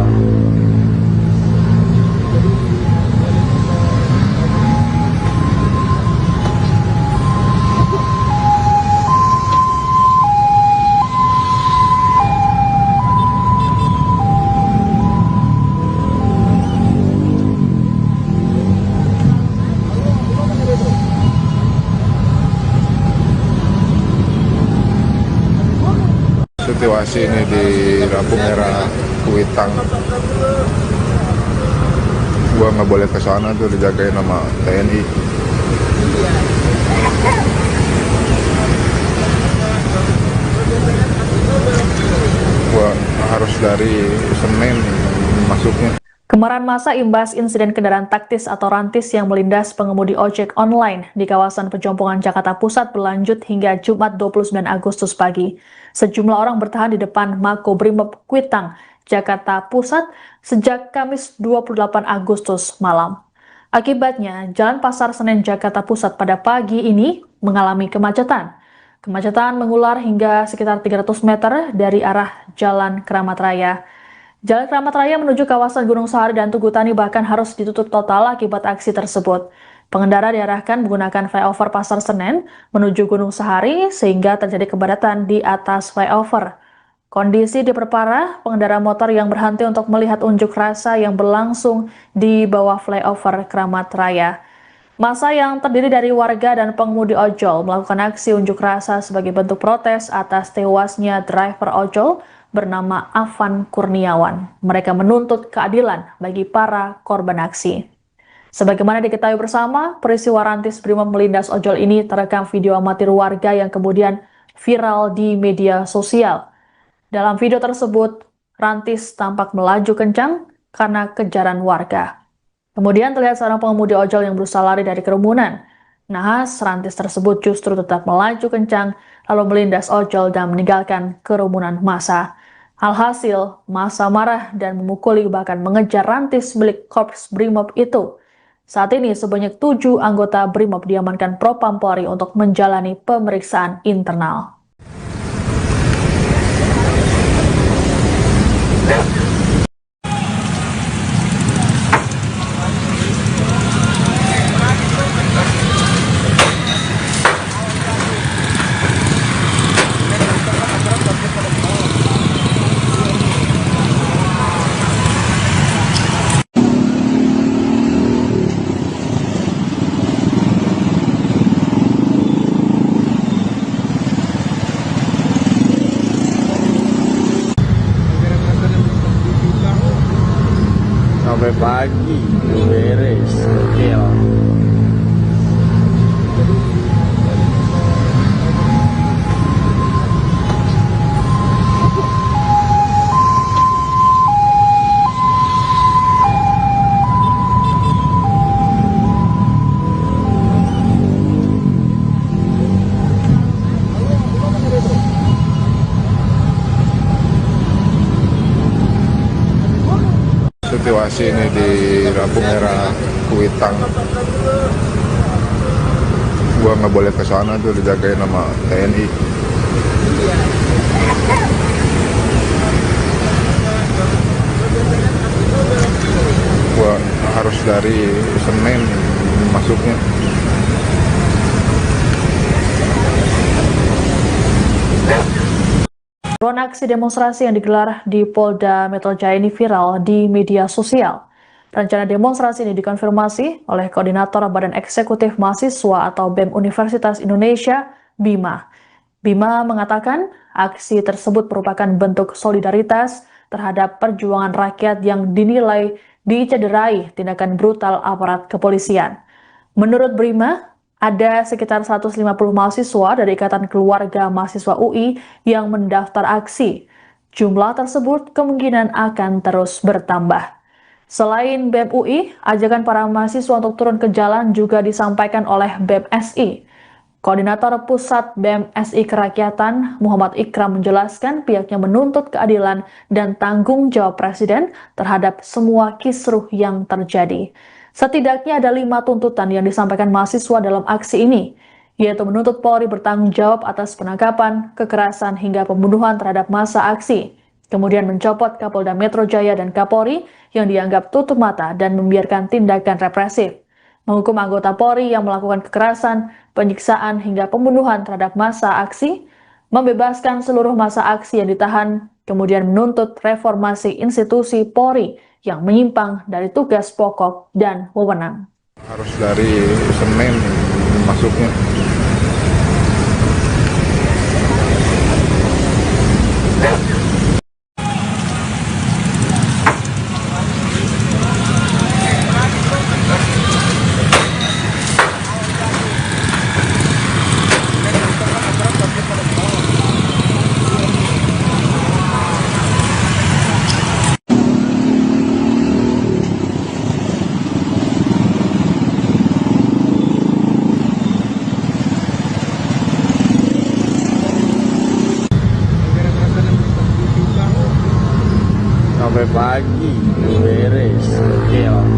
Situasi ini di lampu merah Kuitang, gua nggak boleh ke sana tuh, dijagain sama TNI. Gua harus dari Senin masuknya. Kemarahan massa imbas insiden kendaraan taktis atau rantis yang melindas pengemudi ojek online di kawasan Pejompongan Jakarta Pusat berlanjut hingga Jumat 29 Agustus pagi. Sejumlah orang bertahan di depan Makobrimob Kuitang, Jakarta Pusat sejak Kamis 28 Agustus malam. Akibatnya, Jalan Pasar Senen Jakarta Pusat pada pagi ini mengalami kemacetan. Kemacetan mengular hingga sekitar 300 meter dari arah Jalan Keramat Raya. Jalan Keramat Raya menuju kawasan Gunung Sahari dan Tugu Tani bahkan harus ditutup total akibat aksi tersebut. Pengendara diarahkan menggunakan flyover Pasar Senen menuju Gunung Sahari sehingga terjadi kepadatan di atas flyover. Kondisi diperparah pengendara motor yang berhenti untuk melihat unjuk rasa yang berlangsung di bawah flyover Keramat Raya. Massa yang terdiri dari warga dan pengemudi ojol melakukan aksi unjuk rasa sebagai bentuk protes atas tewasnya driver ojol bernama Afan Kurniawan. Mereka menuntut keadilan bagi para korban aksi. Sebagaimana diketahui bersama, peristiwa rantis Brimob melindas ojol ini terekam video amatir warga yang kemudian viral di media sosial. Dalam video tersebut, rantis tampak melaju kencang karena kejaran warga. Kemudian terlihat seorang pengemudi ojol yang berusaha lari dari kerumunan. Nahas, rantis tersebut justru tetap melaju kencang lalu melindas ojol dan meninggalkan kerumunan massa. Alhasil, massa marah dan memukuli bahkan mengejar rantis milik Korps Brimob itu. Saat ini sebanyak 7 anggota Brimob diamankan Propam Polri untuk menjalani pemeriksaan internal. sampai pagi beres. Oke lah. Situasi ini di lampu merah Kuitang, gua nggak boleh ke sana tuh, dijagain sama TNI. Gua harus dari Senin masuknya. Ruang aksi demonstrasi yang digelar di Polda Metro Jaya ini viral di media sosial. Rencana demonstrasi ini dikonfirmasi oleh Koordinator Badan Eksekutif Mahasiswa atau BEM Universitas Indonesia, Bima. Bima mengatakan aksi tersebut merupakan bentuk solidaritas terhadap perjuangan rakyat yang dinilai dicederai tindakan brutal aparat kepolisian. Menurut Bima, ada sekitar 150 mahasiswa dari Ikatan Keluarga Mahasiswa UI yang mendaftar aksi. Jumlah tersebut kemungkinan akan terus bertambah. Selain BEM UI, ajakan para mahasiswa untuk turun ke jalan juga disampaikan oleh BEM SI. Koordinator Pusat BEM SI Kerakyatan, Muhammad Ikram menjelaskan pihaknya menuntut keadilan dan tanggung jawab Presiden terhadap semua kisruh yang terjadi. Setidaknya ada 5 tuntutan yang disampaikan mahasiswa dalam aksi ini, yaitu menuntut Polri bertanggung jawab atas penangkapan, kekerasan, hingga pembunuhan terhadap massa aksi, kemudian mencopot Kapolda Metro Jaya dan Kapolri yang dianggap tutup mata dan membiarkan tindakan represif, menghukum anggota Polri yang melakukan kekerasan, penyiksaan, hingga pembunuhan terhadap massa aksi, membebaskan seluruh massa aksi yang ditahan, kemudian menuntut reformasi institusi Polri yang menyimpang dari tugas pokok dan wewenang. Harus dari Senin masuknya. Sampai pagi beres. Oke lah.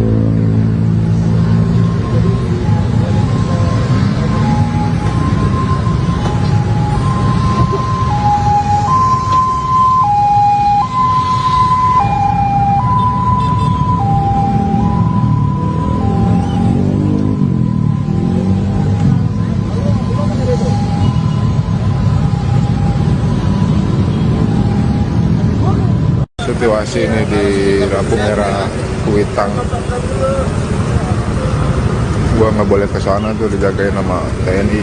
Situasi ini di lampu merah Kuitang, gua nggak boleh ke sana tuh, dijagain sama TNI.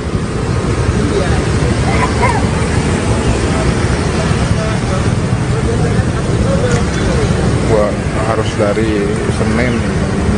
Gua harus dari Senin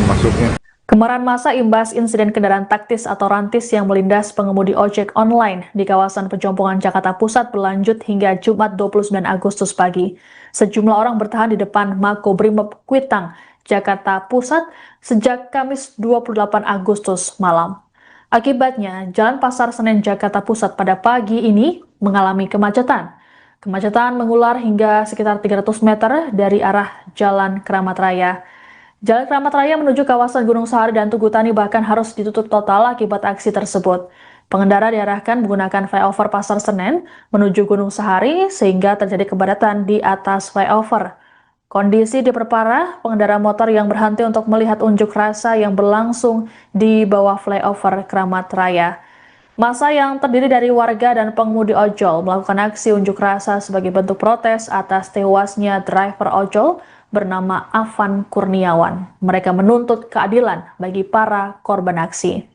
masuknya. Kemarahan massa imbas insiden kendaraan taktis atau rantis yang melindas pengemudi ojek online di kawasan Pejompongan Jakarta Pusat berlanjut hingga Jumat 29 Agustus pagi. Sejumlah orang bertahan di depan Makobrimob Kuitang, Jakarta Pusat sejak Kamis 28 Agustus malam. Akibatnya, Jalan Pasar Senen Jakarta Pusat pada pagi ini mengalami kemacetan. Kemacetan mengular hingga sekitar 300 meter dari arah Jalan Keramat Raya. Jalan Keramat Raya menuju kawasan Gunung Sahari dan Tugu Tani bahkan harus ditutup total akibat aksi tersebut. Pengendara diarahkan menggunakan flyover Pasar Senen menuju Gunung Sahari sehingga terjadi kepadatan di atas flyover. Kondisi diperparah pengendara motor yang berhenti untuk melihat unjuk rasa yang berlangsung di bawah flyover Keramat Raya. Massa yang terdiri dari warga dan pengemudi ojol melakukan aksi unjuk rasa sebagai bentuk protes atas tewasnya driver ojol bernama Afan Kurniawan. Mereka menuntut keadilan bagi para korban aksi.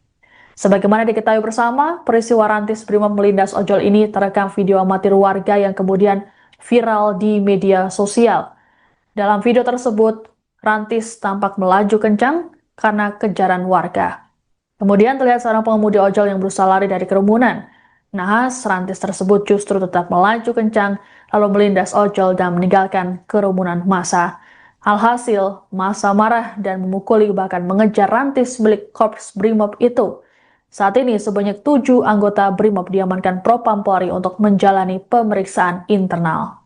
Sebagaimana diketahui bersama, peristiwa rantis Brimob melindas ojol ini terekam video amatir warga yang kemudian viral di media sosial. Dalam video tersebut, Rantis tampak melaju kencang karena kejaran warga. Kemudian terlihat seorang pengemudi ojol yang berusaha lari dari kerumunan. Nahas, Rantis tersebut justru tetap melaju kencang lalu melindas ojol dan meninggalkan kerumunan massa. Alhasil, massa marah dan memukuli bahkan mengejar Rantis milik Korps Brimob itu. Saat ini sebanyak 7 anggota Brimob diamankan Propam Polri untuk menjalani pemeriksaan internal.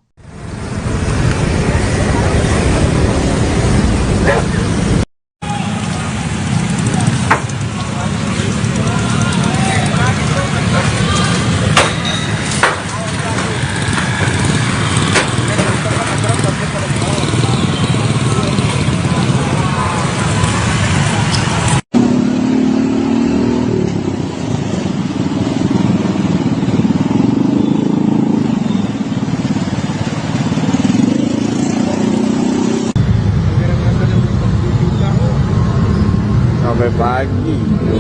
Sampai pagi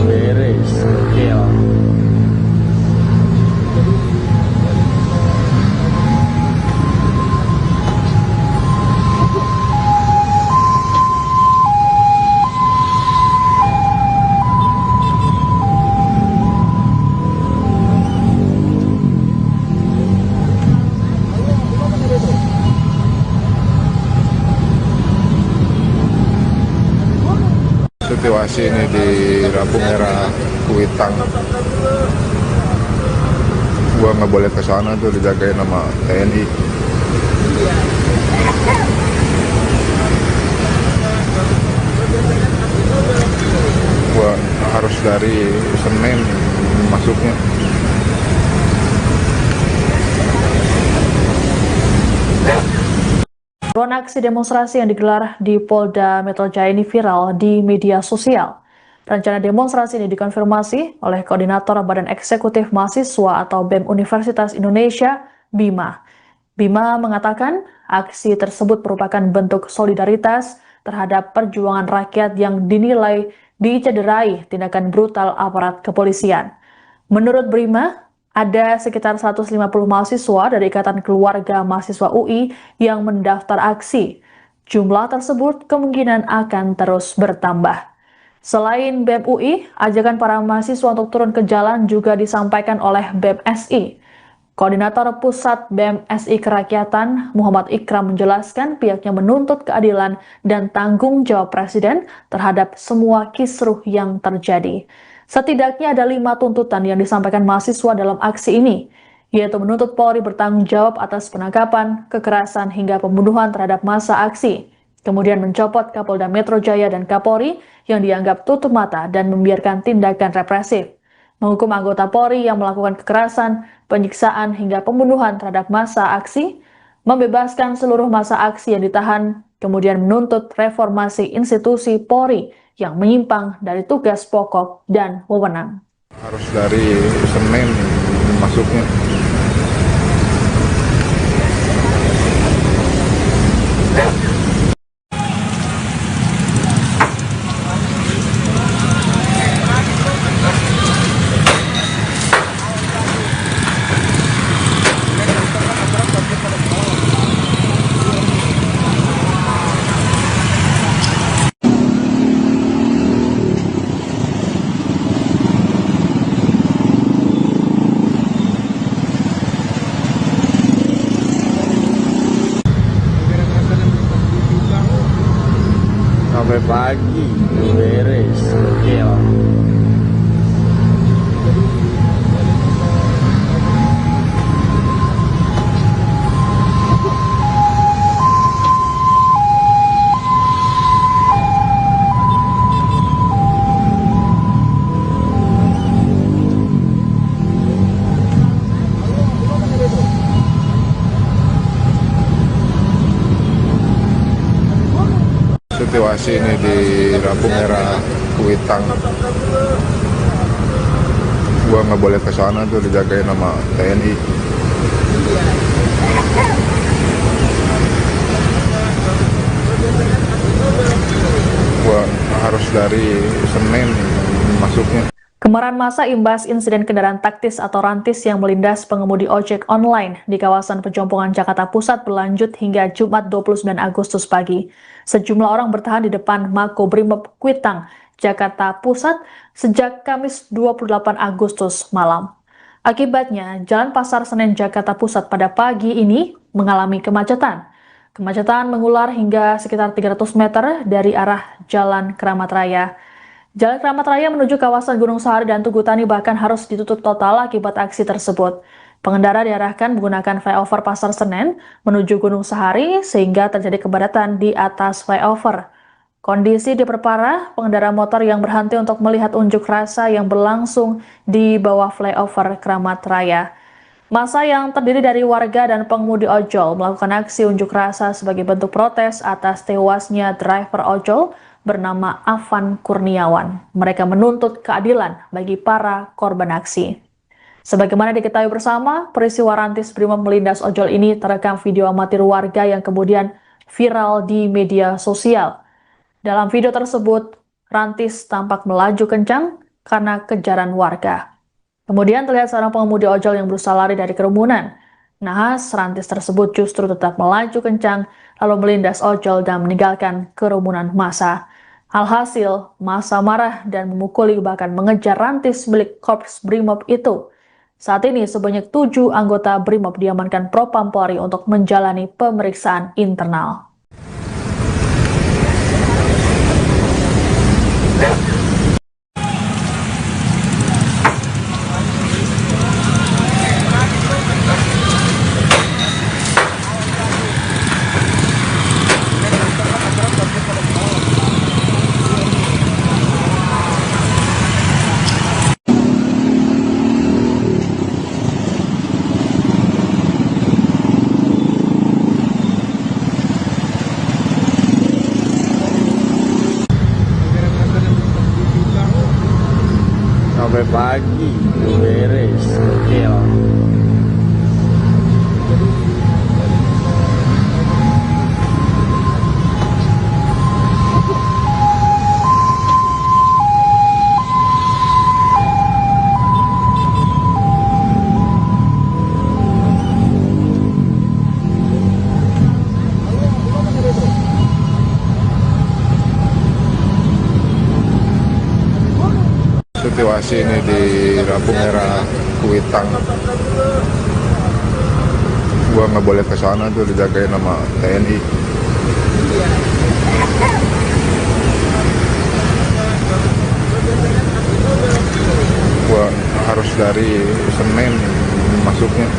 beres, gokil. Situasi ini di lampu merah Kuitang. Gua nggak boleh ke sana tuh, dijagain sama TNI. Gua harus dari Senin masuknya. Buron aksi demonstrasi yang digelar di Polda Metro Jaya ini viral di media sosial. Rencana demonstrasi ini dikonfirmasi oleh Koordinator Badan Eksekutif Mahasiswa atau BEM Universitas Indonesia, Bima. Bima mengatakan aksi tersebut merupakan bentuk solidaritas terhadap perjuangan rakyat yang dinilai dicederai tindakan brutal aparat kepolisian. Menurut Bima, ada sekitar 150 mahasiswa dari Ikatan Keluarga Mahasiswa UI yang mendaftar aksi. Jumlah tersebut kemungkinan akan terus bertambah. Selain BEM UI, ajakan para mahasiswa untuk turun ke jalan juga disampaikan oleh BEM SI. Koordinator Pusat BEM SI Kerakyatan, Muhammad Ikram menjelaskan pihaknya menuntut keadilan dan tanggung jawab Presiden terhadap semua kisruh yang terjadi. Setidaknya ada 5 tuntutan yang disampaikan mahasiswa dalam aksi ini, yaitu menuntut Polri bertanggung jawab atas penangkapan, kekerasan, hingga pembunuhan terhadap massa aksi. Kemudian mencopot Kapolda Metro Jaya dan Kapolri yang dianggap tutup mata dan membiarkan tindakan represif. Menghukum anggota Polri yang melakukan kekerasan, penyiksaan, hingga pembunuhan terhadap massa aksi, membebaskan seluruh massa aksi yang ditahan, kemudian menuntut reformasi institusi Polri yang menyimpang dari tugas pokok dan wewenang. Harus dari Senin masuknya. Sampai pagi beres, gokil. Situasi ini di lampu merah Kuitang. Gua nggak boleh ke sana tuh, dijagain sama TNI. Gua harus dari Senin masuknya. Kemarahan massa imbas insiden kendaraan taktis atau rantis yang melindas pengemudi ojek online di kawasan Pejompongan Jakarta Pusat berlanjut hingga Jumat 29 Agustus pagi. Sejumlah orang bertahan di depan Makobrimob Kuitang, Jakarta Pusat sejak Kamis 28 Agustus malam. Akibatnya, Jalan Pasar Senen Jakarta Pusat pada pagi ini mengalami kemacetan. Kemacetan mengular hingga sekitar 300 meter dari arah Jalan Keramat Raya. Jalan Keramat Raya menuju kawasan Gunung Sahari dan Tugu Tani bahkan harus ditutup total akibat aksi tersebut. Pengendara diarahkan menggunakan flyover Pasar Senen menuju Gunung Sahari sehingga terjadi kepadatan di atas flyover. Kondisi diperparah pengendara motor yang berhenti untuk melihat unjuk rasa yang berlangsung di bawah flyover Keramat Raya. Massa yang terdiri dari warga dan pengemudi ojol melakukan aksi unjuk rasa sebagai bentuk protes atas tewasnya driver ojol bernama Afan Kurniawan. Mereka menuntut keadilan bagi para korban aksi. Sebagaimana diketahui bersama, peristiwa rantis Brimob melindas ojol ini terekam video amatir warga yang kemudian viral di media sosial. Dalam video tersebut, rantis tampak melaju kencang karena kejaran warga. Kemudian terlihat seorang pengemudi ojol yang berusaha lari dari kerumunan. Nahas, rantis tersebut justru tetap melaju kencang lalu melindas ojol dan meninggalkan kerumunan massa. Alhasil, massa marah dan memukuli bahkan mengejar rantis milik Korps Brimob itu. Saat ini sebanyak 7 anggota Brimob diamankan Propam Polri untuk menjalani pemeriksaan internal. Sampai pagi beres, gokil. Situasi ini di lampu merah Kuitang. Gua nggak boleh ke sana tuh, dijagain sama TNI. Gua harus dari Senen masuknya.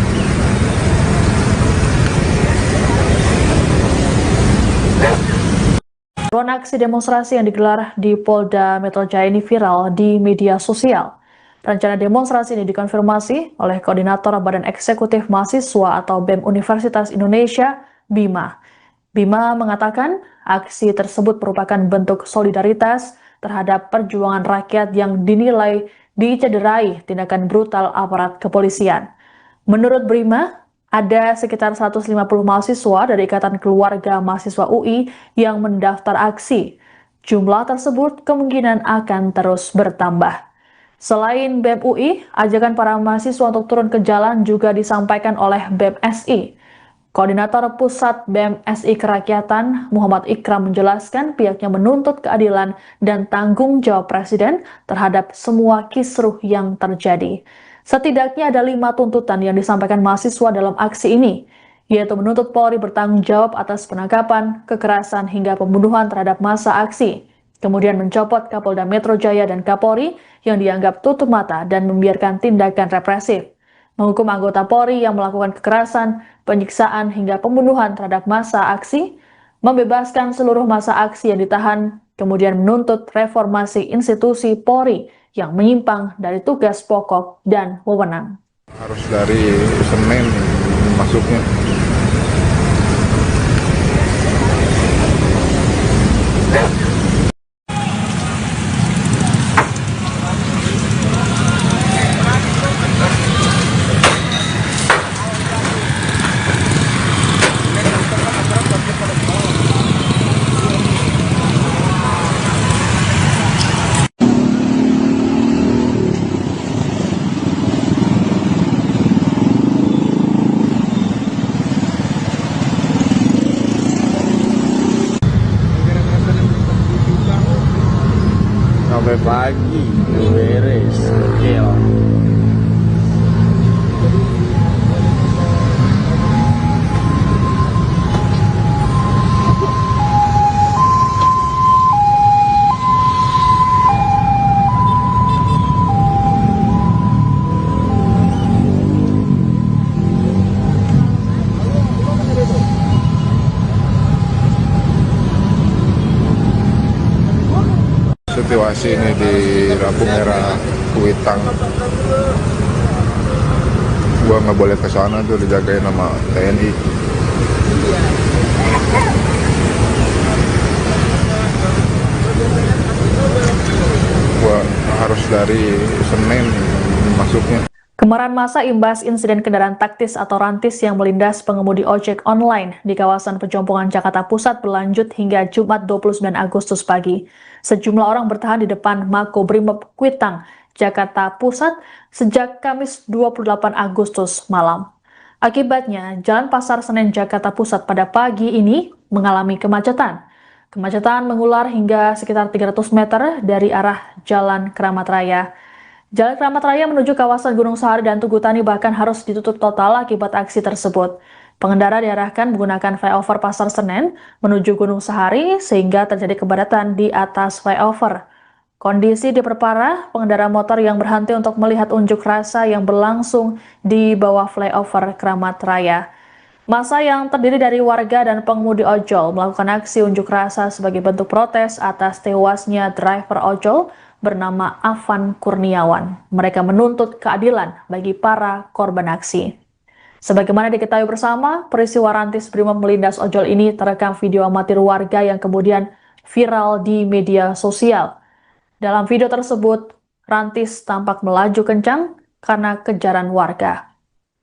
Ruang aksi demonstrasi yang digelar di Polda Metro Jaya ini viral di media sosial. Rencana demonstrasi ini dikonfirmasi oleh Koordinator Badan Eksekutif Mahasiswa atau BEM Universitas Indonesia, Bima. Bima mengatakan aksi tersebut merupakan bentuk solidaritas terhadap perjuangan rakyat yang dinilai dicederai tindakan brutal aparat kepolisian. Menurut Bima, ada sekitar 150 mahasiswa dari Ikatan Keluarga Mahasiswa UI yang mendaftar aksi. Jumlah tersebut kemungkinan akan terus bertambah. Selain BEM UI, ajakan para mahasiswa untuk turun ke jalan juga disampaikan oleh BEM SI. Koordinator Pusat BEM SI Kerakyatan, Muhammad Ikram menjelaskan pihaknya menuntut keadilan dan tanggung jawab Presiden terhadap semua kisruh yang terjadi. Setidaknya ada 5 tuntutan yang disampaikan mahasiswa dalam aksi ini, yaitu menuntut Polri bertanggung jawab atas penangkapan, kekerasan, hingga pembunuhan terhadap massa aksi, kemudian mencopot Kapolda Metro Jaya dan Kapolri yang dianggap tutup mata dan membiarkan tindakan represif, menghukum anggota Polri yang melakukan kekerasan, penyiksaan, hingga pembunuhan terhadap massa aksi, membebaskan seluruh massa aksi yang ditahan, kemudian menuntut reformasi institusi Polri yang menyimpang dari tugas pokok dan wewenang. Harus dari Senen masuknya. pagi, beres, gokil. Situasi ini di lampu merah Kuitang, gua nggak boleh ke sana tuh, dijagain sama TNI. Gua harus dari Senin masuknya. Kemarahan massa imbas insiden kendaraan taktis atau rantis yang melindas pengemudi ojek online di kawasan Pejompongan Jakarta Pusat berlanjut hingga Jumat 29 Agustus pagi. Sejumlah orang bertahan di depan Makobrimob Kuitang, Jakarta Pusat sejak Kamis 28 Agustus malam. Akibatnya, Jalan Pasar Senen Jakarta Pusat pada pagi ini mengalami kemacetan. Kemacetan mengular hingga sekitar 300 meter dari arah Jalan Keramat Raya. Jalan Keramat Raya menuju kawasan Gunung Sahari dan Tugu Tani bahkan harus ditutup total akibat aksi tersebut. Pengendara diarahkan menggunakan flyover Pasar Senen menuju Gunung Sahari sehingga terjadi kepadatan di atas flyover. Kondisi diperparah pengendara motor yang berhenti untuk melihat unjuk rasa yang berlangsung di bawah flyover Keramat Raya. Massa yang terdiri dari warga dan pengemudi ojol melakukan aksi unjuk rasa sebagai bentuk protes atas tewasnya driver ojol bernama Afan Kurniawan. Mereka menuntut keadilan bagi para korban aksi. Sebagaimana diketahui bersama, peristiwa rantis Brimob melindas ojol ini terekam video amatir warga yang kemudian viral di media sosial. Dalam video tersebut, rantis tampak melaju kencang karena kejaran warga.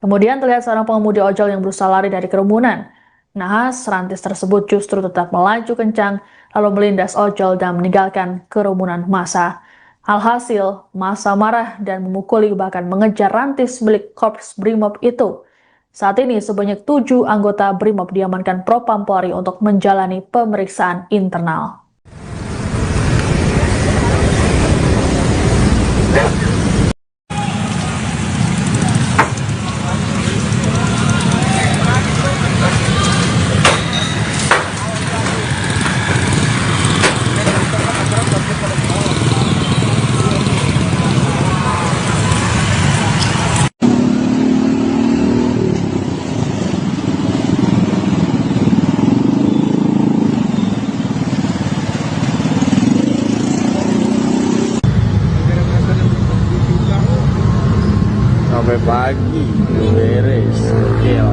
Kemudian terlihat seorang pengemudi ojol yang berusaha lari dari kerumunan. Nahas, rantis tersebut justru tetap melaju kencang, lalu melindas ojol dan meninggalkan kerumunan massa. Alhasil, massa marah dan memukuli bahkan mengejar rantis milik Korps Brimob itu. Saat ini sebanyak 7 anggota Brimob diamankan Propam Polri untuk menjalani pemeriksaan internal. Sampai pagi, beres, gokil.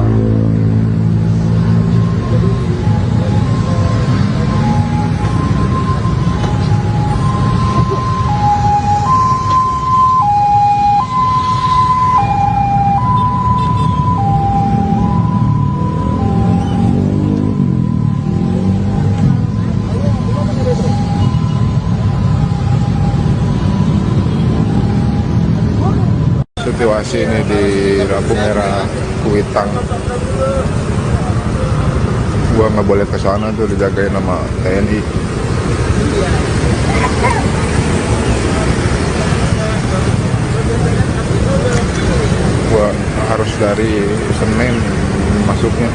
Situasi ini di lampu merah Kuitang, gua nggak boleh ke sana tuh, dijagain sama TNI. Gua harus dari Senin masuknya.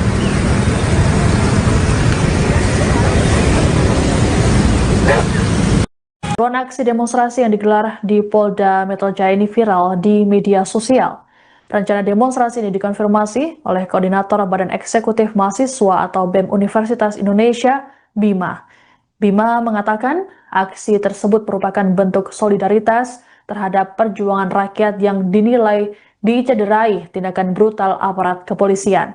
Ruang aksi demonstrasi yang digelar di Polda Metro Jaya ini viral di media sosial. Rencana demonstrasi ini dikonfirmasi oleh Koordinator Badan Eksekutif Mahasiswa atau BEM Universitas Indonesia, Bima. Bima mengatakan aksi tersebut merupakan bentuk solidaritas terhadap perjuangan rakyat yang dinilai dicederai tindakan brutal aparat kepolisian.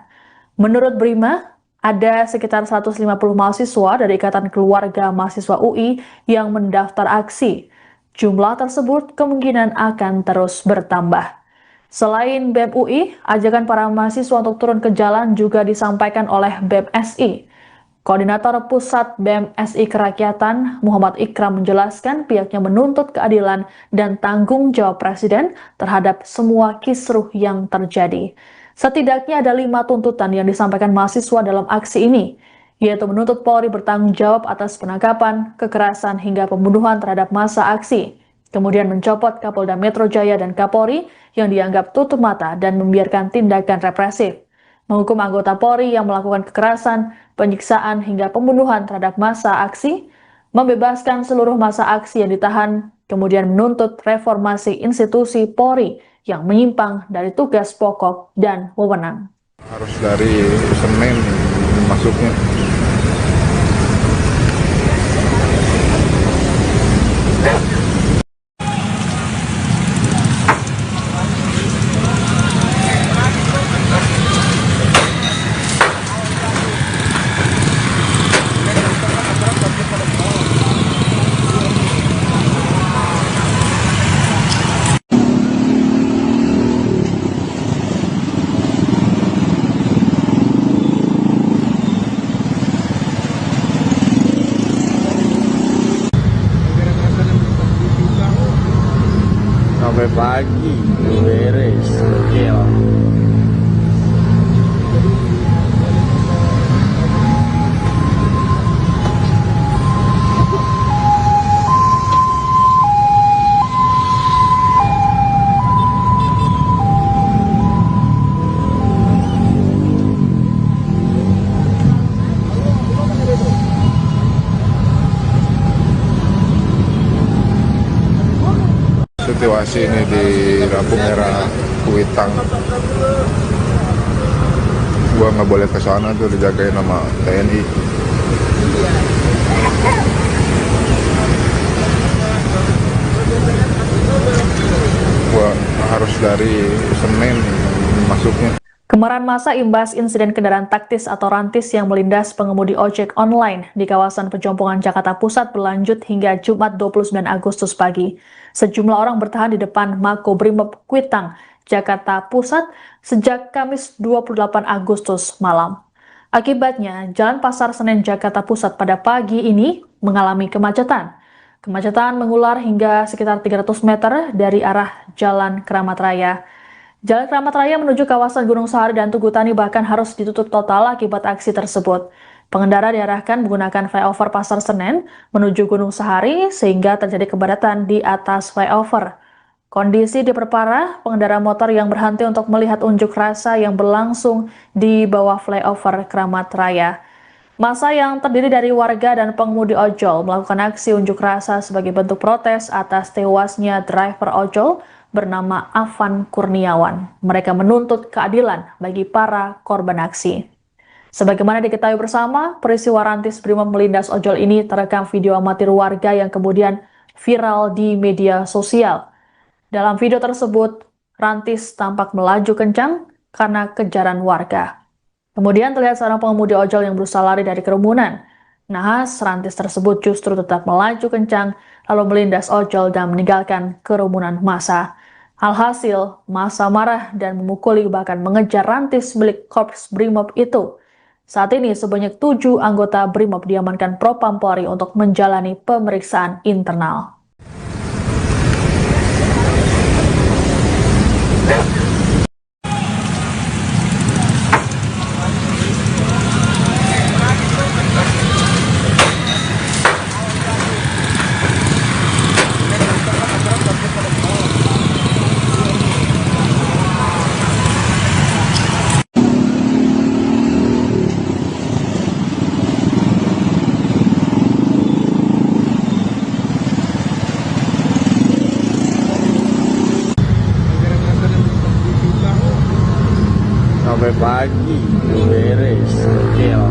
Menurut Bima, ada sekitar 150 mahasiswa dari Ikatan Keluarga Mahasiswa UI yang mendaftar aksi. Jumlah tersebut kemungkinan akan terus bertambah. Selain BEM UI, ajakan para mahasiswa untuk turun ke jalan juga disampaikan oleh BEM SI. Koordinator Pusat BEM SI Kerakyatan, Muhammad Ikram menjelaskan pihaknya menuntut keadilan dan tanggung jawab Presiden terhadap semua kisruh yang terjadi. Setidaknya ada 5 tuntutan yang disampaikan mahasiswa dalam aksi ini, yaitu menuntut Polri bertanggung jawab atas penangkapan, kekerasan, hingga pembunuhan terhadap massa aksi. kemudian mencopot Kapolda Metro Jaya dan Kapolri yang dianggap tutup mata dan membiarkan tindakan represif, menghukum anggota Polri yang melakukan kekerasan, penyiksaan hingga pembunuhan terhadap massa aksi, membebaskan seluruh massa aksi yang ditahan, kemudian menuntut reformasi institusi Polri yang menyimpang dari tugas pokok dan wewenang. Harus dari Senin masuknya. Sampai pagi beres, gokil. Situasi ini di lampu merah Kuitang, gua nggak boleh ke sana tuh, dijagain sama TNI. Gua harus dari Senin masuknya. Kemarahan massa imbas insiden kendaraan taktis atau rantis yang melindas pengemudi ojek online di kawasan Pejompongan Jakarta Pusat berlanjut hingga Jumat 29 Agustus pagi. Sejumlah orang bertahan di depan Makobrimob Kuitang, Jakarta Pusat sejak Kamis 28 Agustus malam. Akibatnya, Jalan Pasar Senen Jakarta Pusat pada pagi ini mengalami kemacetan. Kemacetan mengular hingga sekitar 300 meter dari arah Jalan Keramat Raya. Jalan Keramat Raya menuju kawasan Gunung Sahari dan Tugu Tani bahkan harus ditutup total akibat aksi tersebut. Pengendara diarahkan menggunakan flyover Pasar Senen menuju Gunung Sahari sehingga terjadi kepadatan di atas flyover. Kondisi diperparah pengendara motor yang berhenti untuk melihat unjuk rasa yang berlangsung di bawah flyover Keramat Raya. Massa yang terdiri dari warga dan pengemudi ojol melakukan aksi unjuk rasa sebagai bentuk protes atas tewasnya driver ojol bernama Afan Kurniawan. Mereka menuntut keadilan bagi para korban aksi. Sebagaimana diketahui bersama, peristiwa rantis Brimob melindas ojol ini terekam video amatir warga yang kemudian viral di media sosial. Dalam video tersebut, rantis tampak melaju kencang karena kejaran warga. Kemudian terlihat seorang pengemudi ojol yang berusaha lari dari kerumunan. Nahas, rantis tersebut justru tetap melaju kencang lalu melindas ojol dan meninggalkan kerumunan massa. Alhasil, massa marah dan memukuli bahkan mengejar rantis milik Korps Brimob itu. Saat ini sebanyak 7 anggota Brimob diamankan Propam Polri untuk menjalani pemeriksaan internal. Sampai pagi beres, gokil.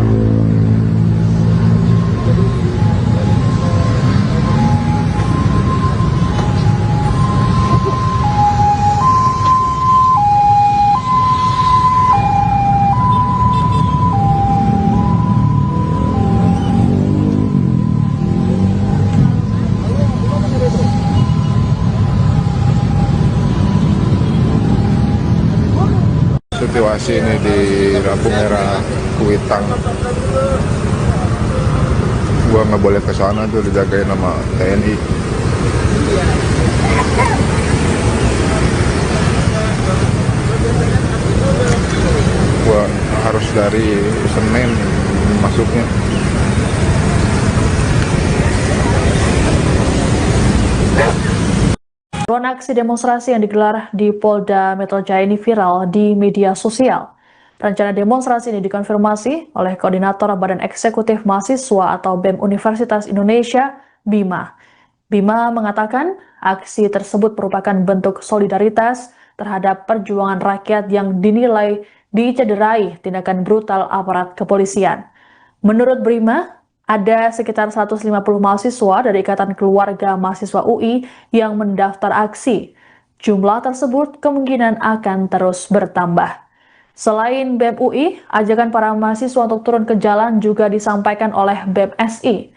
Situasi ini di lampu merah Kuitang, gua nggak boleh ke sana tuh, dijagain sama TNI. Gua harus dari Senin masuknya. Drone aksi demonstrasi yang digelar di Polda Metro Jaya ini viral di media sosial. Rencana demonstrasi ini dikonfirmasi oleh Koordinator Badan Eksekutif Mahasiswa atau BEM Universitas Indonesia, Bima. Bima mengatakan aksi tersebut merupakan bentuk solidaritas terhadap perjuangan rakyat yang dinilai dicederai tindakan brutal aparat kepolisian. Menurut Bima, ada sekitar 150 mahasiswa dari Ikatan Keluarga Mahasiswa UI yang mendaftar aksi. Jumlah tersebut kemungkinan akan terus bertambah. Selain BEM UI, ajakan para mahasiswa untuk turun ke jalan juga disampaikan oleh BEM SI.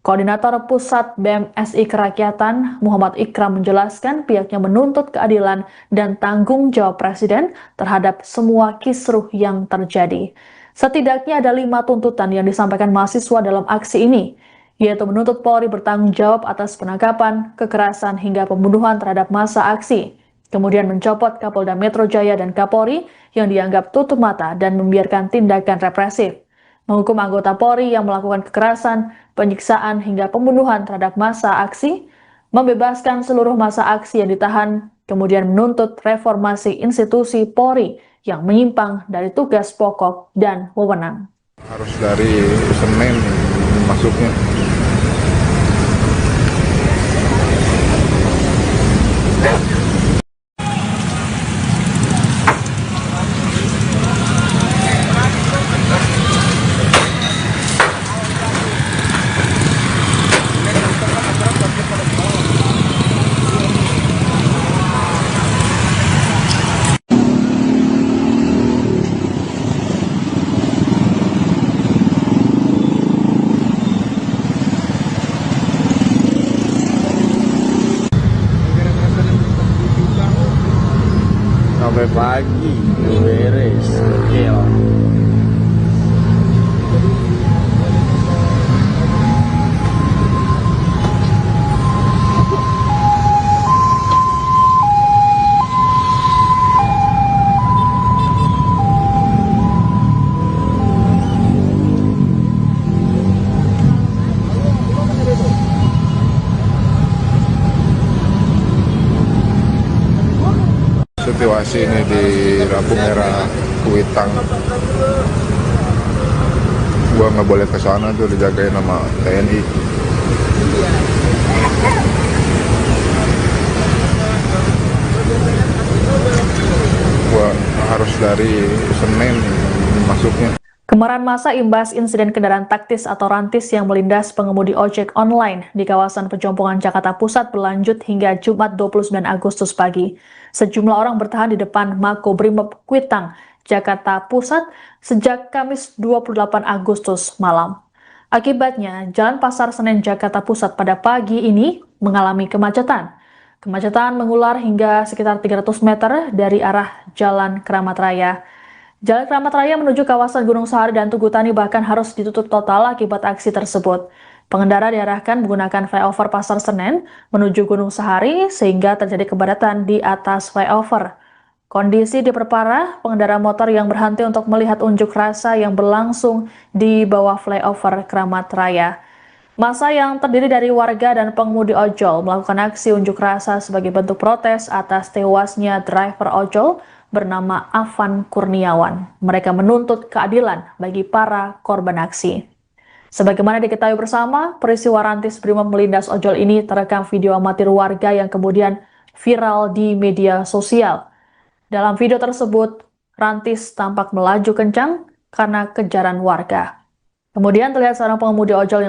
Koordinator Pusat BEM SI Kerakyatan, Muhammad Ikram menjelaskan pihaknya menuntut keadilan dan tanggung jawab Presiden terhadap semua kisruh yang terjadi. Setidaknya ada 5 tuntutan yang disampaikan mahasiswa dalam aksi ini, yaitu menuntut Polri bertanggung jawab atas penangkapan, kekerasan, hingga pembunuhan terhadap massa aksi. Kemudian mencopot Kapolda Metro Jaya dan Kapolri yang dianggap tutup mata dan membiarkan tindakan represif. Menghukum anggota Polri yang melakukan kekerasan, penyiksaan, hingga pembunuhan terhadap massa aksi, membebaskan seluruh massa aksi yang ditahan, kemudian menuntut reformasi institusi Polri yang menyimpang dari tugas pokok dan wewenang. Harus dari Senin masuknya. Sampai pagi beres, oke lah. Situasi ini di lampu merah Kuitang, gua nggak boleh ke sana tuh, dijagain sama TNI. Gua harus dari Senin masuknya. Kemarahan massa imbas insiden kendaraan taktis atau rantis yang melindas pengemudi ojek online di kawasan Pejompongan Jakarta Pusat berlanjut hingga Jumat 29 Agustus pagi. Sejumlah orang bertahan di depan Makobrimob Kuitang, Jakarta Pusat sejak Kamis 28 Agustus malam. Akibatnya, Jalan Pasar Senen Jakarta Pusat pada pagi ini mengalami kemacetan. Kemacetan mengular hingga sekitar 300 meter dari arah Jalan Keramat Raya. Jalan Keramat Raya menuju kawasan Gunung Sahari dan Tugu Tani bahkan harus ditutup total akibat aksi tersebut. Pengendara diarahkan menggunakan flyover Pasar Senen menuju Gunung Sahari sehingga terjadi kepadatan di atas flyover. Kondisi diperparah pengendara motor yang berhenti untuk melihat unjuk rasa yang berlangsung di bawah flyover Keramat Raya. Massa yang terdiri dari warga dan pengemudi ojol melakukan aksi unjuk rasa sebagai bentuk protes atas tewasnya driver ojol bernama Afan Kurniawan. Mereka menuntut keadilan bagi para korban aksi. Sebagaimana diketahui bersama, peristiwa rantis Brimob melindas ojol ini terekam video amatir warga yang kemudian viral di media sosial. Dalam video tersebut, rantis tampak melaju kencang karena kejaran warga. Kemudian terlihat seorang pengemudi ojol yang